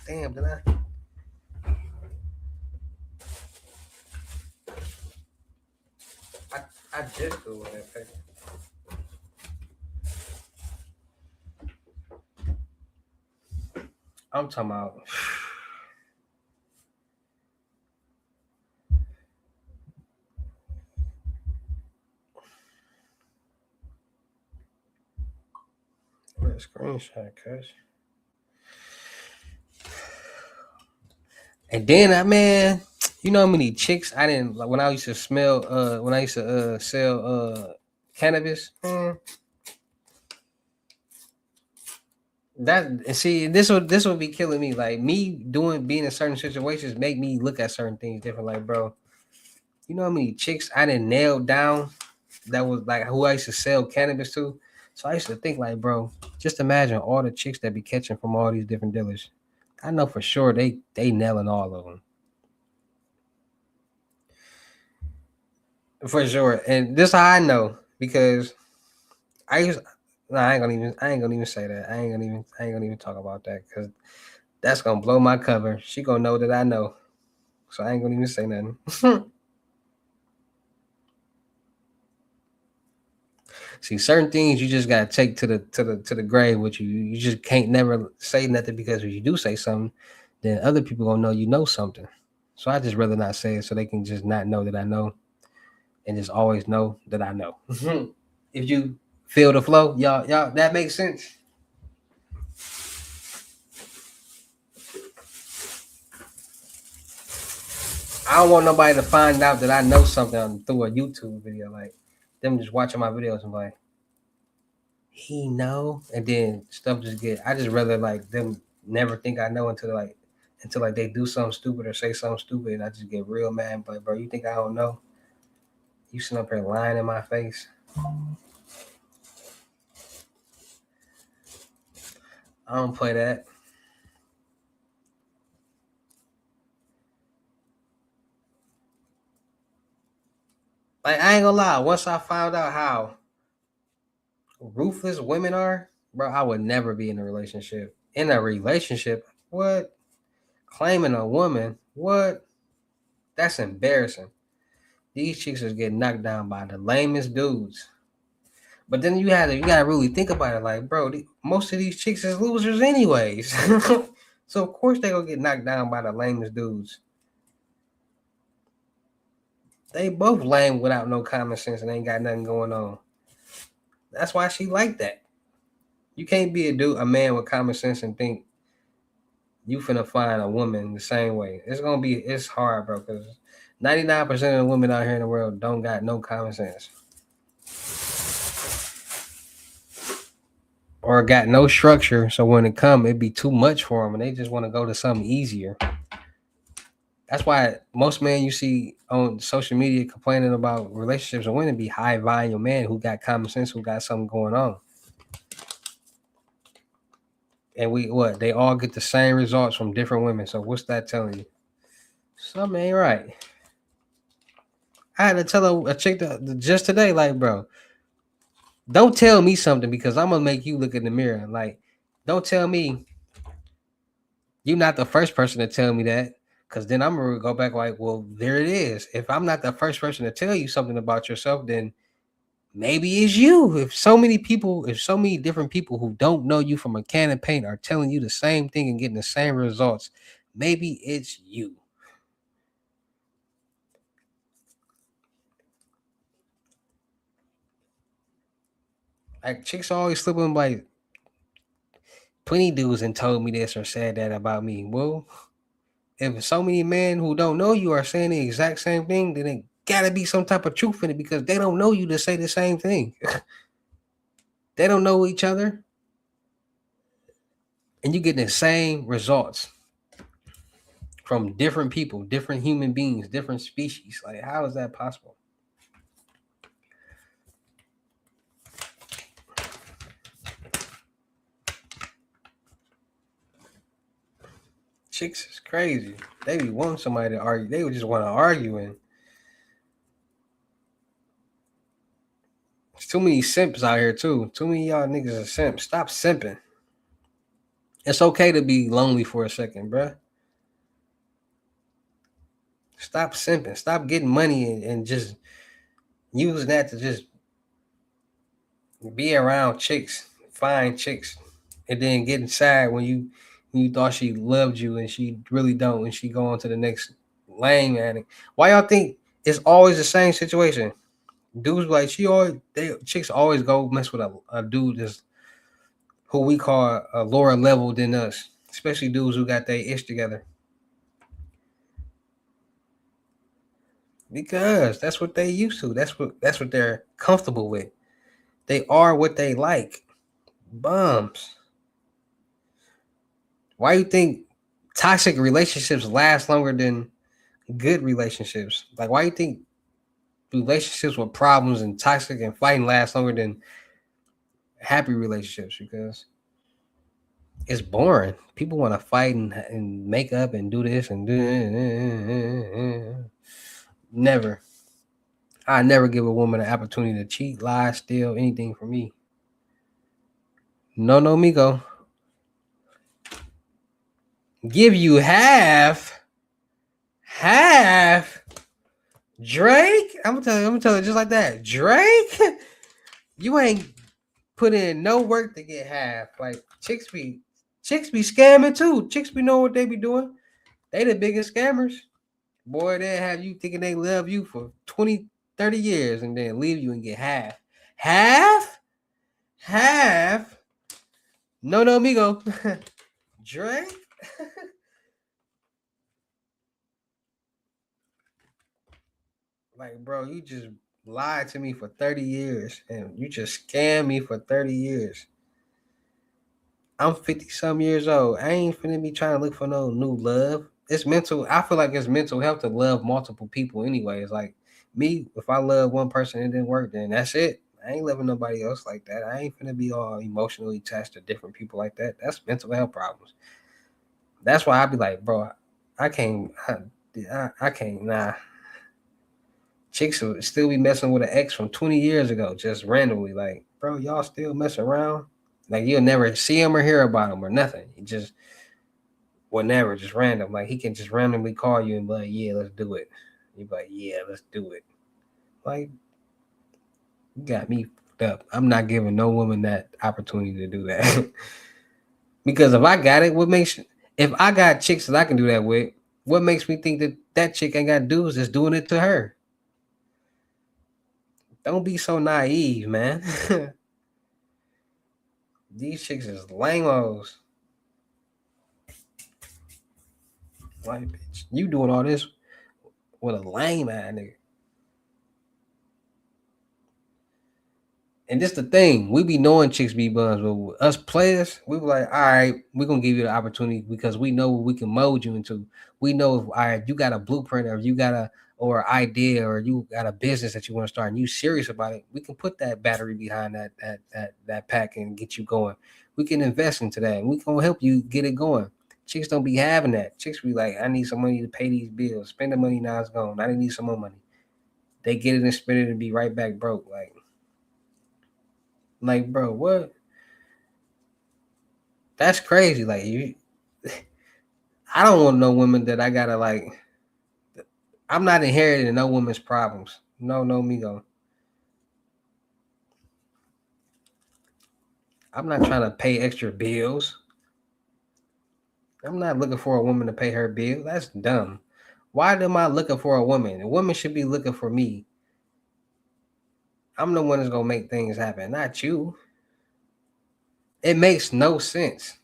Damn, did I just go with that paper. I'm talking about. Where's screenshot, cuz? And then man, you know how many chicks I didn't like when I used to when I used to sell cannabis, man. That and see this would be killing me. Like me doing being in certain situations make me look at certain things different. Like, bro, you know how many chicks I didn't nail down that was like who I used to sell cannabis to. So I used to think like, bro, just imagine all the chicks that be catching from all these different dealers. I know for sure they nailing all of them for sure. And this how I know because I used. No, I ain't gonna even say that. I ain't gonna even talk about that because that's gonna blow my cover. She gonna know that I know. So I ain't gonna even say nothing. See, certain things you just gotta take to the grave with you. You just can't never say nothing because if you do say something, then other people gonna know you know something. So I just rather not say it so they can just not know that I know and just always know that I know. If you feel the flow, y'all that makes sense. I don't want nobody to find out that I know something through a YouTube video, like them just watching my videos and like he know, and then stuff just get. I just rather like them never think I know until they do something stupid or say something stupid, and I just get real mad. But bro, you think I don't know? You sitting up here lying in my face. I don't play that. Like I ain't gonna lie. Once I found out how ruthless women are, bro, I would never be in a relationship. In a relationship, what? Claiming a woman, what? That's embarrassing. These chicks is getting knocked down by the lamest dudes. But then you gotta really think about it, like, bro, most of these chicks is losers anyways. So of course they gonna get knocked down by the lamest dudes. They both lame without no common sense and ain't got nothing going on. That's why she like that. You can't be a man with common sense and think you finna find a woman the same way. It's hard, bro, because 99% of the women out here in the world don't got no common sense. Or got no structure, so when it come, it'd be too much for them, and they just want to go to something easier. That's why most men you see on social media complaining about relationships and women be high volume men who got common sense, who got something going on. And they all get the same results from different women. So what's that telling you? Something ain't right. I had to tell a chick just today, like, bro, don't tell me something because I'm gonna make you look in the mirror. Like, don't tell me you're not the first person to tell me that. Cause then I'm gonna go back like, well, there it is. If I'm not the first person to tell you something about yourself, then maybe it's you. If so many different people who don't know you from a can of paint are telling you the same thing and getting the same results, maybe it's you. Like chicks always slipping like 20 dudes and told me this or said that about me. Well, if so many men who don't know you are saying the exact same thing, then it gotta be some type of truth in it because they don't know you to say the same thing. They don't know each other, and you get the same results from different people, different human beings, different species. Like, how is that possible? Chicks is crazy. They be wanting somebody to argue. They would just want to argue, and there's too many simps out here too. Too many y'all niggas are simps. Stop simping. It's okay to be lonely for a second, bruh. Stop simping. Stop getting money and just using that to just be around chicks, find chicks, and then getting sad when you thought she loved you and she really don't, and she go on to the next lane addict. Why y'all think it's always the same situation? Dudes like chicks always go mess with a dude that's who we call a lower level than us, especially dudes who got their ish together. Because that's what they used to. That's what they're comfortable with. They are what they like. Bums. Why you think toxic relationships last longer than good relationships? Like why you think relationships with problems and toxic and fighting last longer than happy relationships? Because it's boring. People want to fight and make up and do this and do never. I never give a woman an opportunity to cheat, lie, steal anything from me. No, no, Migo. Give you half. Drake. I'm gonna tell you just like that. Drake, you ain't put in no work to get half. Like chicks be scamming too. Chicks be knowing what they be doing. They the biggest scammers. Boy, they have you thinking they love you for 20, 30 years and then leave you and get half. Half? Half? No, no, amigo. Drake? Like, bro, you just lied to me for 30 years and you just scammed me for 30 years. I'm 50 some years old. I ain't finna be trying to look for no new love. It's mental. I feel like it's mental health to love multiple people anyway. It's like me, if I love one person and it didn't work, then that's it. I ain't loving nobody else like that. I ain't finna be all emotionally attached to different people like that. That's mental health problems. That's why I be like, bro, I can't, I can't, nah. Chicks will still be messing with an ex from 20 years ago, just randomly. Like, bro, y'all still mess around? Like, you'll never see him or hear about him or nothing. You just, whenever, just random. Like, he can just randomly call you and be like, yeah, let's do it. You be like, yeah, let's do it. Like, you got me fucked up. I'm not giving no woman that opportunity to do that. Because if I got it, if I got chicks that I can do that with, what makes me think that that chick ain't got to do is just doing it to her? Don't be so naive, man. These chicks is lame-os. Like, bitch, you doing all this with a lame ass nigga. And this the thing, we be knowing chicks be bums, but with us players, we be like, all right, we're gonna give you the opportunity because we know what we can mold you into. We know if all right, you got a blueprint or you got a or idea or you got a business that you want to start and you serious about it, we can put that battery behind that pack and get you going. We can invest into that and we can help you get it going. Chicks don't be having that. Chicks be like, I need some money to pay these bills. Spend the money now it's gone. I need some more money. They get it and spend it and be right back broke. Like, bro, what? That's crazy. Like, I don't want no woman that I gotta like. I'm not inheriting no woman's problems. No, no, Migo. I'm not trying to pay extra bills. I'm not looking for a woman to pay her bill. That's dumb. Why am I looking for a woman? A woman should be looking for me. I'm the one that's gonna make things happen, not you. It makes no sense.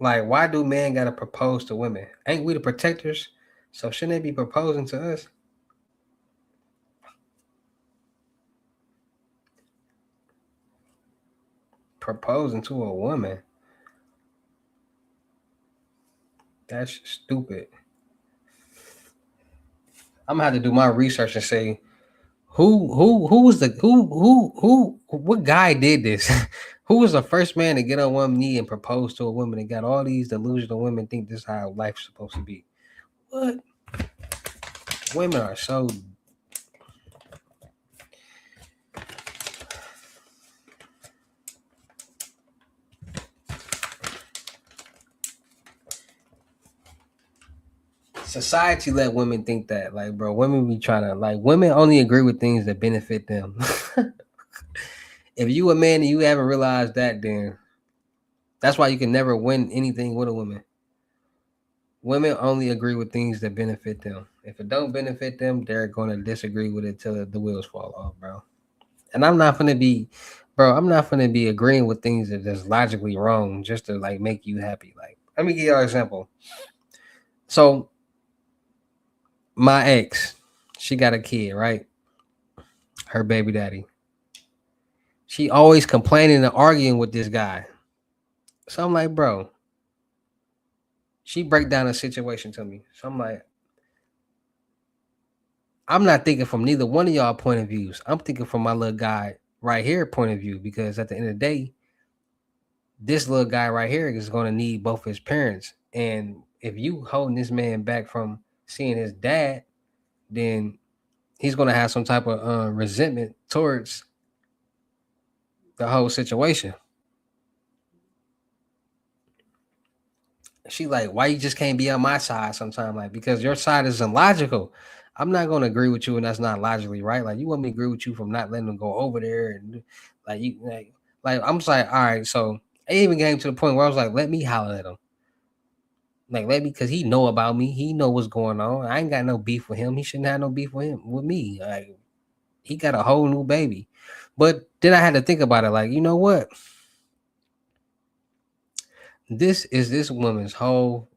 Like, why do men gotta propose to women? Ain't we the protectors? So shouldn't they be proposing to us? Proposing to a woman? That's stupid. I'm gonna have to do my research and say who was the who what guy did this? Who was the first man to get on one knee and propose to a woman and got all these delusional women think this is how life's supposed to be? What? Women are so society let women think that. Like, bro, women be trying to like women only agree with things that benefit them. If you a man and you haven't realized that, then that's why you can never win anything with a woman. Women only agree with things that benefit them. If it don't benefit them, they're going to disagree with it till the wheels fall off, bro. And I'm not gonna be, bro. I'm not gonna be agreeing with things that is logically wrong just to like make you happy. Like, let me give you an example. So my ex, she got a kid, right? Her baby daddy. She always complaining and arguing with this guy. So I'm like, bro, she break down a situation to me. So I'm like, I'm not thinking from neither one of y'all point of views. I'm thinking from my little guy right here point of view because at the end of the day, this little guy right here is going to need both his parents. And if you holding this man back from seeing his dad, then he's going to have some type of resentment towards the whole situation. She like, why you just can't be on my side sometime? Like, because your side is illogical. I'm not gonna agree with you, and that's not logically right. Like, you want me to agree with you from not letting them go over there, and like you like I'm just like, all right. So it even came to the point where I was like, let me holler at him. Like, let me, because he know about me. He know what's going on. I ain't got no beef with him. He shouldn't have no beef with him with me. Like, he got a whole new baby. But then I had to think about it. Like, you know what? This is this woman's whole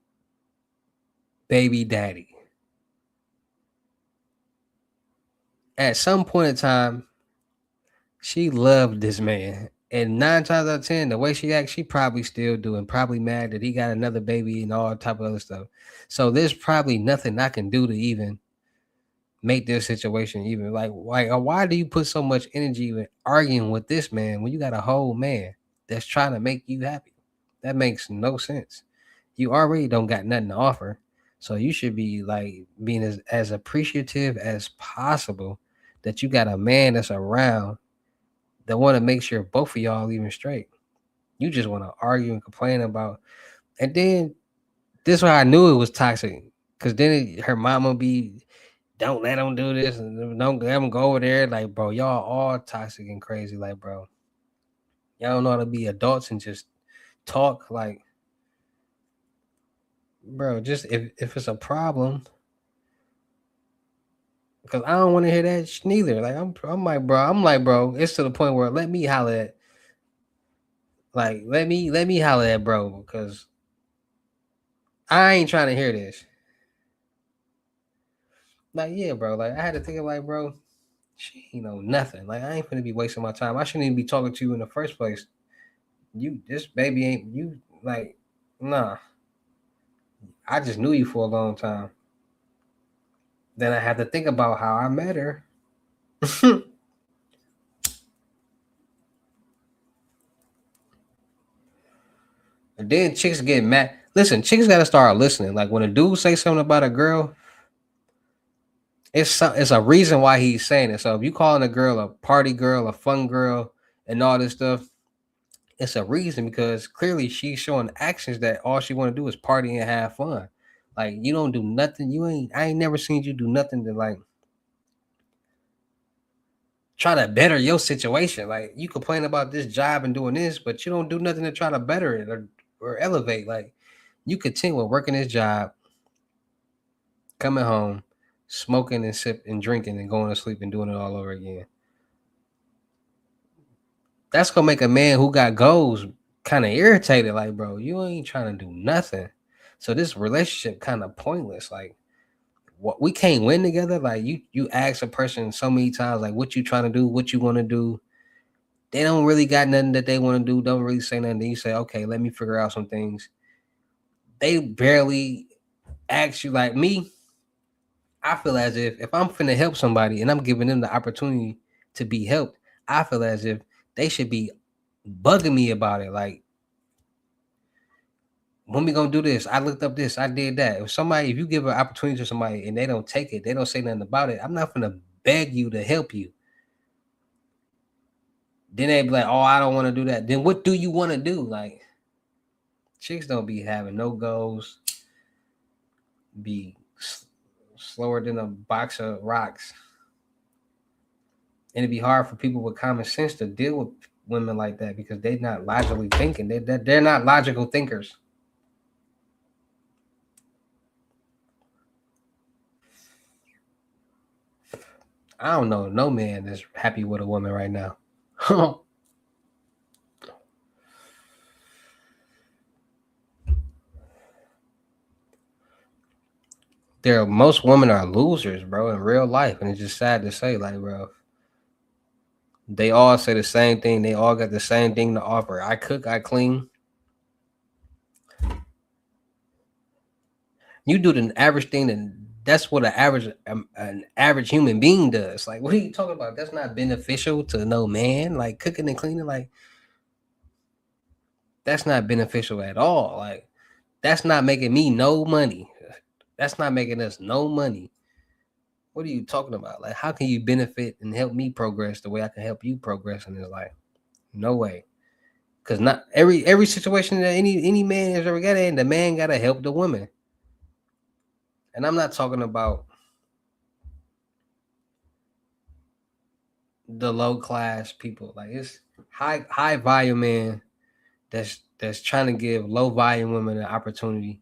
baby daddy. At some point in time, she loved this man. And 9 times out of 10, the way she acts, she probably still doing, probably mad that he got another baby and all type of other stuff. So there's probably nothing I can do to even make this situation even like why do you put so much energy in arguing with this man when you got a whole man that's trying to make you happy? That makes no sense. You already don't got nothing to offer. So you should be like being as appreciative as possible that you got a man that's around that want to make sure both of y'all even straight. You just want to argue and complain about, and then this is why I knew it was toxic. Cause then her mama be, don't let them do this and don't let them go over there. Like, bro, y'all all toxic and crazy. Like, bro, y'all don't know how to be adults and just talk. Like, bro, just if it's a problem, because I don't want to hear that neither. Like, I'm like, bro, it's to the point where let me holler at, like, let me holler at bro, because I ain't trying to hear this. Like, yeah, bro. Like, I had to think of like, bro, she ain't know nothing. Like, I ain't gonna be wasting my time. I shouldn't even be talking to you in the first place. You, this baby ain't you. Like, nah. I just knew you for a long time. Then I had to think about how I met her. And then chicks get mad. Listen, chicks gotta start listening. Like when a dude say something about a girl, it's a reason why he's saying it. So if you calling a girl a party girl, a fun girl, and all this stuff, it's a reason because clearly she's showing actions that all she want to do is party and have fun. Like you don't do nothing. I ain't never seen you do nothing to like try to better your situation. Like you complain about this job and doing this, but you don't do nothing to try to better it or elevate. Like you continue with working this job, coming home, smoking and sip and drinking and going to sleep and doing it all over again. That's gonna make a man who got goals kind of irritated. Like, bro, you ain't trying to do nothing. So this relationship kind of pointless. Like, what we can't win together. Like, you ask a person so many times, like, what you trying to do, what you want to do. They don't really got nothing that they want to do. Don't really say nothing. Then you say, okay, let me figure out some things. They barely ask you. Like me, I feel as if I'm finna help somebody and I'm giving them the opportunity to be helped, I feel as if they should be bugging me about it. Like, when we gonna do this? I looked up this, I did that. If you give an opportunity to somebody and they don't take it, they don't say nothing about it, I'm not gonna beg you to help you. Then they be like, oh, I don't want to do that. Then what do you want to do? Like, chicks don't be having no goals, be slower than a box of rocks. And it'd be hard for people with common sense to deal with women like that because they're not logically thinking. They're not logical thinkers. I don't know no man that's happy with a woman right now. Most women are losers, bro, in real life, and it's just sad to say, like, bro, they all say the same thing. They all got the same thing to offer. I cook, I clean. You do the average thing, and that's what an average human being does. Like, what are you talking about? That's not beneficial to no man. Like cooking and cleaning, like that's not beneficial at all. Like that's not making me no money. That's not making us no money. What are you talking about? Like, how can you benefit and help me progress the way I can help you progress in this life? No way. Cause not every situation that any man has ever got in, the man gotta help the woman. And I'm not talking about the low class people. Like it's high volume man that's trying to give low volume women an opportunity.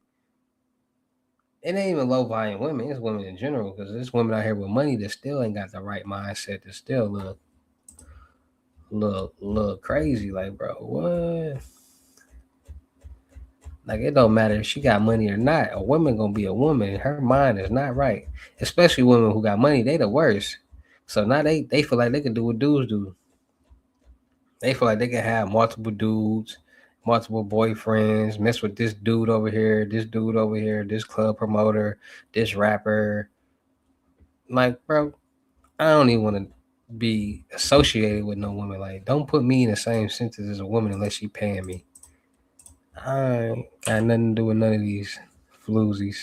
It ain't even low volume women, it's women in general, because there's women out here with money that still ain't got the right mindset, that still look crazy. Like, bro, what? Like, it don't matter if she got money or not. A woman gonna be a woman. Her mind is not right. Especially women who got money, they the worst. So now they feel like they can do what dudes do. They feel like they can have multiple dudes, multiple boyfriends, mess with this dude over here, this dude over here, this club promoter, this rapper. Like, bro, I don't even want to be associated with no woman. Like, don't put me in the same sentence as a woman unless she paying me. I ain't got nothing to do with none of these floozies.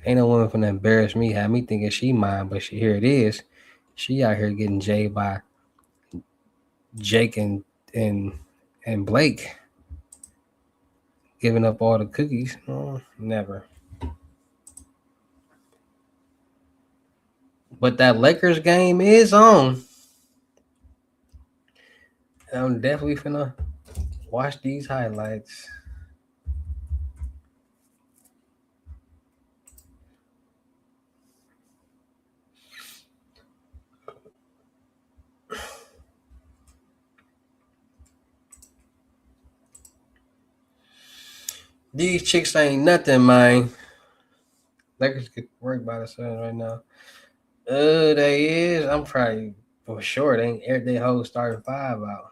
Ain't no woman finna embarrass me, have me thinking she mine, but here it is. She out here getting jayed by Jake and and Blake, giving up all the cookies. Never. But that Lakers game is on. I'm definitely finna watch these highlights. These chicks ain't nothing, man. Lakers get worked by the Suns right now. They is. I'm probably for sure they ain't aired their whole starting five out.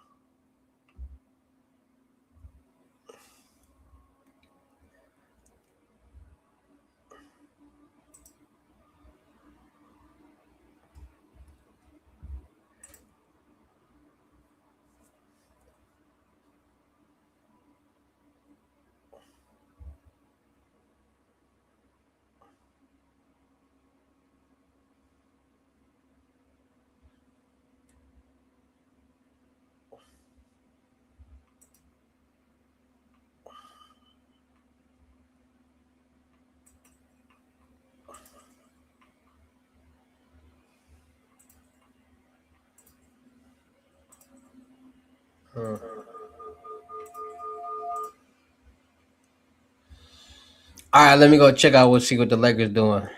All right, let me go check out see what the Lakers doing.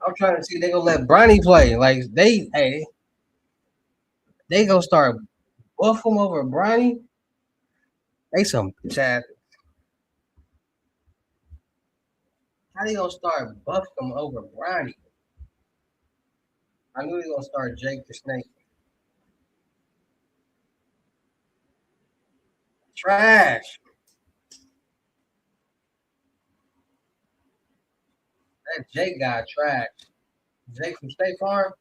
I'm trying to see they gonna let Bronny play. Like they gonna start buff him over Bronny. They some chat. How they gonna start buff him over Bronny? I knew they gonna start Jake the Snake. Trash. That Jake guy trash. Jake from State Farm.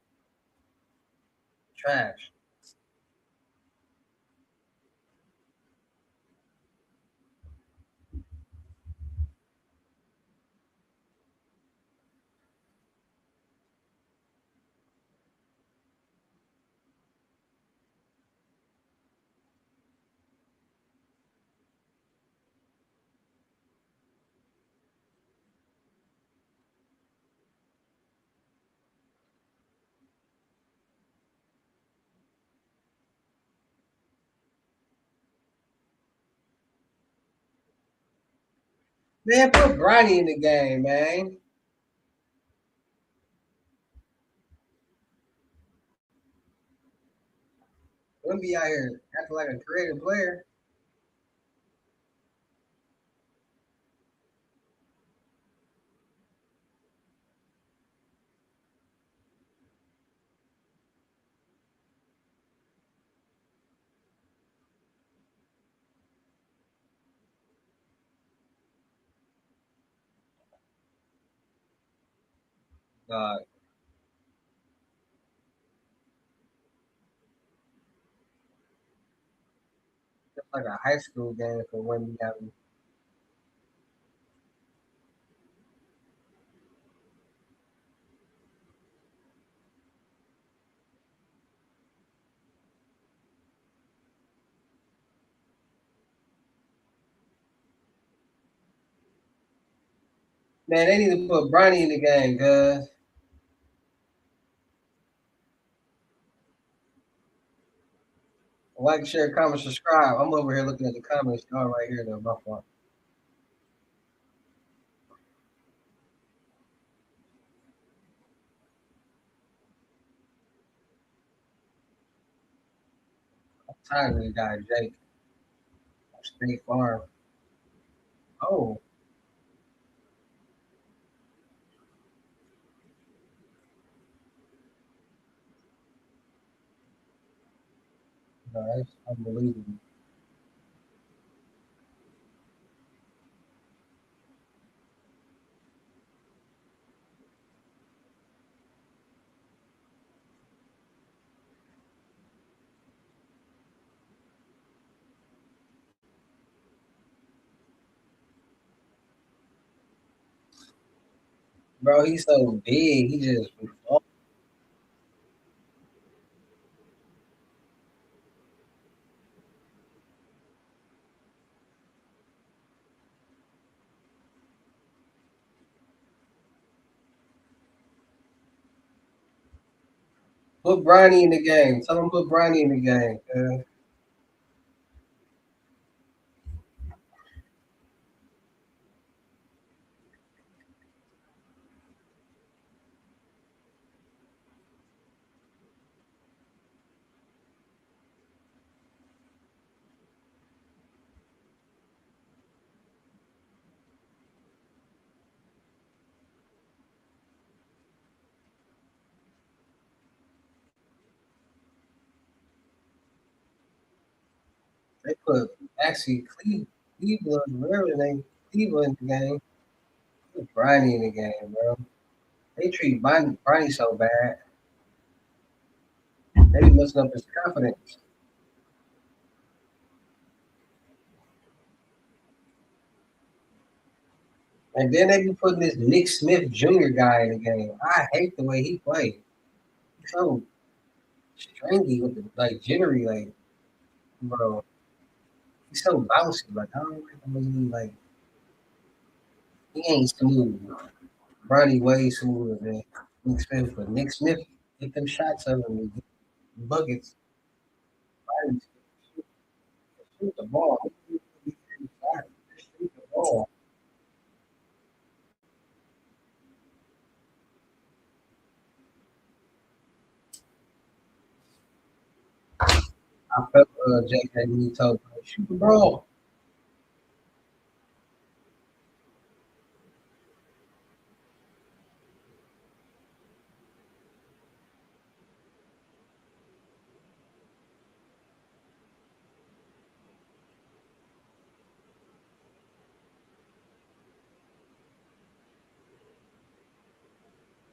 Trash. Man, put Bronny in the game, man. Wouldn't be out here acting like a creative player. God, it's like a high school game for when we have. Man, they need to put Bronny in the game, cuz. Like, share, comment, subscribe. I'm over here looking at the comments. Y'all right here, though. My fault. I'm tired of the guy, Jake. State Farm. Oh, no, that's unbelievable. Bro, he's so big. He just put Bronny in the game. Tell him to put Bronny in the game. They put actually Cleveland, whatever the name, Cleveland in the game. Put Bronny in the game, bro. They treat Bronny so bad. They be messing up his confidence. And then they be putting this Nick Smith Jr. guy in the game. I hate the way he played. He's so stringy with the like jittery, like bro. He's so bouncy. Like I don't like the way he like he ain't smooth. Bronny way smoother than Nick Smith, but Nick Smith get them shots of him, buckets. Bronny shoot the ball. Shoot the ball. I felt Jake that he told me, shoot the ball.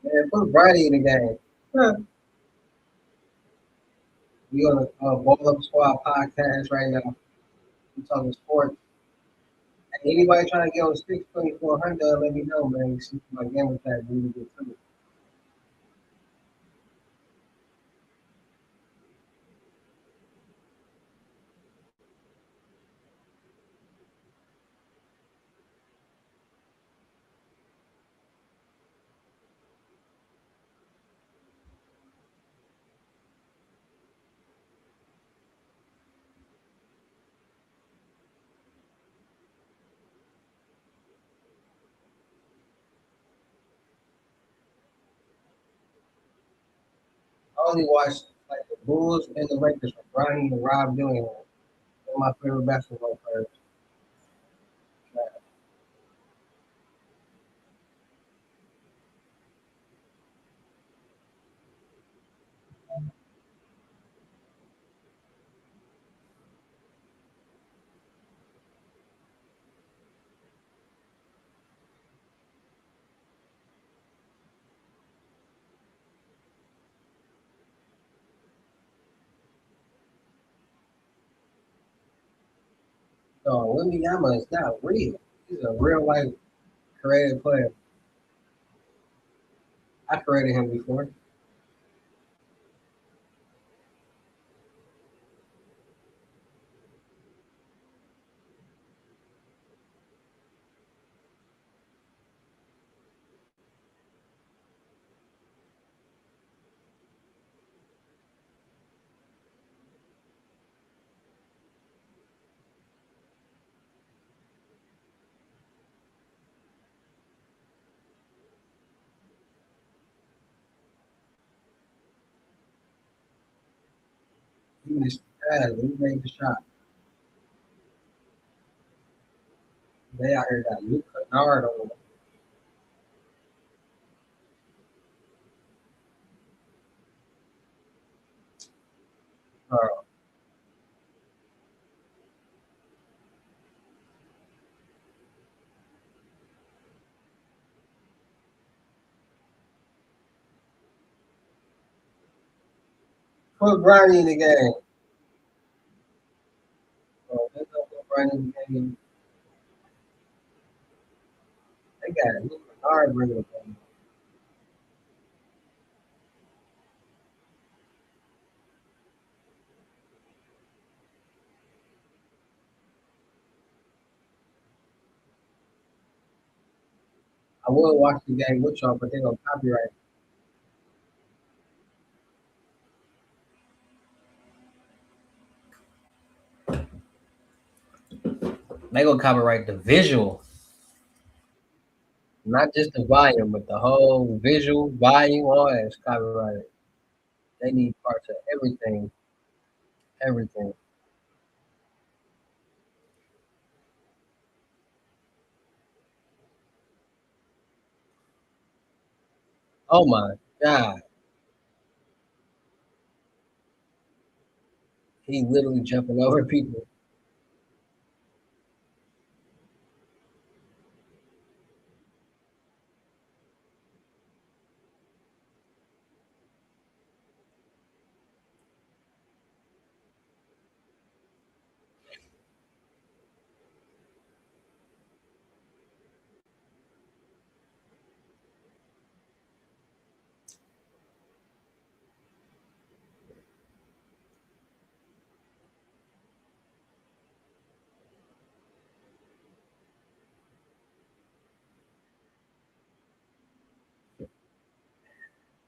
Man, put Bronny in the game. Huh. We on a Ball Up Squad podcast right now. We talking sports. Hey, anybody trying to get on the 62400, let me know, man. See my game with that. We can get to it. I only watch like the Bulls and the Lakers from Bronny and Rob Dillingham. One of my favorite basketball players. So Wembanyama is not real. He's a real life creative player. I created him before. He missed the pass. He made the shot. They out here got Luke Kennard on them. Put Bronny in the game. They don't put Bronny in the game. They got Luke Kennard bringing them. I will watch the game with y'all, but they gonna copyright. They gonna copyright the visual, not just the volume, but the whole visual volume. All that's copyrighted. They need parts of everything, everything. Oh my god, he literally jumping over people.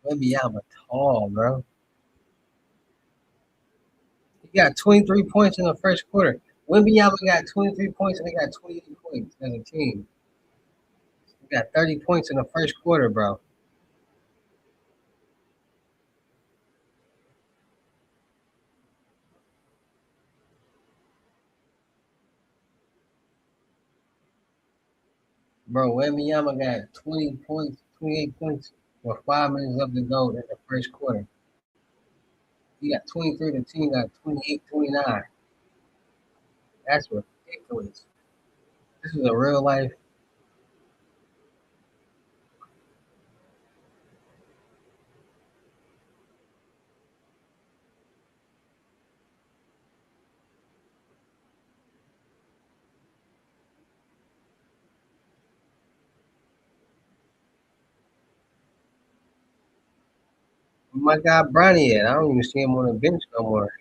Wembanyama tall, bro. He got 23 points in the first quarter. Wembanyama got 23 points and they got 28 points as a team. He got 30 points in the first quarter, bro. Bro, Wembanyama got 20 points, 28 points with 5 minutes left to go in the first quarter. He got 23, the team got 28, 29. That's ridiculous. This is a real life. My guy Bronny at? I don't even see him on the bench no more.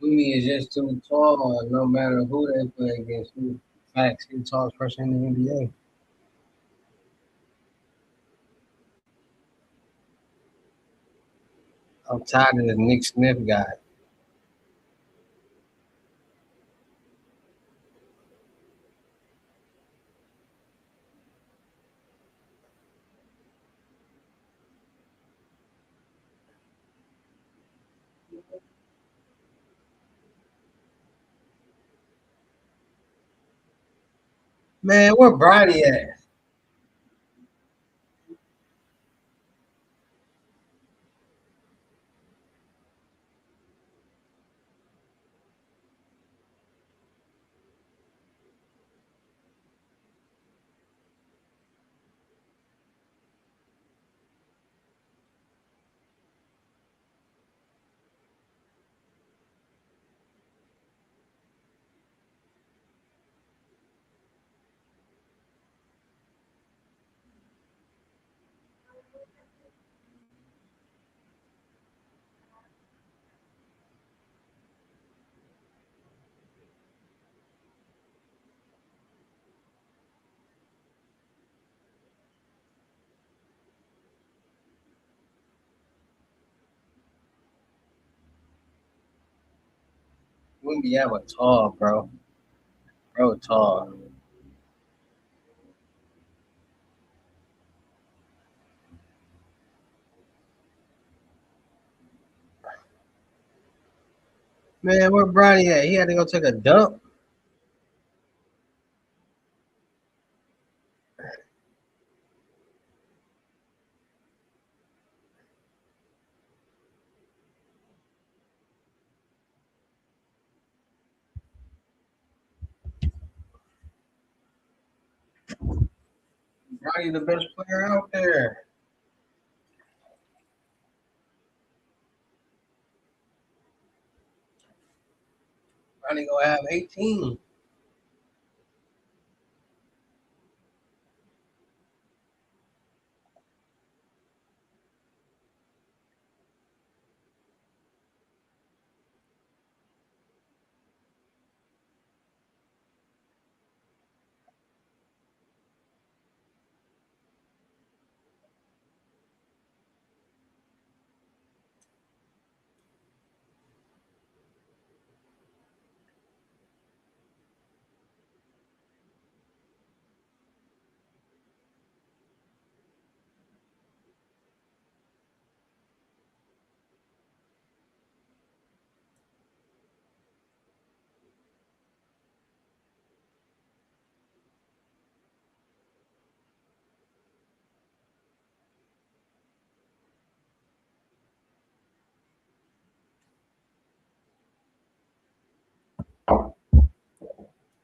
Wimby is just too tall, no matter who they play against. Who facts, he's the tallest person in the NBA. I'm tired of the Nick Smith guy. Man, where Bronny at? Wimby, I'm a tall, bro. Bro, tall. Man, where Bronny at? He had to go take a dump. Bronny the best player out there. Bronny gonna have 18.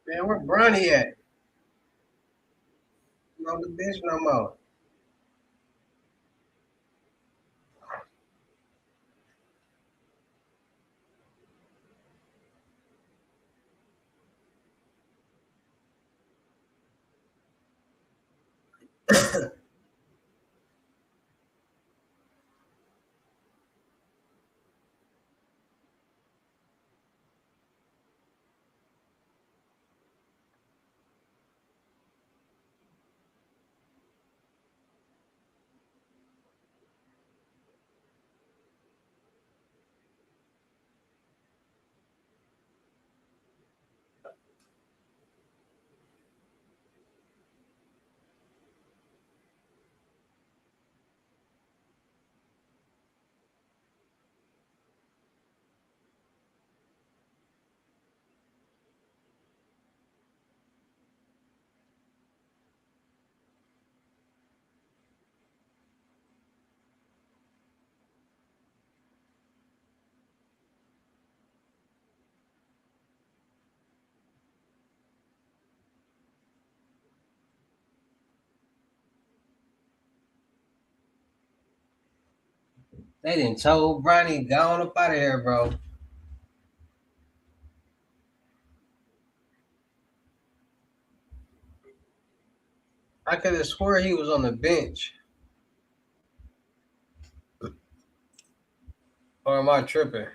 Man, where Bronny at? He's on the bench no more. They didn't told Bronny gone up out of here, bro. I could have swore he was on the bench. Or am I tripping?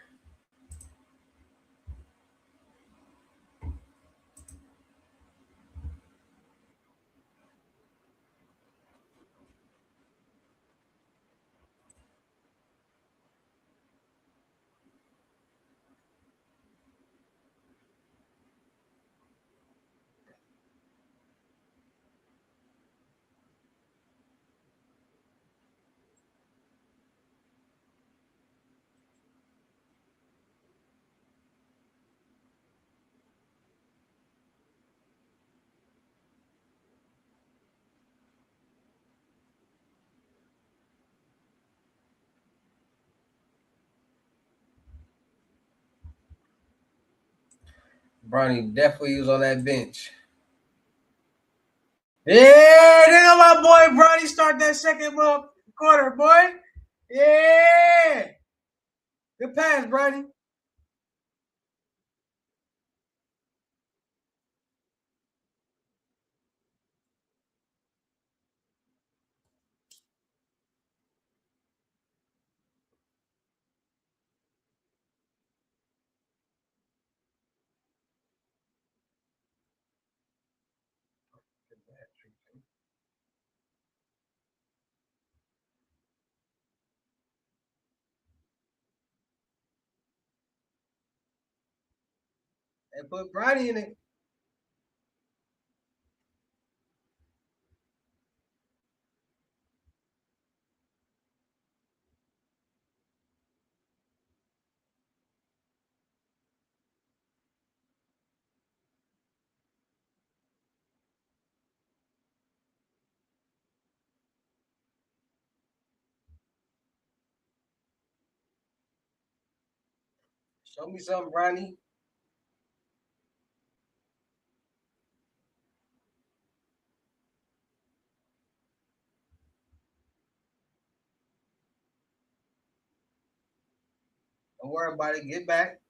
Bronny definitely was on that bench. Yeah, nigga, my boy Bronny start that second quarter, boy. Yeah. Good pass, Bronny. They put Bronny in it. Show me something, Bronny. Don't worry about it. Get back.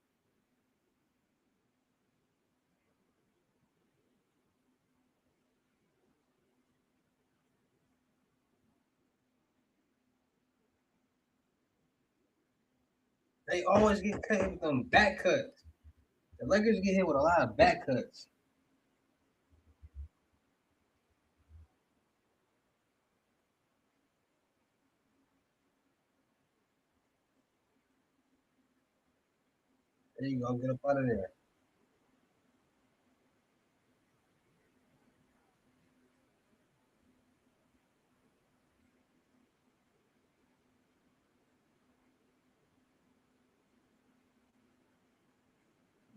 They always get cut with them back cuts. The Lakers get hit with a lot of back cuts. There you go. Get up out of there.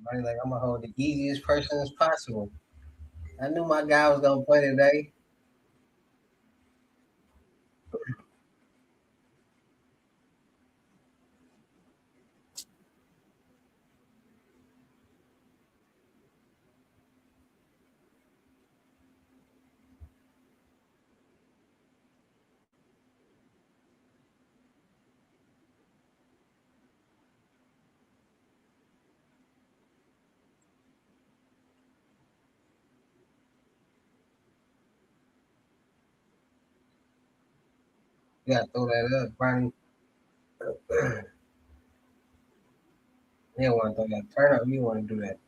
Bronny like, I'm gonna hold the easiest person as possible. I knew my guy was gonna play today. You gotta throw that up, Bronny. You don't want to throw that turn up. You want to do that.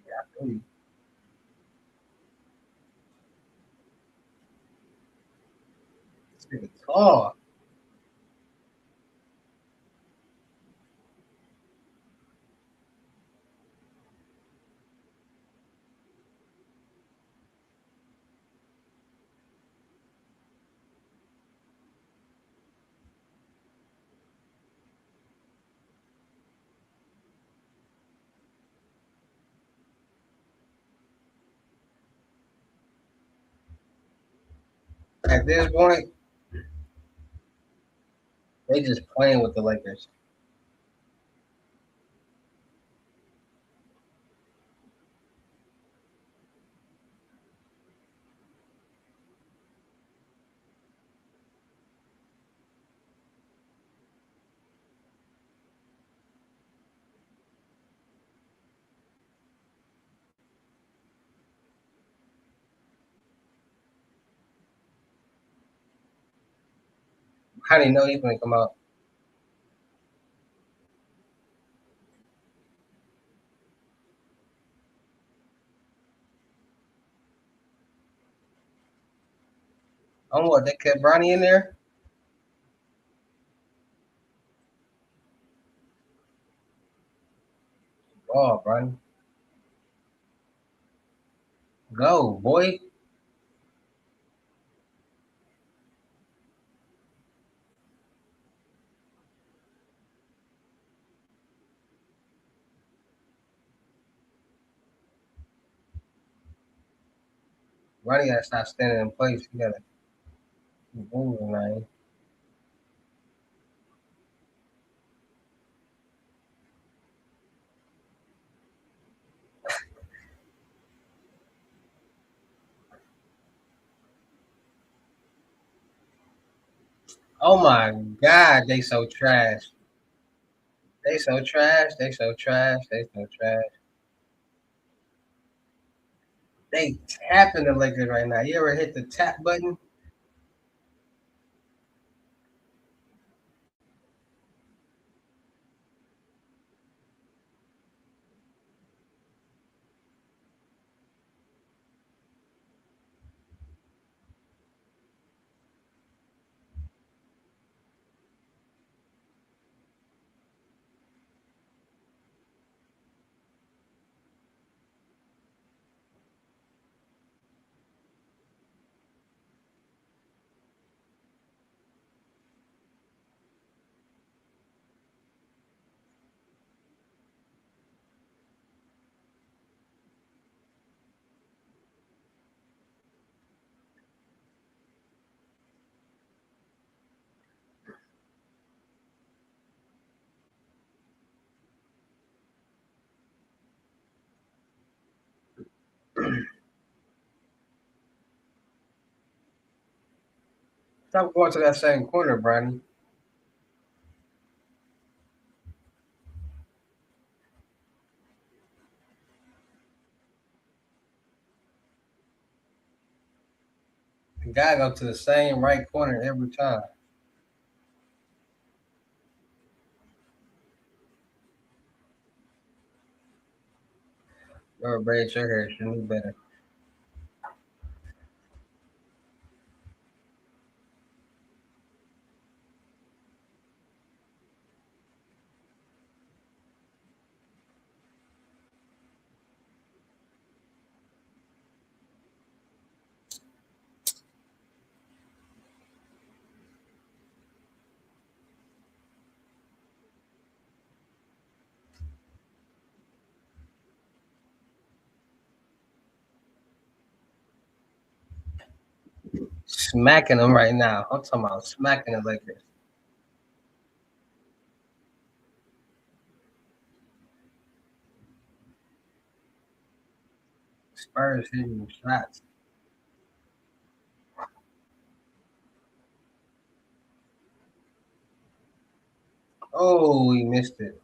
Yeah, I feel you. This nigga tall. At this point, they just playing with the Lakers. I didn't know he was gonna come out. Oh, what? They kept Bronny in there? Oh, Bronny. Go, boy. Bronny gotta stop standing in place. He gotta keep moving, man. Oh my God, they so trash. They so trash. They so trash. They so trash. They tapping the Lakers right now. You ever hit the tap button? Stop going to that same corner, Bronny. The guy go to the same right corner every time. Or braid your hair, should know better. Smacking them right now. I'm talking about smacking the Lakers. Spurs hitting shots. Oh, he missed it.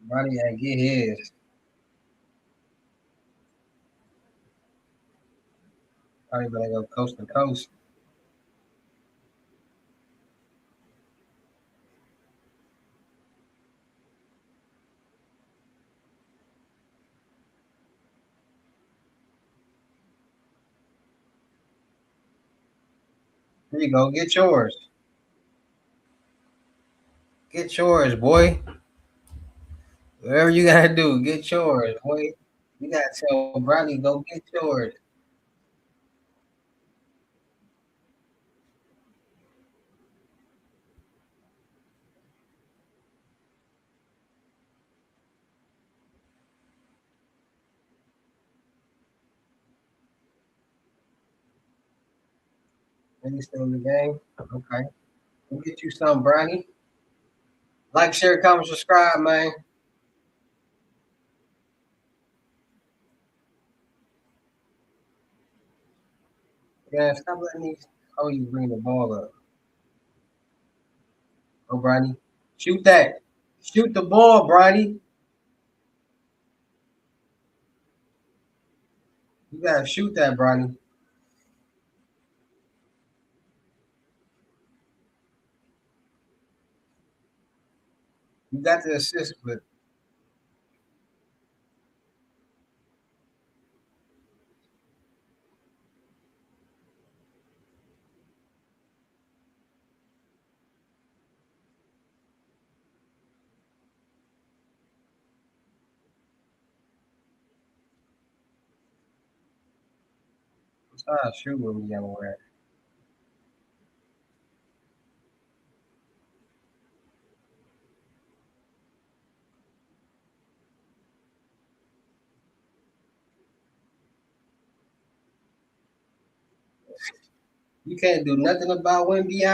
Bronny gotta get his. Probably better go coast to coast. Here you go. Get yours. Get yours, boy. Whatever you gotta do, get yours, boy. You gotta tell Bronny go get yours. And you still in the game? Okay. Go get you some, Bronny. Like, share, comment, subscribe, man. Yeah, stop letting these. Oh, you bring the ball up. Oh, Bronny. Shoot that. Shoot the ball, Bronny. You gotta shoot that, Bronny. You got the assist, but it's not a shoot with me anywhere. You can't do nothing about Wimby.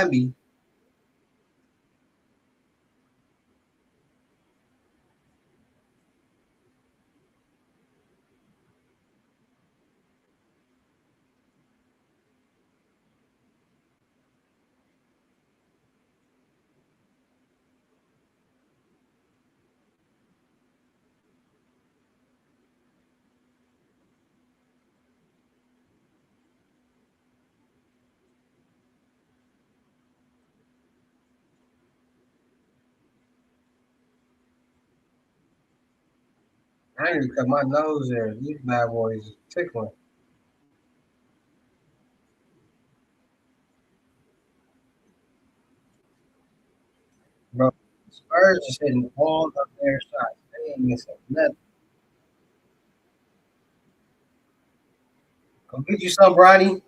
I need to cut my nose there. These bad boys is tickling. Bro, Spurs is hitting all of their shots. They ain't missing nothing. Go get you some, Bronny.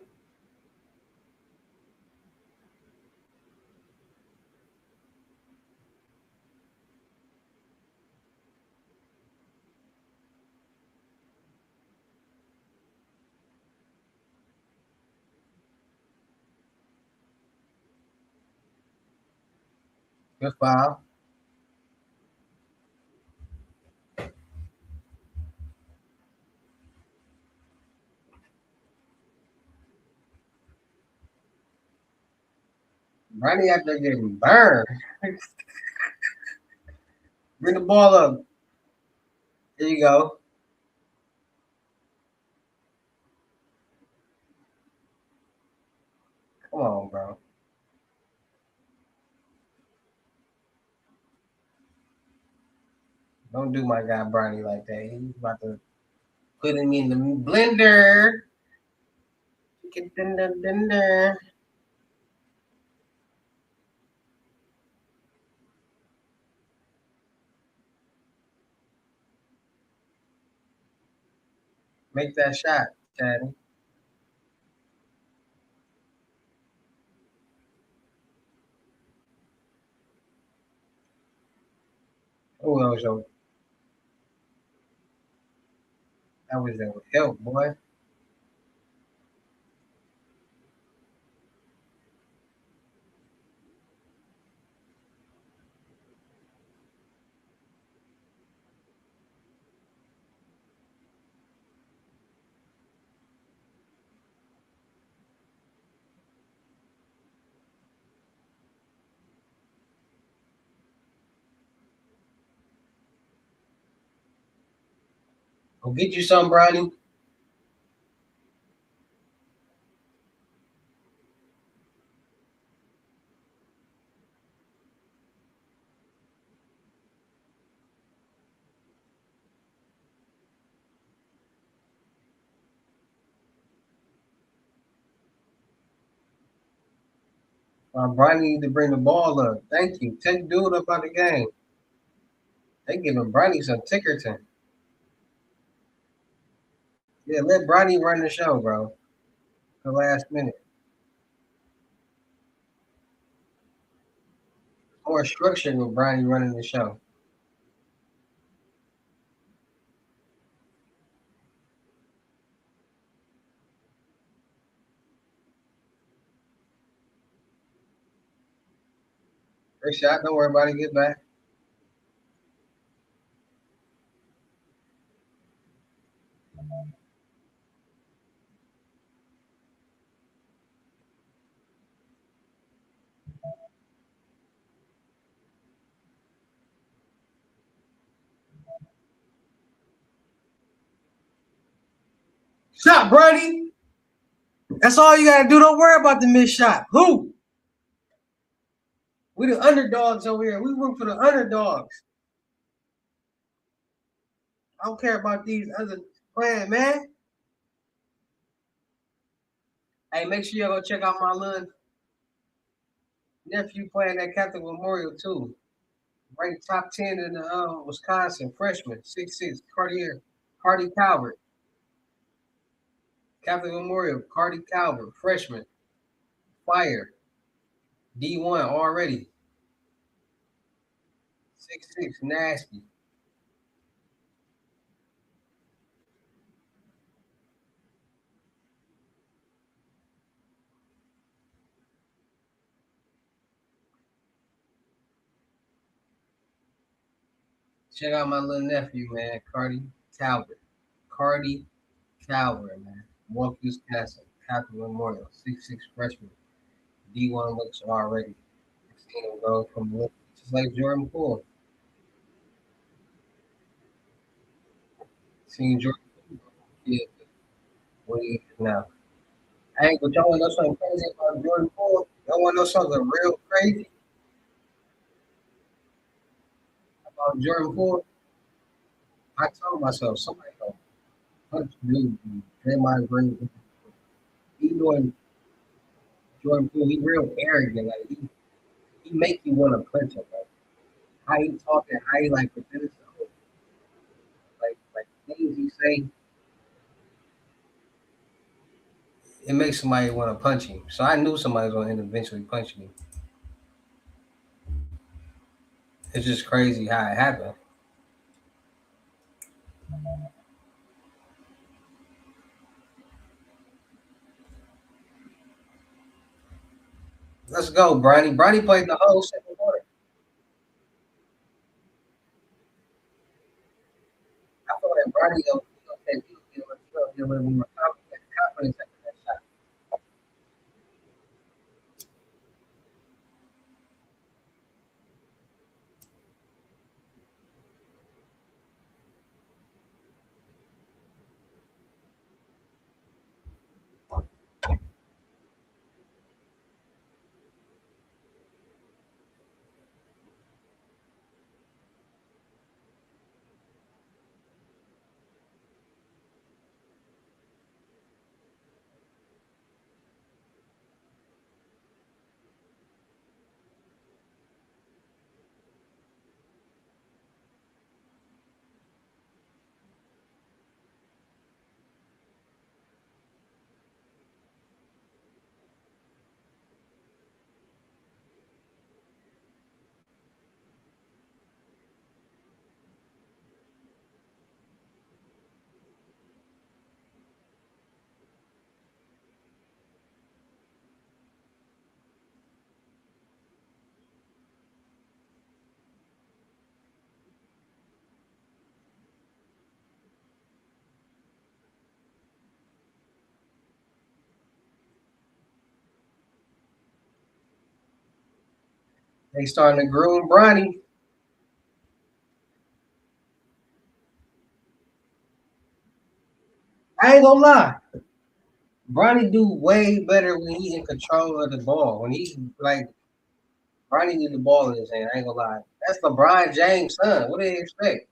Good foul. Bronny out there getting burned. Bring the ball up. There you go. Come on, bro. Don't do my guy Bronny like that. He's about to put him in the blender. Get in the blender. Make that shot, Daddy. Oh, that was your help, boy. Go get you some, Bronny. Bronny need to bring the ball up. Thank you. Take dude up out the game. They giving Bronny some Tickerton. Yeah, let Bronny run the show, bro. The last minute. More structure with Bronny running the show. First shot, don't worry about it. Get back. Shot, Brady. That's all you gotta do. Don't worry about the missed shot. Who? We the underdogs over here. We root for the underdogs. I don't care about these other playing, man. Hey, make sure you go check out my little nephew playing at Catholic Memorial too. Ranked top 10 in the Wisconsin freshman, 6'6", Cardi Calvert. Catholic Memorial, Cardi Calvert, freshman, fire, D1 already, 6'6", nasty. Check out my little nephew, man, Calvert. Cardi Calvert, man. Milwaukee, Wisconsin, Catholic Memorial, 6'6", freshman, D1 looks already. Seen him go from just like Jordan Poole. Seen Jordan Poole yeah, what he is now. Hey, but y'all want to know something crazy about Jordan Poole? Y'all want to know something real crazy about Jordan Poole? I told myself somebody gonna punch dude. Draymond Green. He doing Jordan Poole. He real arrogant. Like he make you want to punch him. Like how he talking, how he like present himself. Like things he say, it makes somebody want to punch him. So I knew somebody was gonna end up eventually punching him. It's just crazy how it happened. Let's go, Bronny. Bronny played the whole second quarter. I thought that Bronny gonna take he a little more confidence after that shot. They starting to groom Bronny. I ain't gonna lie. Bronny do way better when he in control of the ball. When he like Bronny need the ball in his hand. I ain't gonna lie. That's LeBron James' son. What do they expect?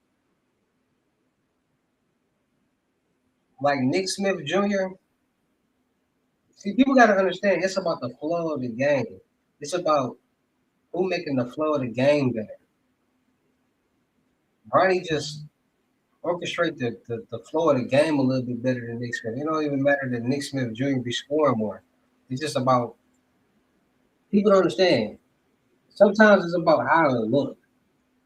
Like Nick Smith Jr. See, people gotta understand it's about the flow of the game. It's about who making the flow of the game better. Bronny just orchestrate the flow of the game a little bit better than Nick Smith. It don't even matter that Nick Smith Jr. be scoring more. It's just about people don't understand. Sometimes it's about how it look.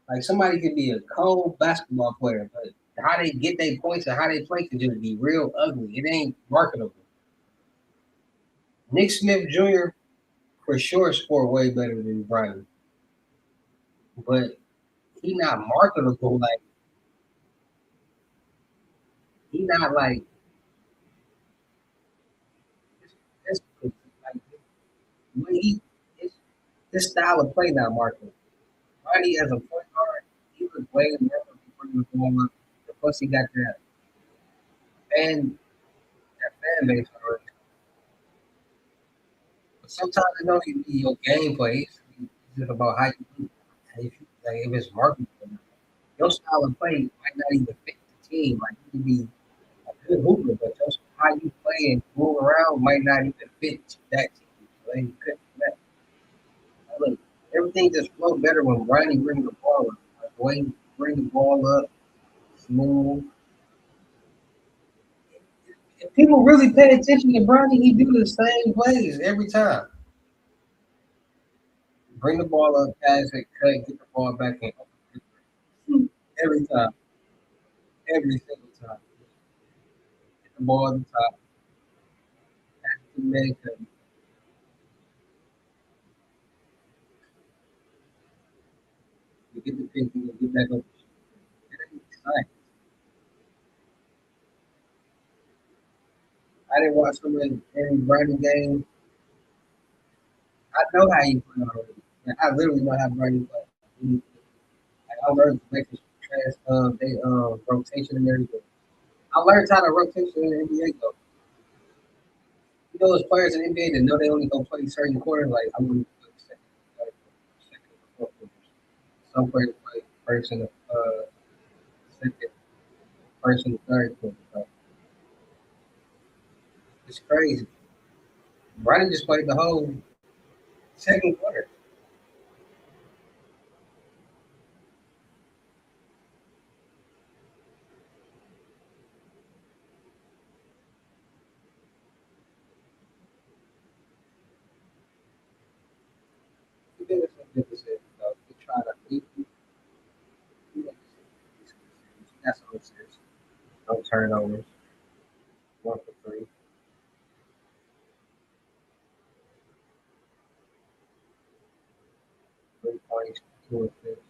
Like somebody could be a cold basketball player, but how they get their points and how they play can just be real ugly. It ain't marketable. Nick Smith Jr. for sure score way better than Bronny, but he not marketable. Like he not like like when his style of play not marketable. Bronny as a point guard, he was way more before he was going up. Plus he got that, and fan base already. But sometimes it don't even be your gameplay. It's just about how you do. How you feel. Like if it's marketable, your style of play might not even fit the team. Like you could be a good hooper, but just how you play and move around might not even fit that team. So they couldn't connect. Look, everything just flow better when Ronnie bring the ball up. Like the way he bring the ball up, smooth. If people really pay attention to Bronny, he do the same plays every time. Bring the ball up, pass it, cut, get the ball back in. Every time. Every single time. Get the ball at the top, pass it to the man, cut. You get the pick, you get back up. Very exciting. I didn't watch so many Bronny games. I know how you play already. Like, I literally know how Bronny play. Like, I learned to make this they rotation and everything. I learned how to rotation in the NBA though. You know, those players in the NBA that know they only gonna play certain quarters. Like I'm gonna play second, or fourth quarters. Some players play first and second, first and third quarter. So it's crazy. Bronny just played the whole second quarter. He did some good decisions though. He tried to he made that's some decisions. No turnovers. 1 for 3. 3 points. 2 assists.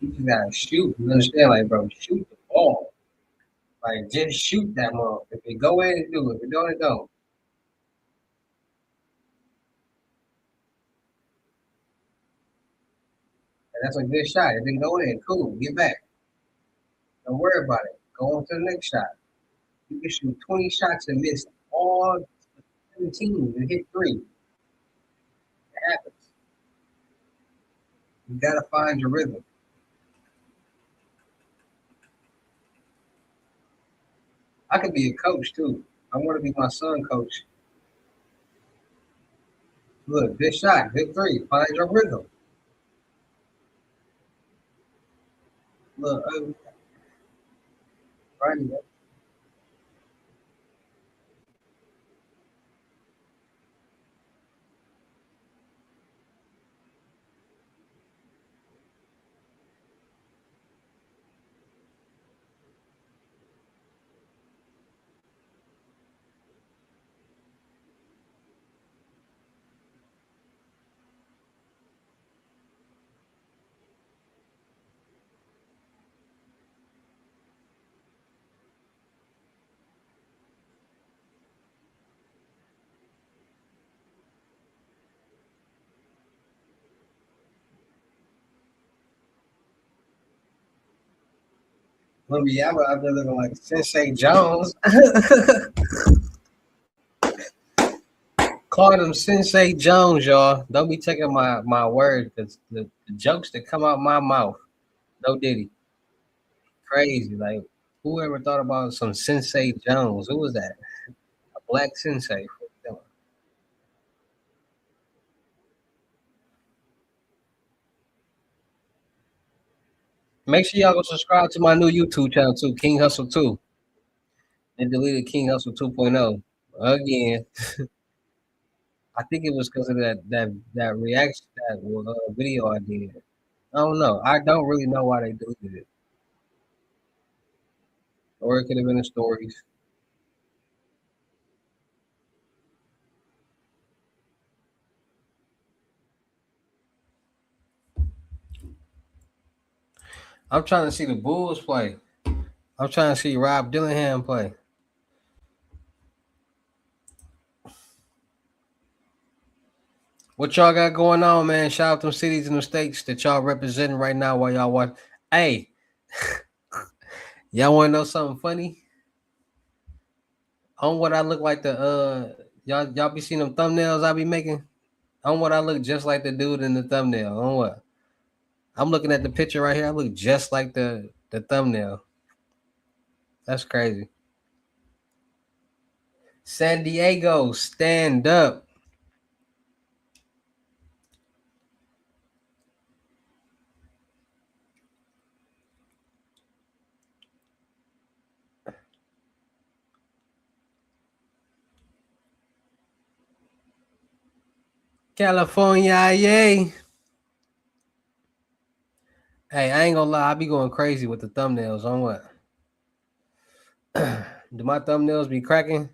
He just gotta shoot. You understand? Like, bro, shoot the ball. Like, just shoot that ball. If it go in, do it. If it don't, it don't. And that's a good shot. It didn't go in. Cool. Get back. Don't worry about it. Go on to the next shot. You can shoot 20 shots and miss all 17 and hit 3. It happens. You gotta find your rhythm. I could be a coach too. I want to be my son coach. Look, good shot, good 3. Find your rhythm. Look, right. Look, yeah, I'm out there looking like Sensei Jones. Call him Sensei Jones, y'all. Don't be taking my word because the jokes that come out my mouth, no diddy. Crazy. Like, who ever thought about some Sensei Jones? Who was that? A black sensei. Make sure y'all go subscribe to my new YouTube channel too, King Hustle 2. They deleted King Hustle 2.0 again. I think it was because of that reaction that video I did. I don't know. I don't really know why they deleted it, or it could have been the stories. I'm trying to see the Bulls play. I'm trying to see Rob Dillingham play. What y'all got going on, man? Shout out them cities and the states that y'all representing right now while y'all watch. Hey, Y'all want to know something funny? On what I look like the y'all be seeing them thumbnails I be making? On what I look just like the dude in the thumbnail. On what? I'm looking at the picture right here. I look just like the thumbnail. That's crazy. San Diego, stand up. California, yay. Hey, I ain't gonna lie, I be going crazy with the thumbnails. On what? Do my thumbnails be cracking?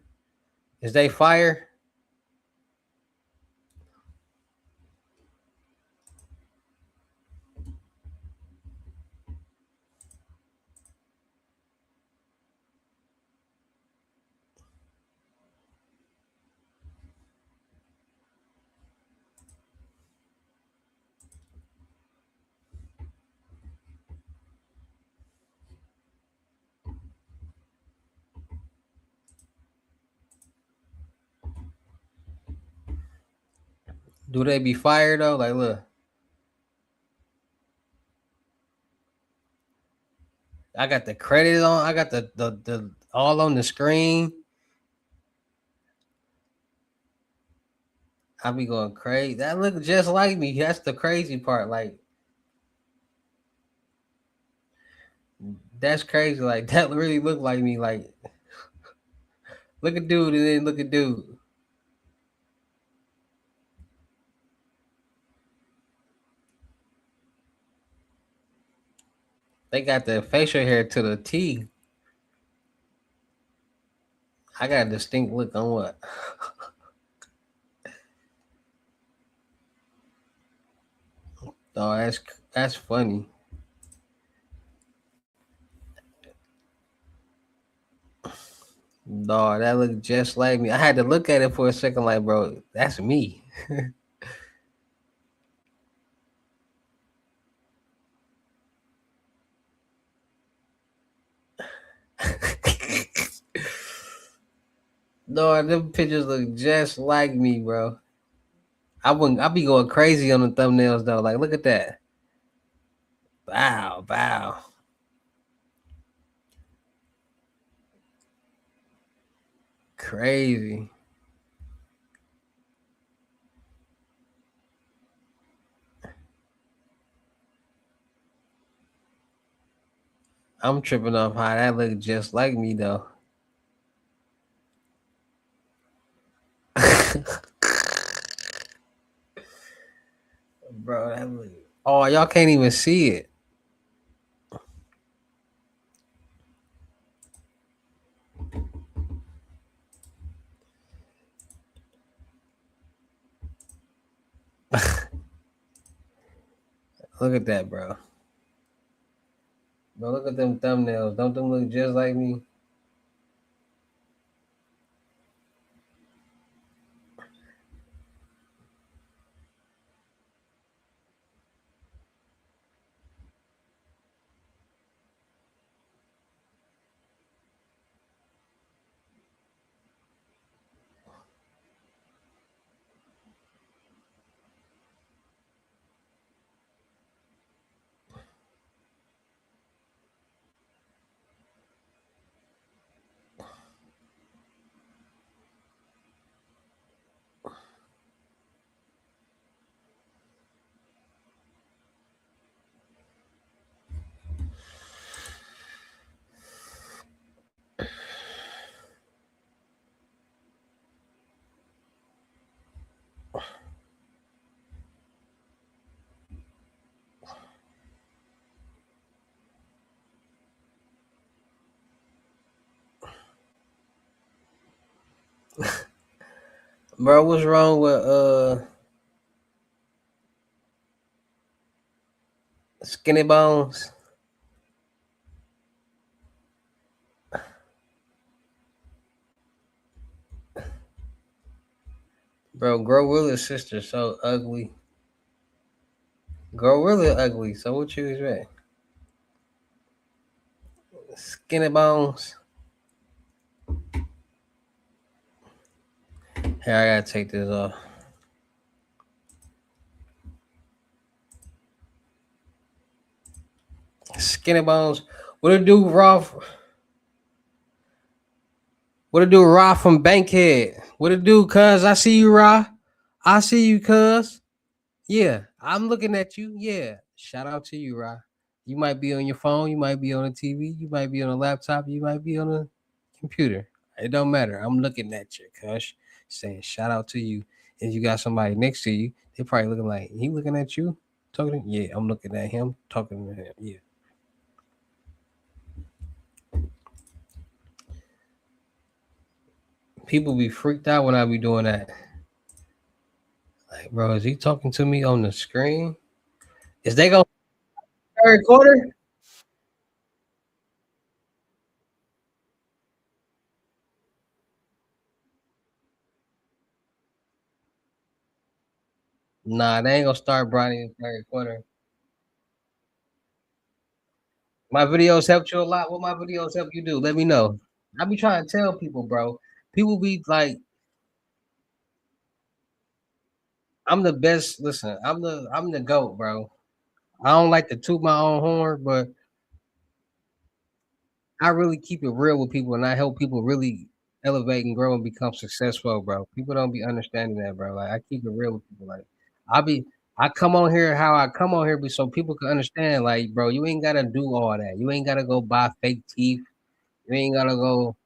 Is they fire? Do they be fire though? Like, look, I got the credit on. I got the all on the screen. I be going crazy. That look just like me. That's the crazy part. Like, that's crazy. Like, that really look like me. Like, look at dude and then look at dude. They got the facial hair to the T. I got a distinct look on what? Oh, that's funny. Dog, that look just like me. I had to look at it for a second, like, bro, that's me. Dog, them pictures look just like me, bro. I be going crazy on the thumbnails though. Like, look at that. Wow, wow. Crazy. I'm tripping off how that look just like me though. Bro, that look. Oh, y'all can't even see it. Look at that, bro. Bro, look at them thumbnails. Don't them look just like me? Bro, what's wrong with skinny bones? Bro, Gorilla's sister so ugly. Gorilla ugly. So what you expect? Skinny bones. Here, I gotta take this off. Skinny bones. What it do, Raw? What it do, Raw from Bankhead? What it do, cuz? I see you, Raw. I see you, cuz. Yeah, I'm looking at you. Yeah. Shout out to you, Ra. You might be on your phone, you might be on a TV, you might be on a laptop, you might be on a computer. It don't matter. I'm looking at you, Kush, saying shout out to you. If you got somebody next to you, they probably looking like he looking at you, talking. Yeah, I'm looking at him, talking to him. Yeah. People be freaked out when I be doing that. Like, bro, is he talking to me on the screen? Is they gonna third quarter? Nah, they ain't gonna start Bronny in the third quarter. My videos helped you a lot. What my videos help you do? Let me know. I be trying to tell people, bro. People be like, I'm the best. Listen, I'm the goat, bro. I don't like to toot my own horn, but I really keep it real with people, and I help people really elevate and grow and become successful, bro. People don't be understanding that, bro. Like I keep it real with people. Like I be, I come on here how I come on here, be so people can understand. Like, bro, you ain't gotta do all that. You ain't gotta go buy fake teeth. You ain't gotta go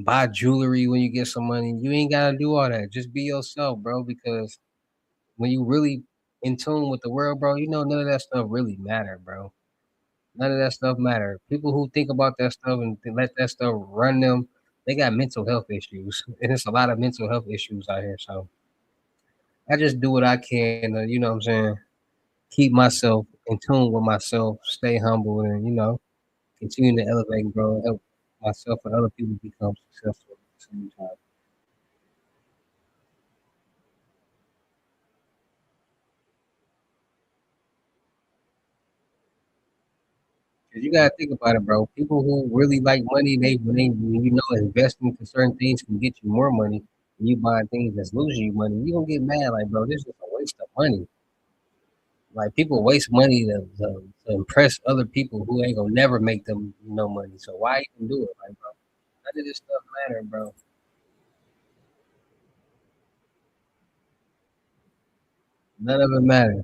buy jewelry when you get some money. You ain't gotta do all that. Just be yourself, bro. Because when you really in tune with the world, bro, you know none of that stuff really matter, bro. None of that stuff matter. People who think about that stuff and let that stuff run them, they got mental health issues, and it's a lot of mental health issues out here. So I just do what I can, to, you know what I'm saying, keep myself in tune with myself, stay humble, and continue to elevate and grow and help myself and other people become successful at the same time. Cause you gotta think about it, bro. People who really like money, when investing into certain things can get you more money, and you buying things that's losing you money, you gonna get mad like, bro, this is a waste of money. Like people waste money to impress other people who ain't gonna never make them no money. So why even do it, like, bro? None of this stuff matter, bro. None of it matters.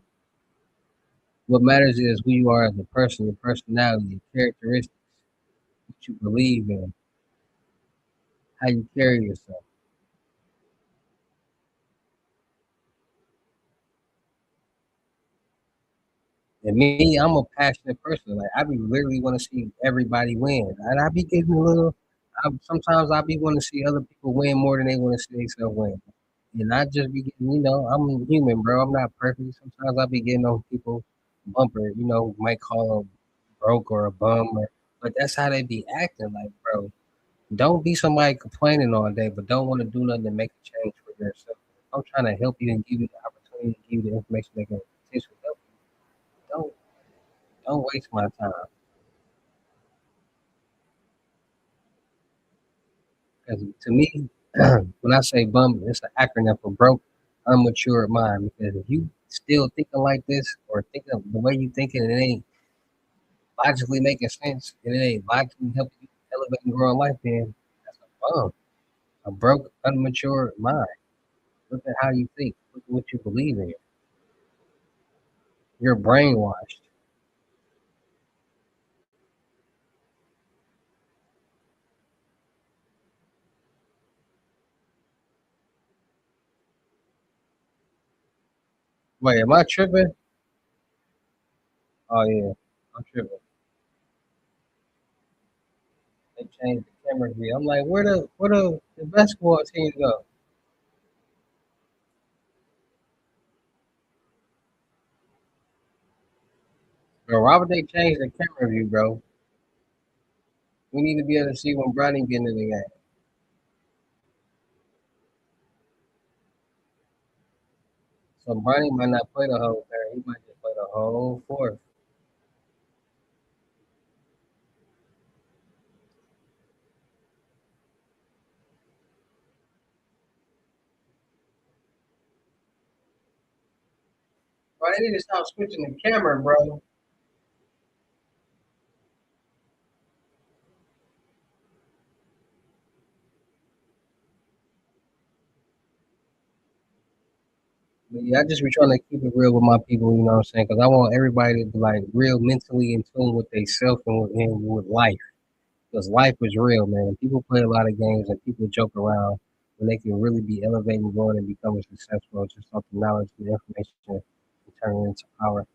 What matters is who you are as a person, your personality, your characteristics, what you believe in, how you carry yourself. And me, I'm a passionate person. Like I be literally want to see everybody win, and I be getting a little. Sometimes I be want to see other people win more than they want to see themselves win. And I just be getting, I'm human, bro. I'm not perfect. Sometimes I be getting on people bumper. Might call them broke or a bum, but that's how they be acting. Like, bro, don't be somebody complaining all day, but don't want to do nothing to make a change for yourself. If I'm trying to help you and give you the opportunity, give you the information that can potentially help you. Don't waste my time. Because to me, when I say bum, it's an acronym for broke, unmature mind. Because if you still thinking like this or thinking the way you thinking, and it ain't logically making sense, and it ain't logically helping you elevate and grow in life, then that's a bum, a broke, unmature mind. Look at how you think. Look at what you believe in. You're brainwashed. Wait, am I tripping? Oh yeah, I'm tripping. They changed the camera view. I'm like, where the basketball team go? Bro, why would they change the camera view, bro? We need to be able to see when Bronny getting in the game. So Bronny might not play the whole third. He might just play the whole fourth. they need to stop switching the camera, bro. But yeah, I just be trying to keep it real with my people, you know what I'm saying? Because I want everybody to be like real mentally in tune with themselves and with life. Because life is real, man. People play a lot of games and people joke around when they can really be elevating, growing, and becoming successful just off the knowledge and information and turn it into power.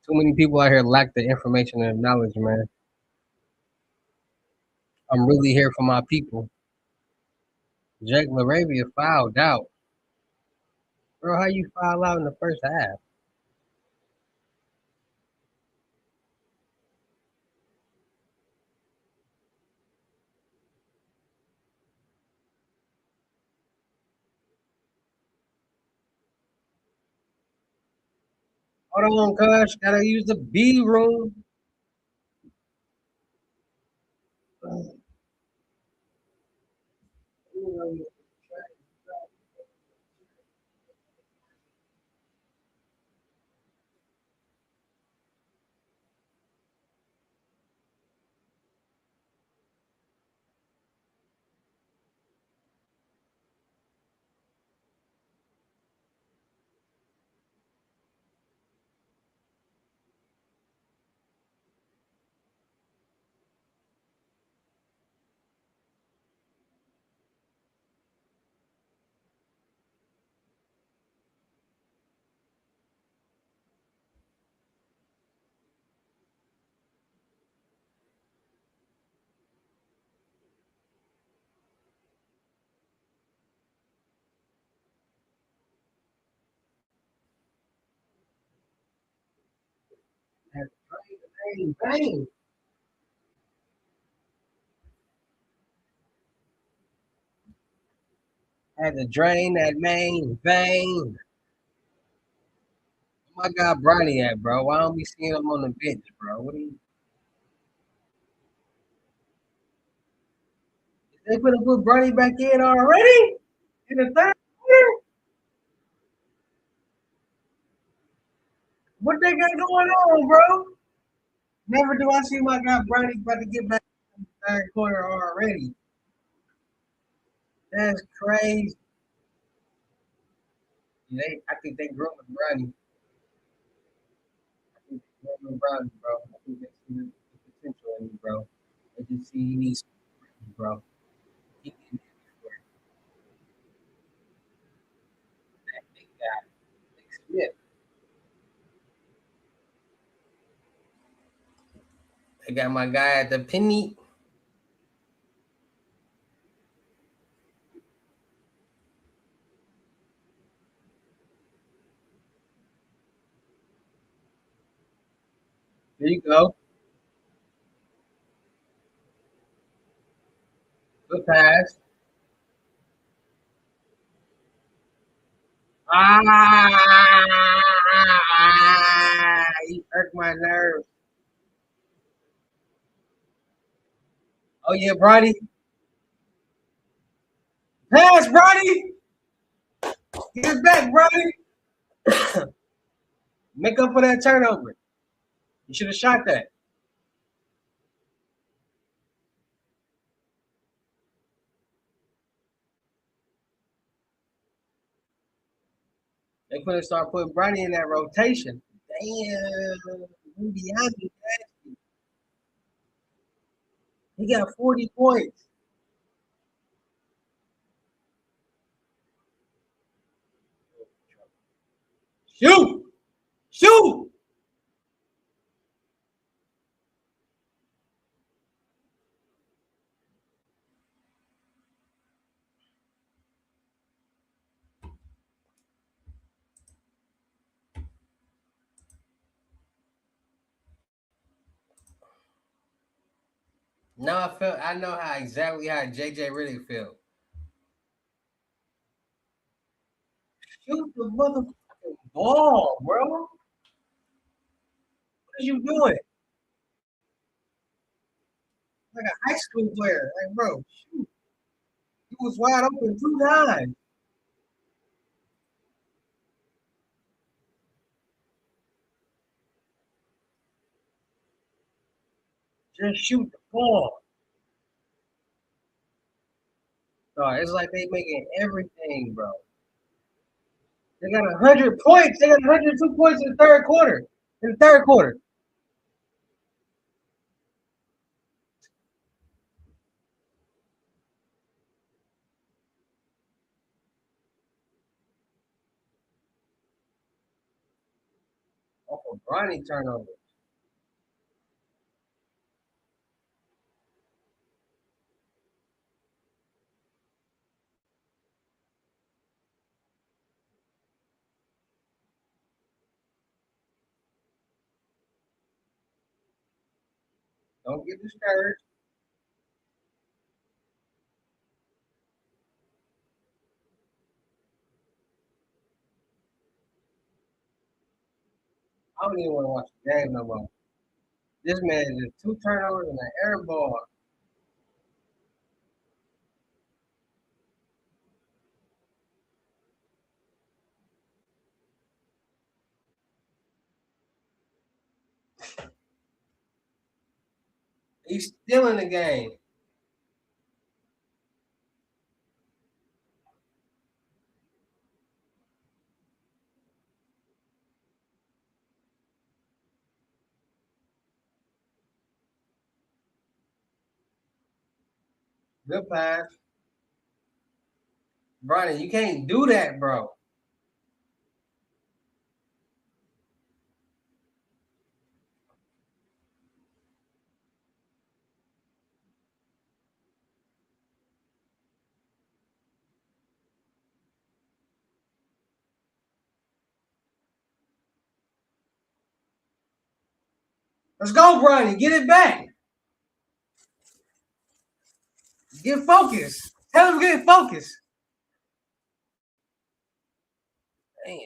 Too many people out here lack the information and knowledge, man. I'm really here for my people. Jake Laravia fouled out. Bro, how you foul out in the first half? Hold on, cuz. Gotta use the B room. Bang, bang. Had to drain that main vein. My guy Bronny at, bro? Why don't we see him on the bench, bro? What are you? They gonna put Bronny back in already in the third quarter? What they got going on, bro? Never do I see my guy Bronny about to get back in the third quarter already. That's crazy. I think they grew up with Bronny. I think they grew up with Bronny, bro. I think they see the potential in him, bro. They just see he needs, bro. He can that big guy, Big Smith. They got my guy at the penny. There you go. Good pass. He irked my nerves. Oh yeah, Brody. Pass, Brody. Get back, Brody. Make up for that turnover. You should have shot that. They could have started putting Brody in that rotation. Damn. Beyond he got 40 points. Shoot! Shoot! No, I know how exactly how JJ really felt. Shoot the motherfucking ball, bro. What are you doing? like a high school player. Like, bro, shoot, he was wide open 2 times. Just shoot the ball. It's like they making everything, bro. They got 100 points. They got 102 points in the third quarter. In the third quarter. Off a Bronny turnover. Don't get discouraged. I don't even want to watch the game no more. This man did 2 turnovers and an air ball. He's still in the game. Good pass. Bronny, you can't do that, bro. Let's go, Bronny. Get it back. Get focused. Tell him to get focused. Damn.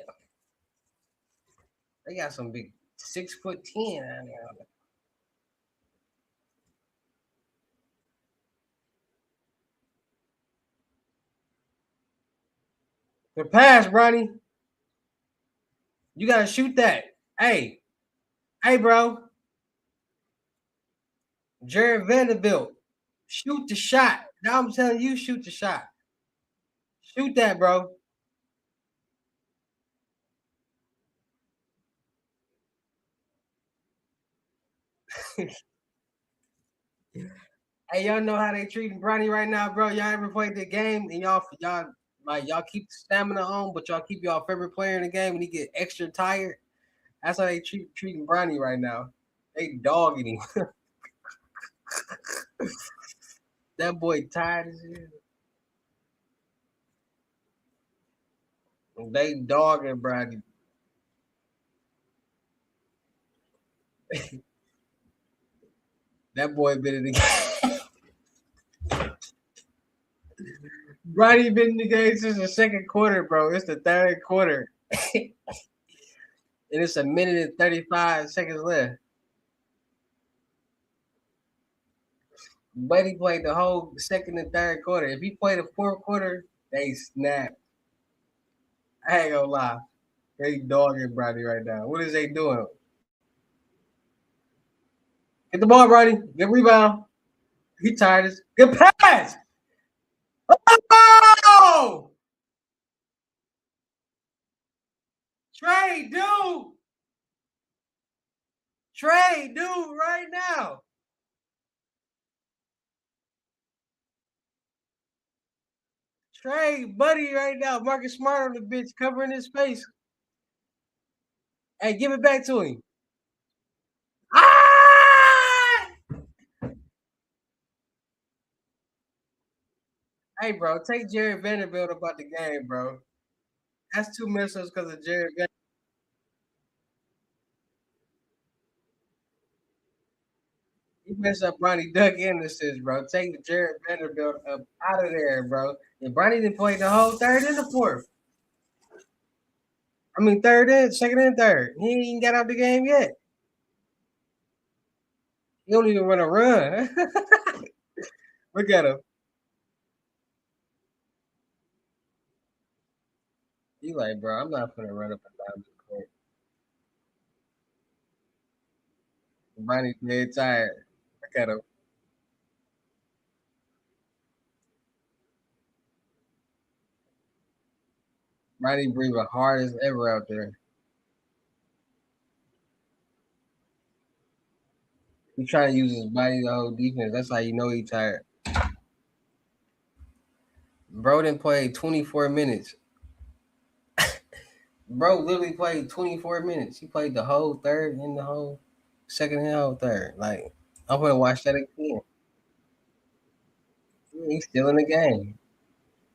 They got some big 6'10" out there. The pass, Bronny. You gotta shoot that. Hey, bro. Jared Vanderbilt. Shoot the shot. Now I'm telling you, shoot the shot. Shoot that, bro. Hey, y'all know how they treating Bronny right now, bro. Y'all ever played the game and y'all keep the stamina on, but y'all keep y'all favorite player in the game and he get extra tired. That's how they treating Bronny right now. They dogging him. That boy tired as hell. They dogging Bronny. That boy been in the game. Bronny been in the game since the second quarter, bro. It's the third quarter. And it's a minute and 35 seconds left. But he played the whole second and third quarter. If he played the fourth quarter, they snap. I ain't gonna lie. They dogging Brady right now. What is they doing? Get the ball, Brady. Good rebound. He tired as good pass. Oh! Trey, dude. Trey, dude, right now. Trey, buddy, right now. Marcus Smart on the bitch covering his face. Hey, give it back to him. Ah! Hey, bro, take Jared Vanderbilt about the game, bro. That's 2 misses because of Jared Vanderbilt. He messed up Bronny Duck Anderson, bro. Take Jared Vanderbilt up out of there, bro. And Bronny didn't play the whole third and the fourth. I mean, second and third. He ain't even got out the game yet. He don't even want to run. Look at him. He like, bro, I'm not gonna run up and down the court. Bronny's dead tired. Look at him. Bronny breathing hard as ever out there. He trying to use his body to hold defense. That's how you know he tired. Bro didn't play 24 minutes. Bro literally played 24 minutes. He played the whole third and the whole second and the whole third. Like, I'm gonna watch that again. He's still in the game.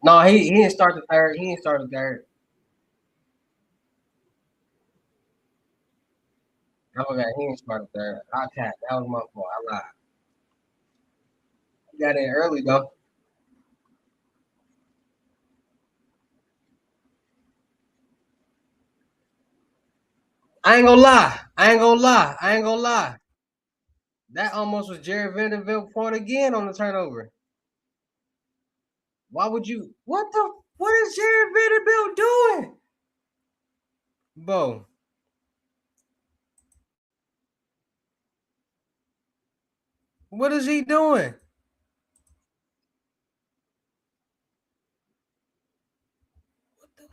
No, he didn't start the third. He didn't start the third. I forgot he didn't start the third. I cat. That was my fault. I lied. He got in early though. I ain't gonna lie. I ain't gonna lie. I ain't gonna lie. That almost was Jared Vanderbilt point again on the turnover. Why would you? What is Jared Vanderbilt doing? Bro, what is he doing? What the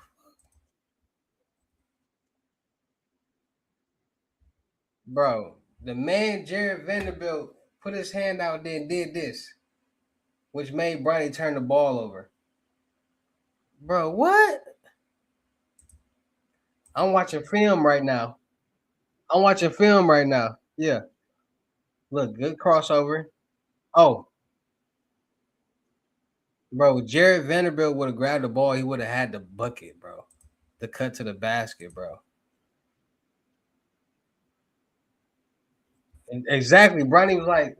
bro? The man Jared Vanderbilt put his hand out there and did this, which made Bronny turn the ball over. Bro, what? I'm watching film right now. I'm watching film right now. Yeah. Look, good crossover. Oh, bro, Jared Vanderbilt would have grabbed the ball. He would have had the bucket, bro. The cut to the basket, bro. And exactly. Bronny was like,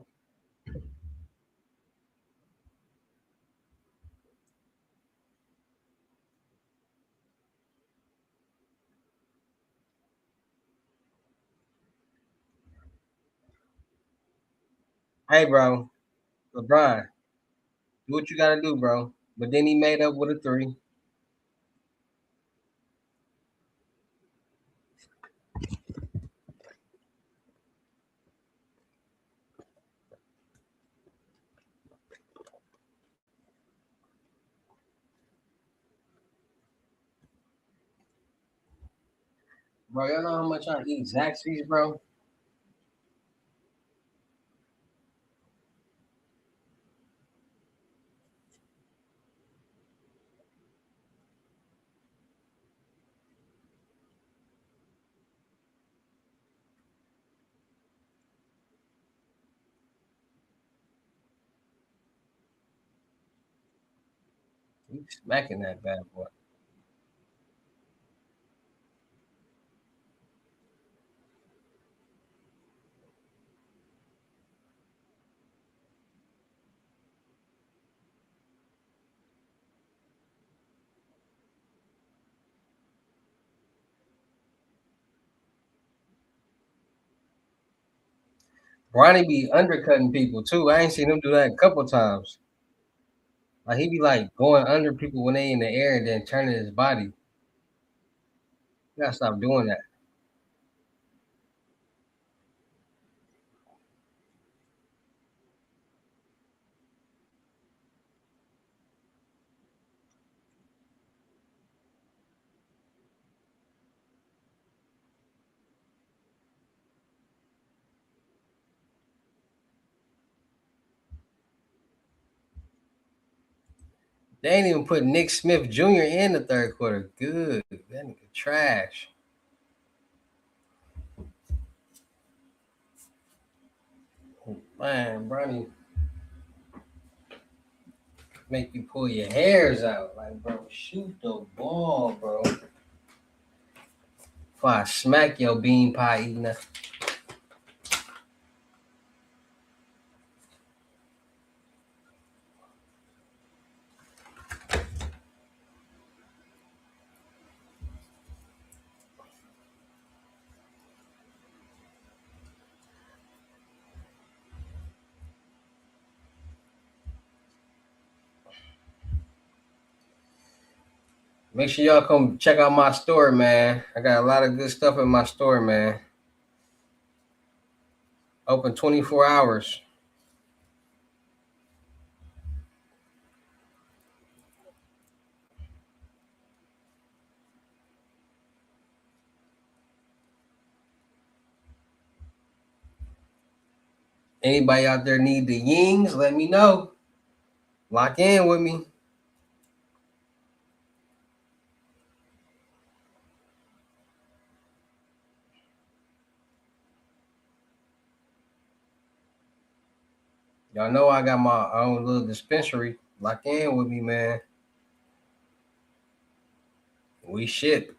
hey, bro, LeBron, do what you got to do, bro. But then he made up with a three. Bro, y'all know how much I eat Zaxby's, bro? He smacking that bad boy. Bronny be undercutting people, too. I ain't seen him do that a couple times. Like, he be, like, going under people when they in the air and then turning his body. You gotta stop doing that. They ain't even put Nick Smith Jr. in the third quarter. Good. That nigga trash. Man, Bronny make you pull your hairs out. Like, bro, shoot the ball, bro. Before I smack your bean pie eating. Make sure y'all come check out my store, man. I got a lot of good stuff in my store, man. Open 24 hours. Anybody out there need the yings? Let me know. Lock in with me. Y'all know I got my own little dispensary. Lock in with me, man. We ship.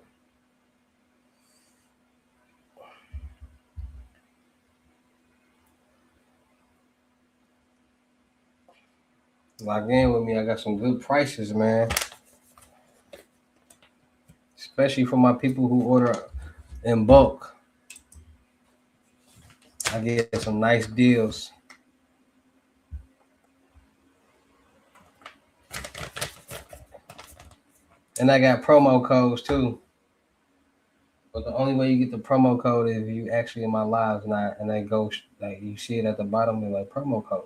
Lock in with me. I got some good prices, man. Especially for my people who order in bulk. I get some nice deals. And I got promo codes too. But the only way you get the promo code is if you actually in my lives, not and they go like you see it at the bottom of like promo code.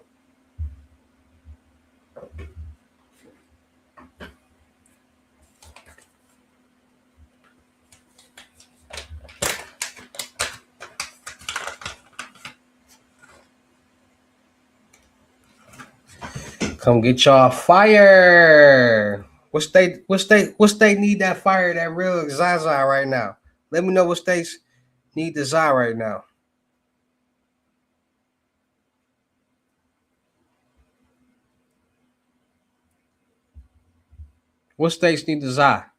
Come get y'all fire. What state need that fire, that real Zaza right now? Let me know what states need the Za right now. What states need the Za?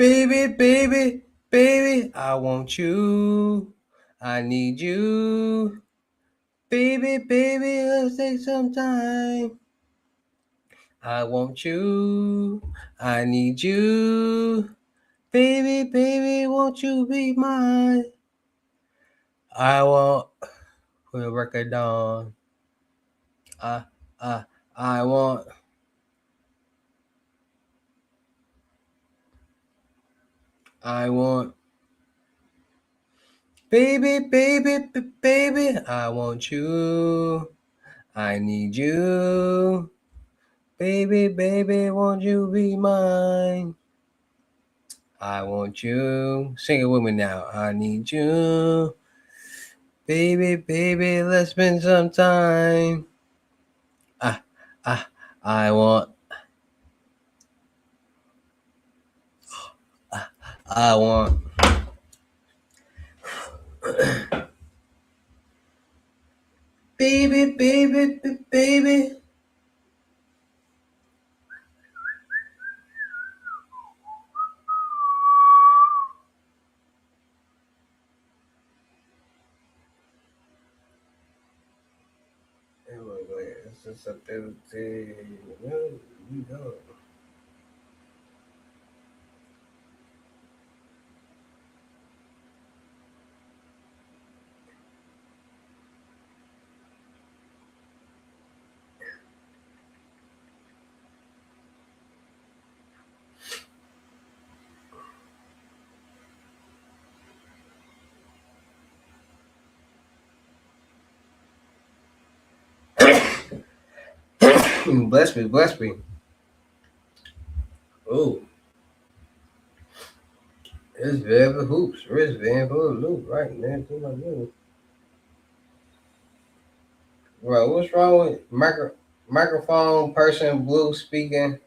Baby, baby, baby, I want you. I need you. Baby, baby, let's take some time. I want you. I need you. Baby, baby, won't you be mine? I want put a record on. I, I, I want. I want. Baby, baby, baby, I want you. I need you. Baby, baby, won't you be mine? I want you. Sing it with me now. I need you. Baby, baby, let's spend some time. Ah, ah, I want. I want. Baby, baby, baby. Susceptibility. Well, you know. Bless me, bless me. Oh, it's Velvet Hoops. Where's Velvet Hoops? Right, man. Do my new. Bro, what's wrong with microphone person blue speaking?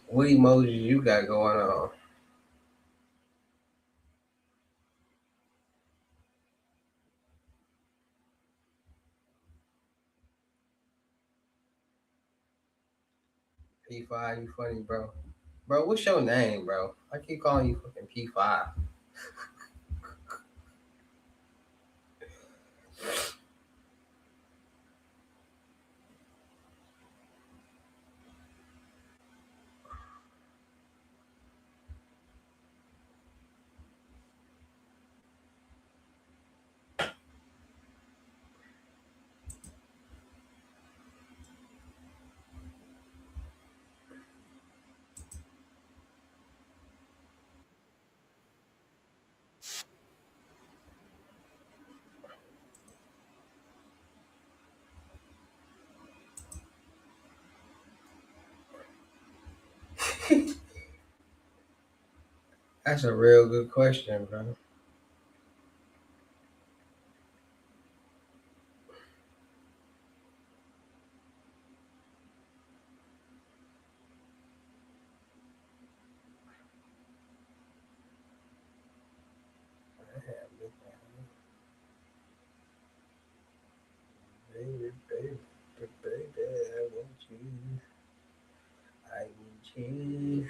What emojis you got going on? P5, you funny, bro. Bro, what's your name, bro? I keep calling you fucking P5. That's a real good question, bro. Baby, baby, baby, I want you. I need you.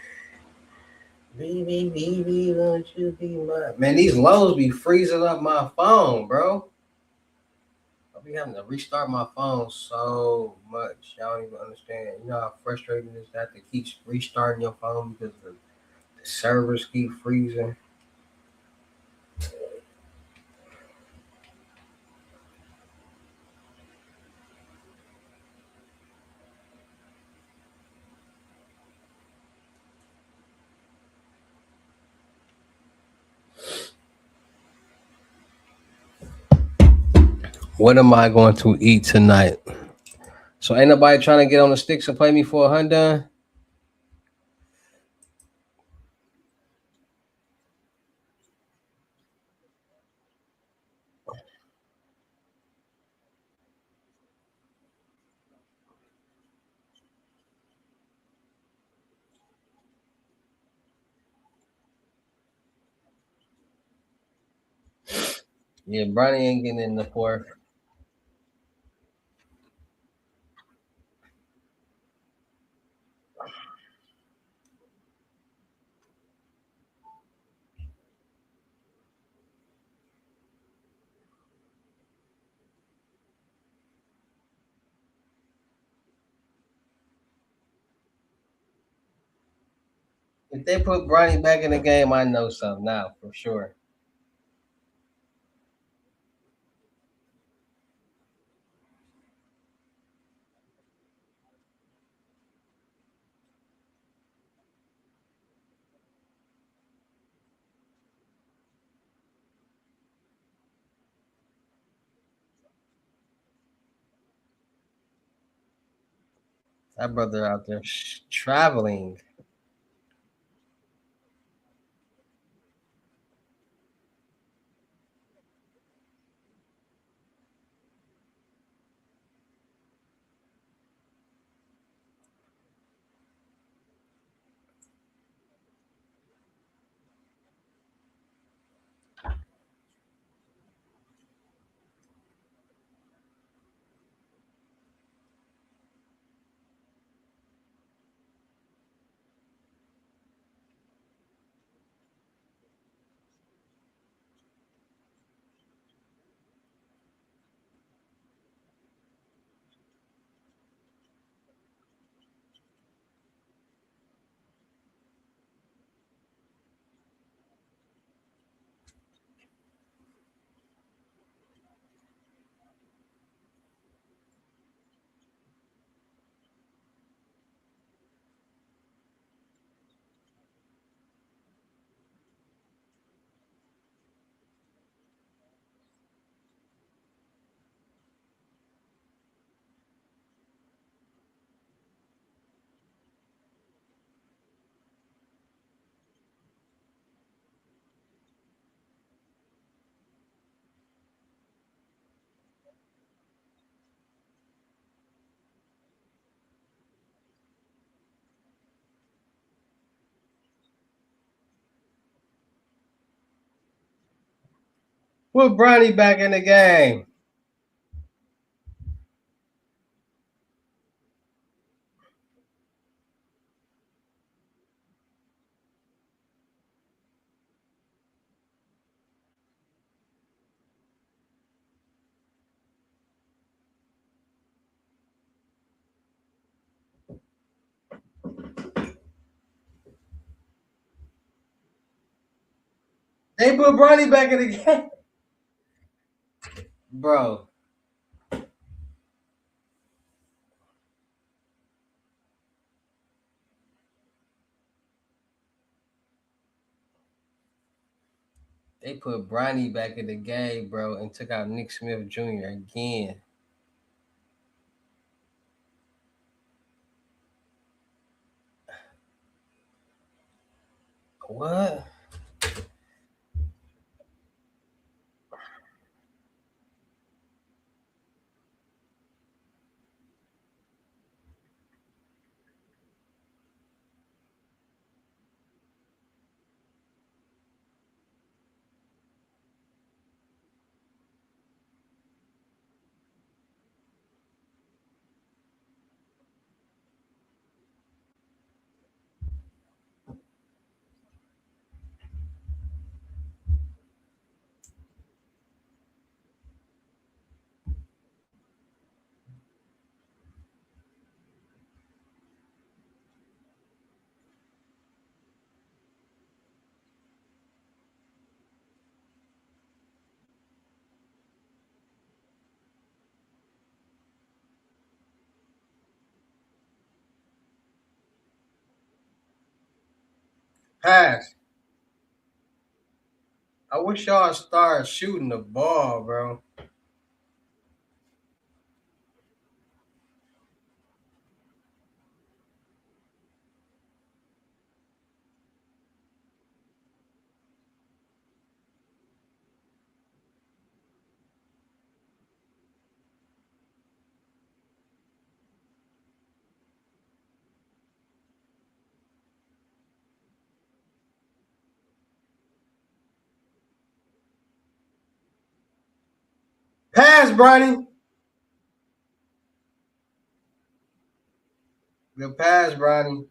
Baby, baby, won't you be my man? These lows be freezing up my phone, bro. I be having to restart my phone so much. Y'all don't even understand. You know how frustrating it is to have to keep restarting your phone because the servers keep freezing. What am I going to eat tonight? So ain't nobody trying to get on the sticks and play me for a hundred? Yeah, Bronny ain't getting in the fourth. If they put Bronny back in the game, I know something now for sure. That brother out there traveling. Put Bronny back in the game. They put Bronny back in the game. Bro, they put Bronny back in the game, bro, and took out Nick Smith Jr. again. What? Pass. I wish y'all start shooting the ball, bro. Pass, Bronny. Good pass, Bronny.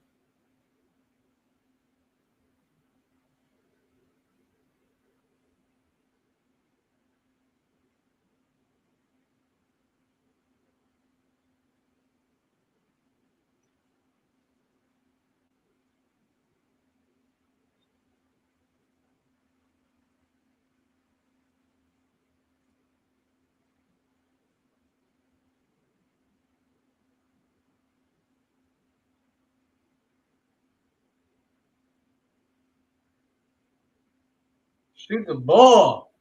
Shoot the ball.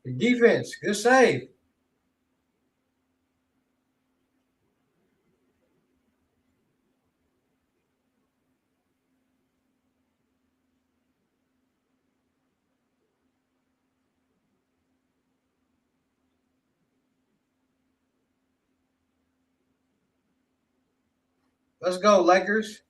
The defense. Good save. Let's go, Lakers.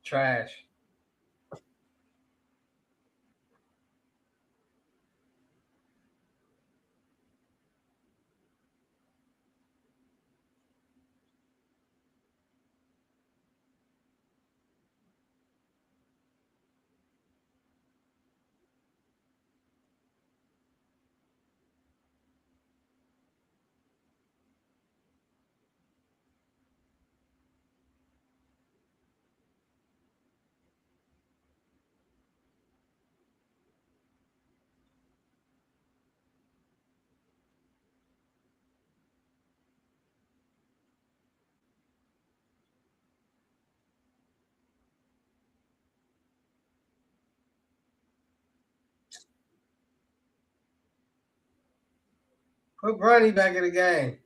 Trash. Put Bronny back in the game.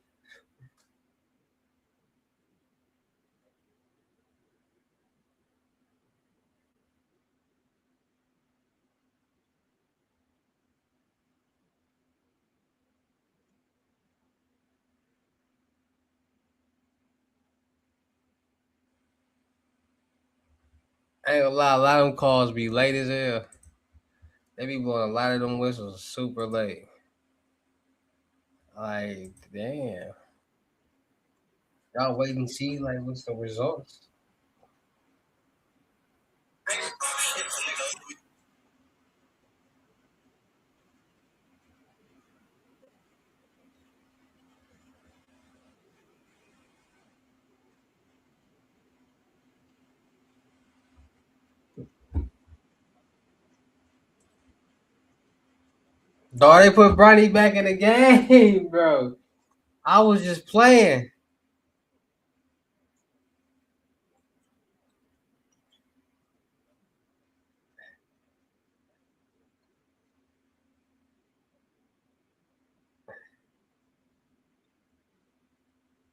I ain't gonna lie, a lot of them calls be late as hell. They be blowing a lot of them whistles super late. Like, damn. Y'all wait and see like what's the results. Dog, they put Bronny back in the game, bro. I was just playing.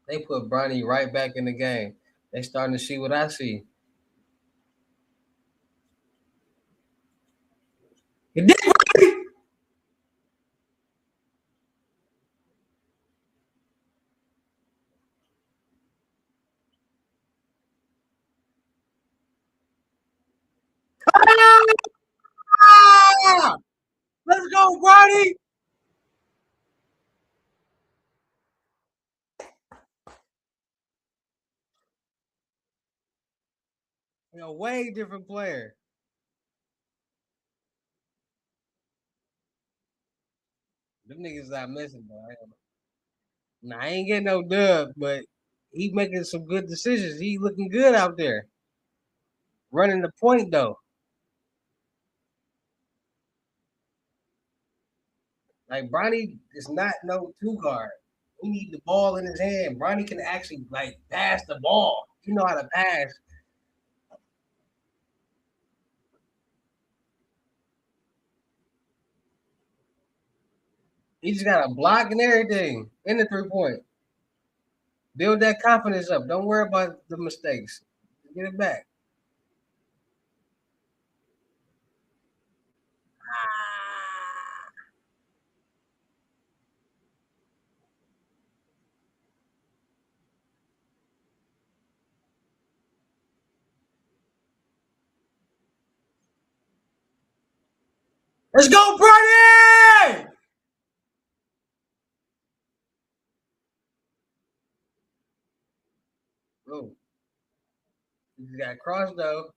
They put Bronny right back in the game. They starting to see what I see. You did, Bronny? Ah! Let's go, Bronny. You know, way different player. Them niggas not missing, bro. Nah, I ain't getting no dub, but he making some good decisions. He looking good out there. Running the point though. Like Bronny is not no two guard. We need the ball in his hand. Bronny can actually like pass the ball. You know how to pass. He just got a block and everything in the 3 point. Build that confidence up. Don't worry about the mistakes. Get it back. Let's go, Bronny! Oh, he got crossed though.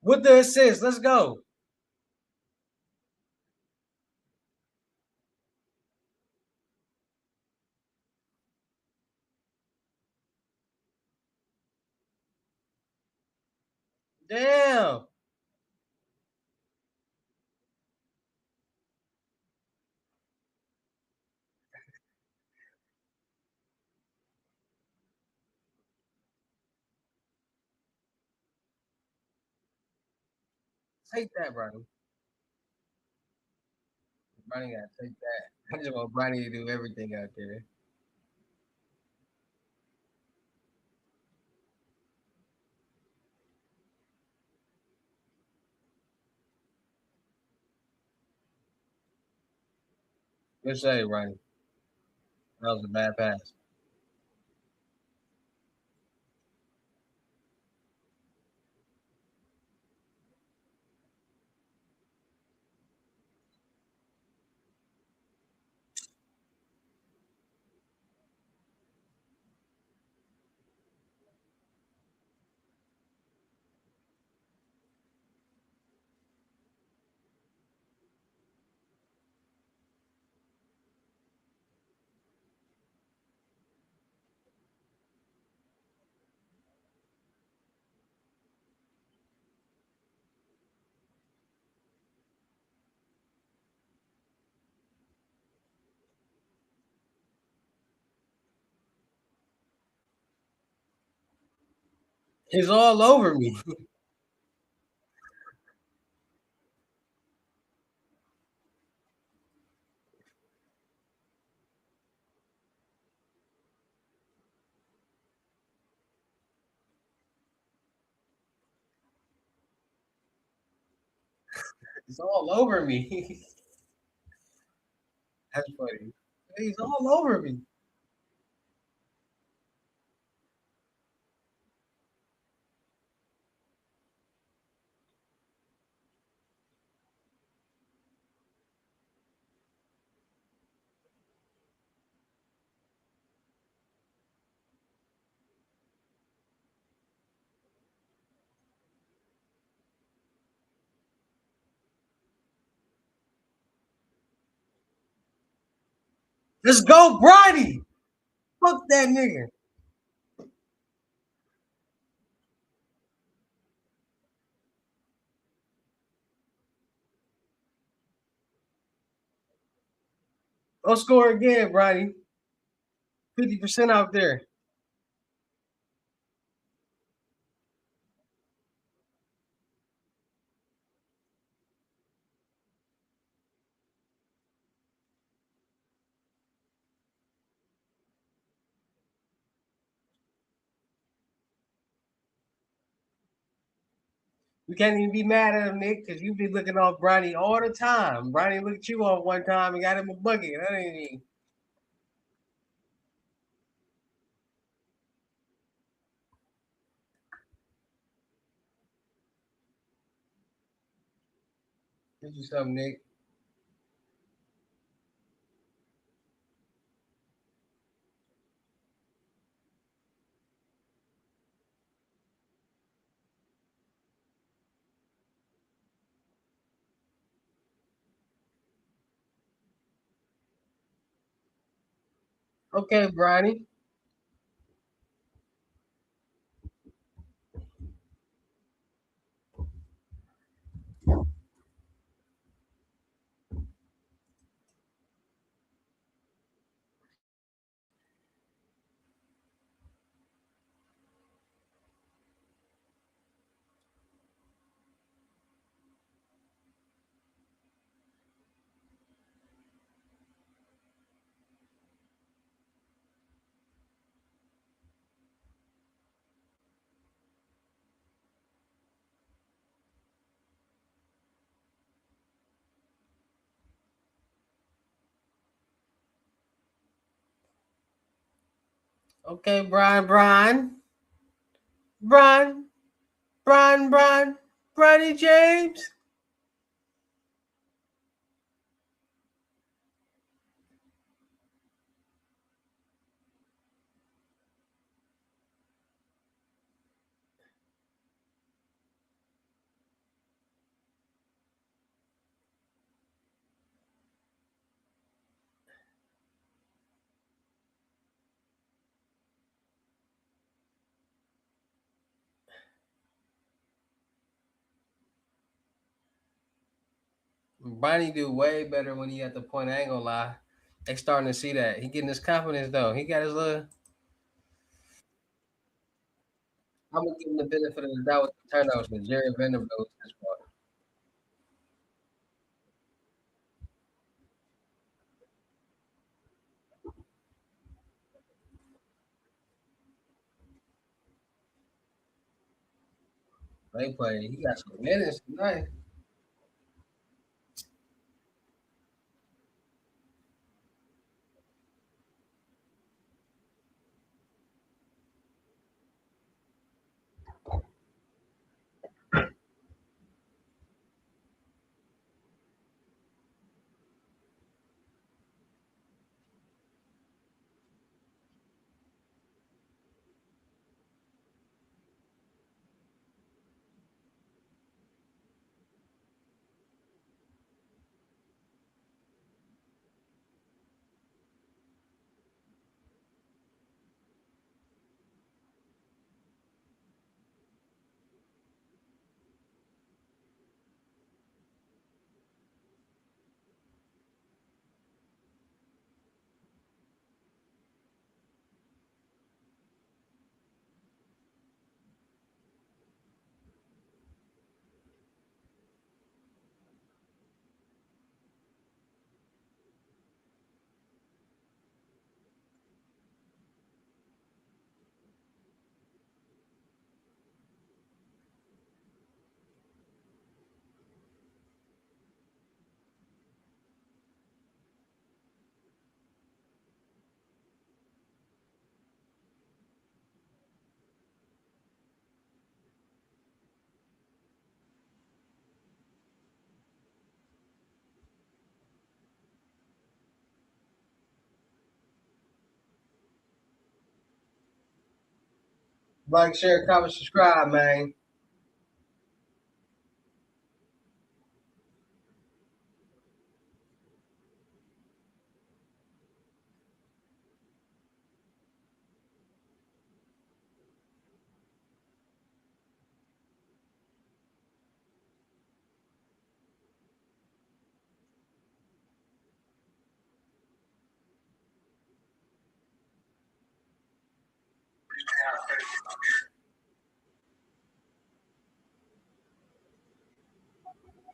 With the assist. Let's go. Damn. Take that, Bronny. Bronny got to take that. I just want Bronny to do everything out there. Good say, Ronnie. That was a bad pass. He's all over me. He's all over me. That's funny. He's all over me. Let's go, Bronny. Fuck that nigga. Go score again, Bronny. 50% out there. We can't even be mad at him, Nick, because you be looking off Bronny all the time. Bronny looked you off one time and got him a bucket. That ain't even. Get you something, Nick. Okay, Bronny. Okay, Brian, Bronny James. Bronny do way better when he at the point. I ain't gonna lie. They starting to see that. He getting his confidence though. He got his little. I'm gonna give him the benefit of the doubt with the turnovers, but Jerry Vanderbilt was his fault. They play. He got some minutes tonight. Like, share, comment, subscribe, man.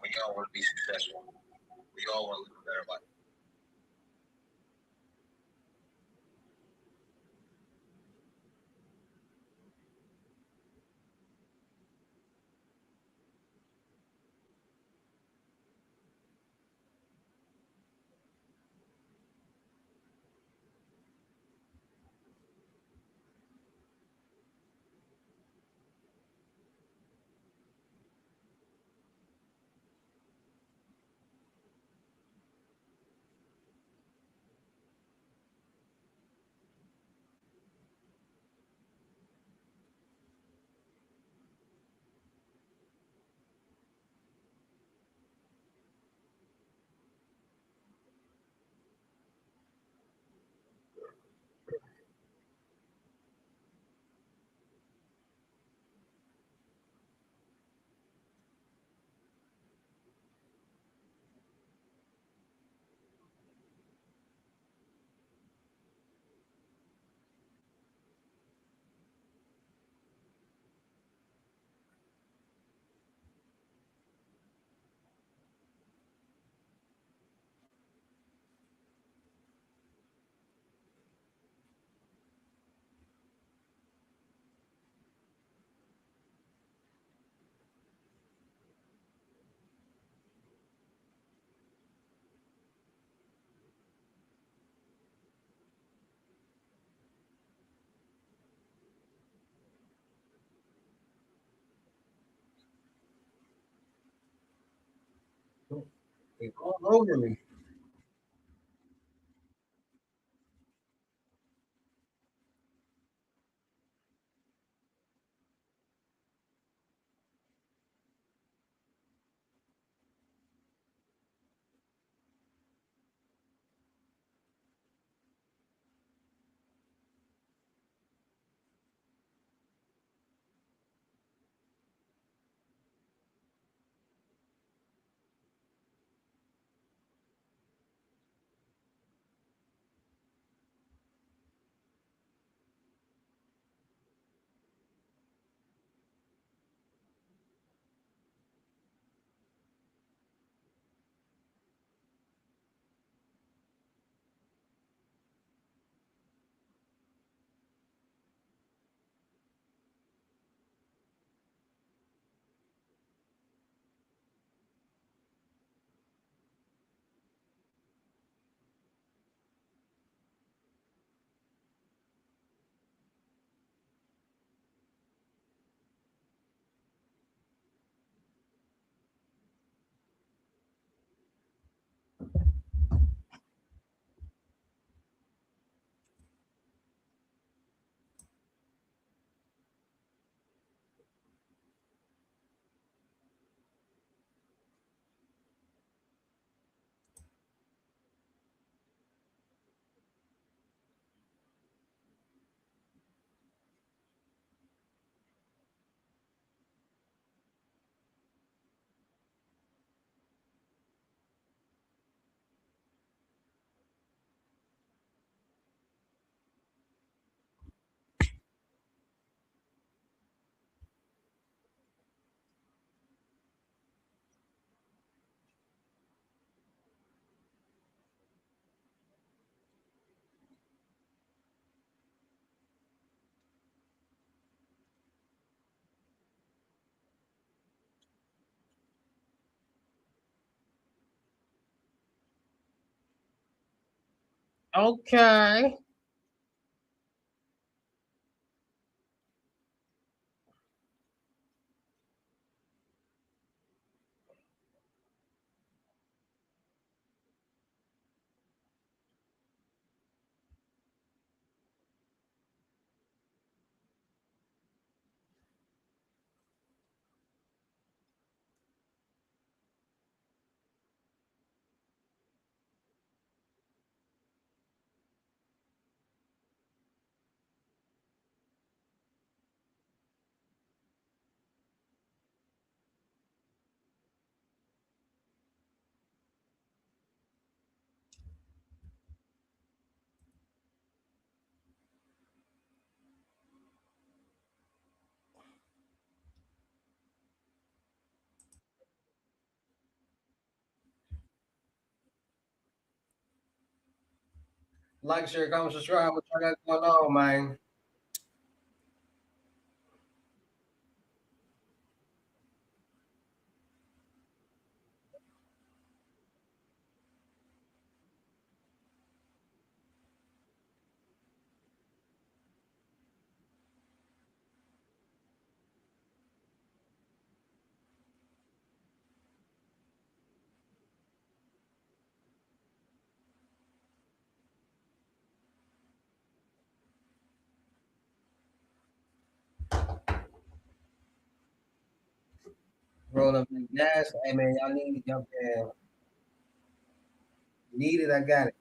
We all want to be successful. We all want to live a better life. It's all over me. Okay. Like, share, comment, subscribe. What y'all got going on, man? Rolling up the gas. Hey man, y'all need it. I got it.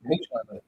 Me trying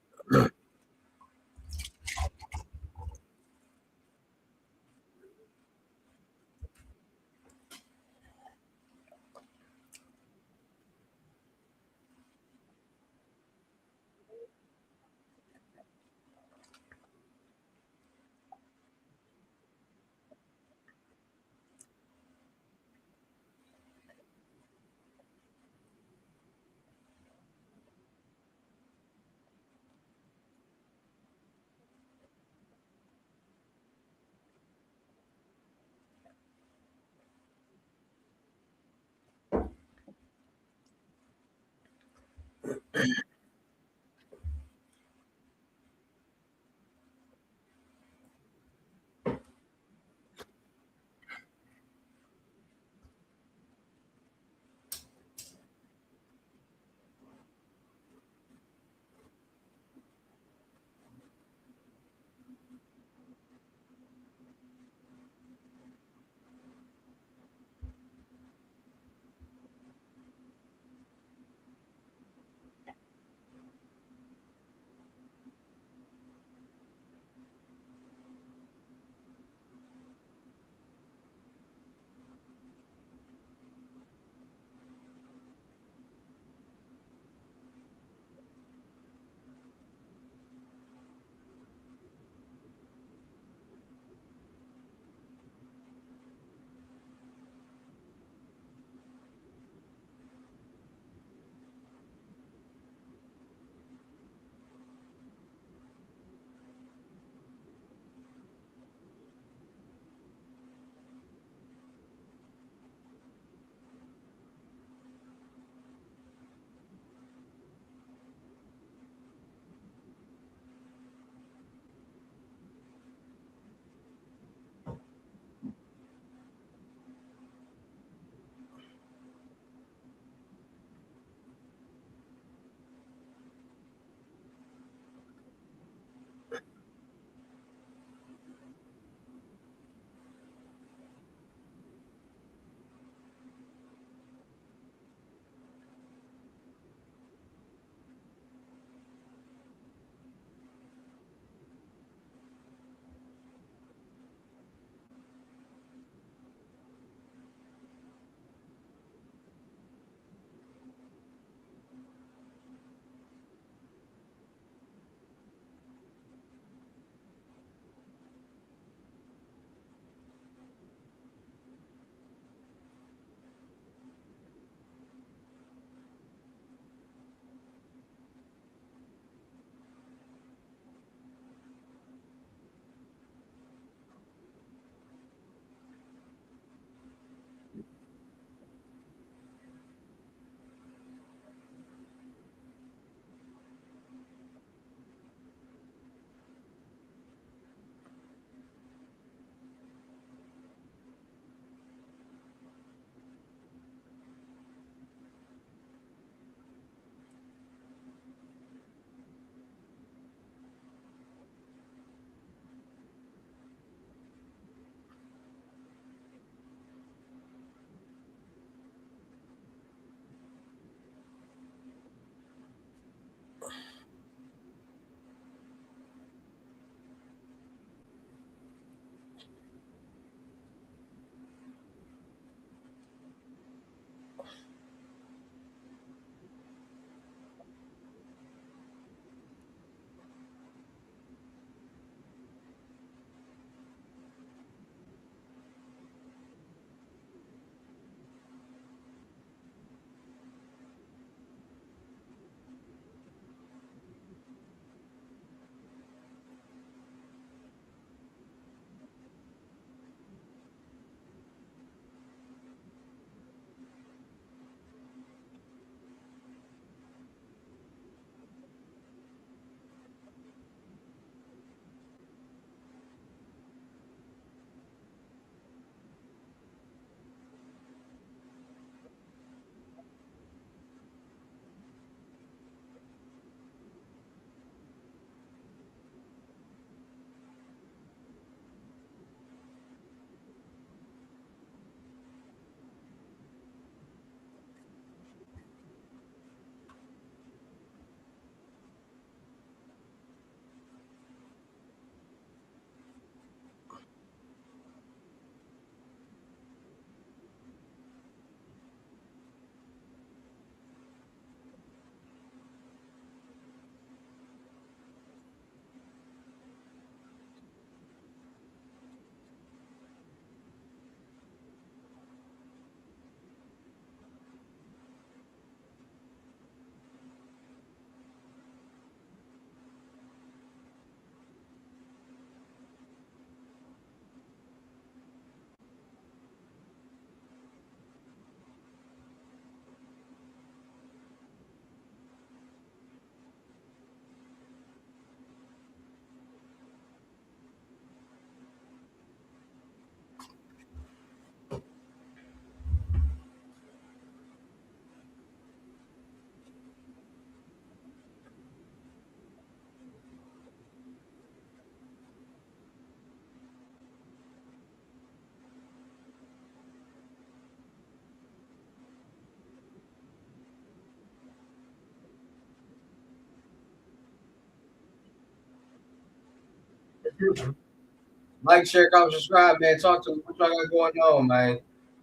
Like, share, comment, subscribe, man. Talk to me. What y'all got going on, man?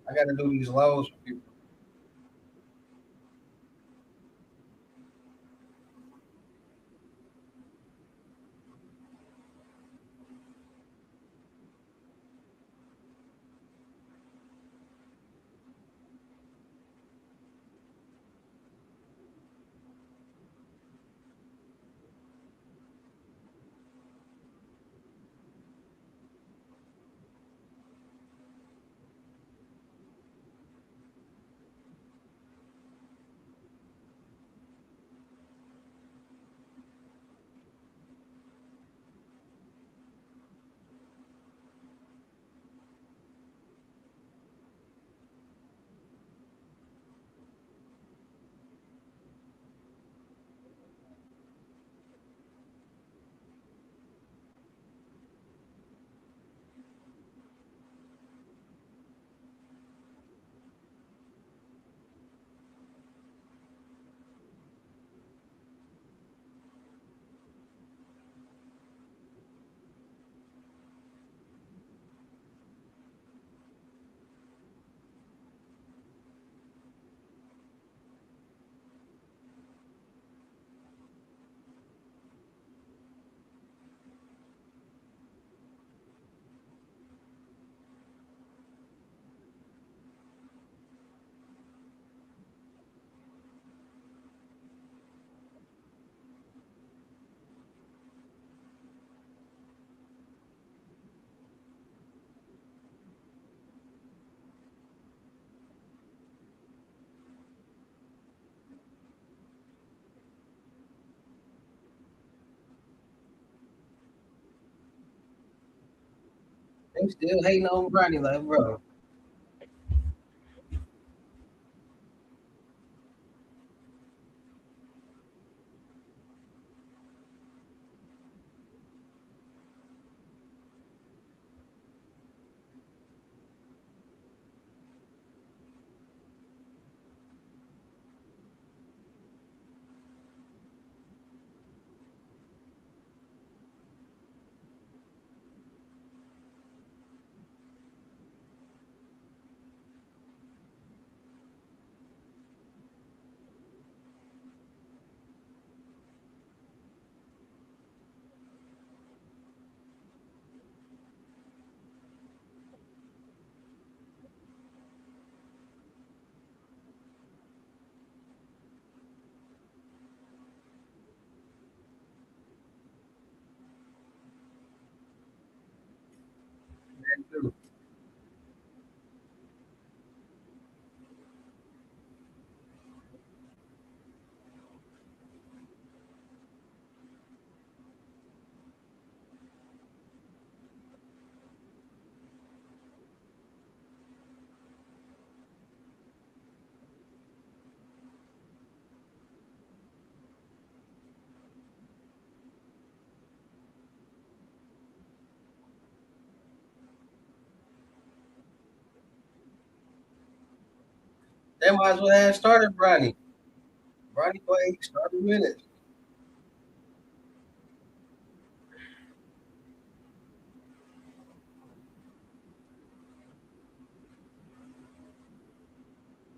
I gotta do these lows for people. They still hating on Bronny, like, bro. They might as well have started Bronny. Bronny played started minutes.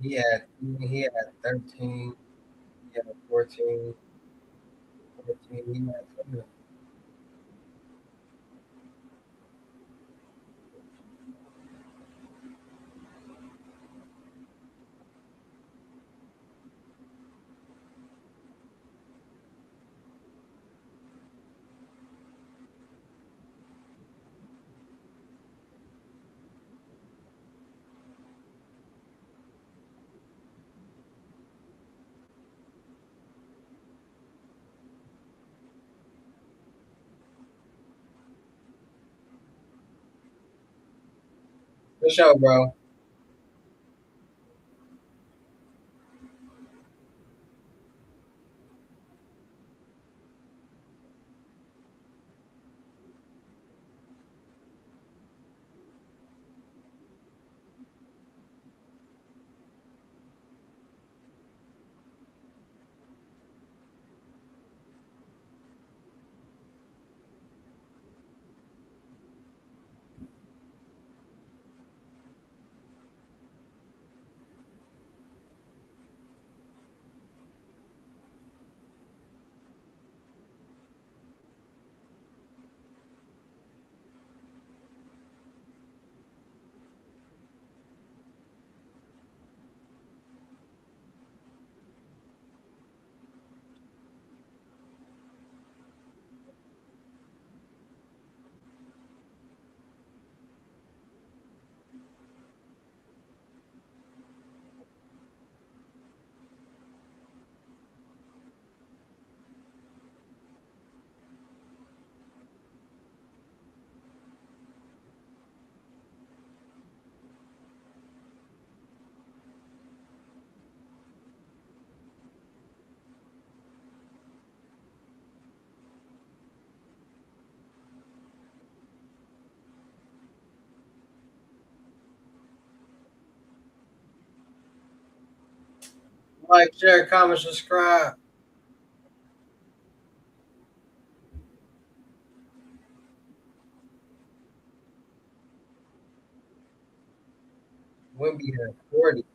He had 13, he had 14, 14, he had 7. For sure, bro. Like, share, comment, subscribe. We'll be here 40.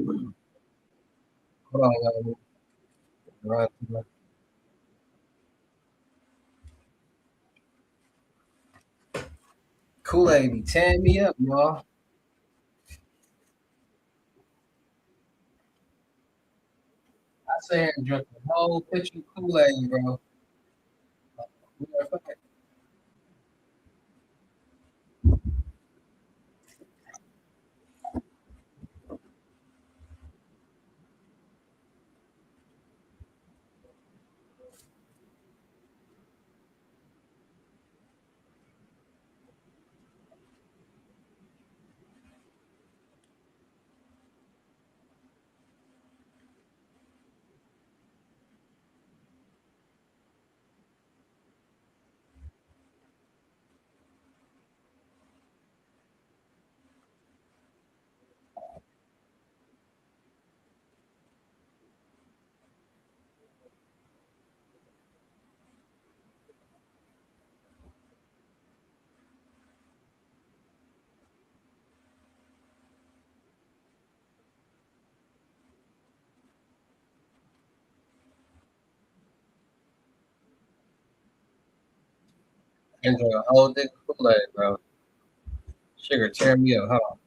Hold on, y'all. Kool-Aid be tearing me up, y'all. I sat here and drank a whole pitcher of Kool-Aid, bro. And drank a whole dick of Kool-Aid, bro. Sugar tear me up. Hold on.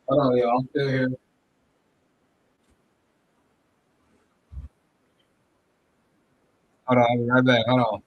Hold on, y'all. I'm still here. Hold on, I'll be right back. Hold on.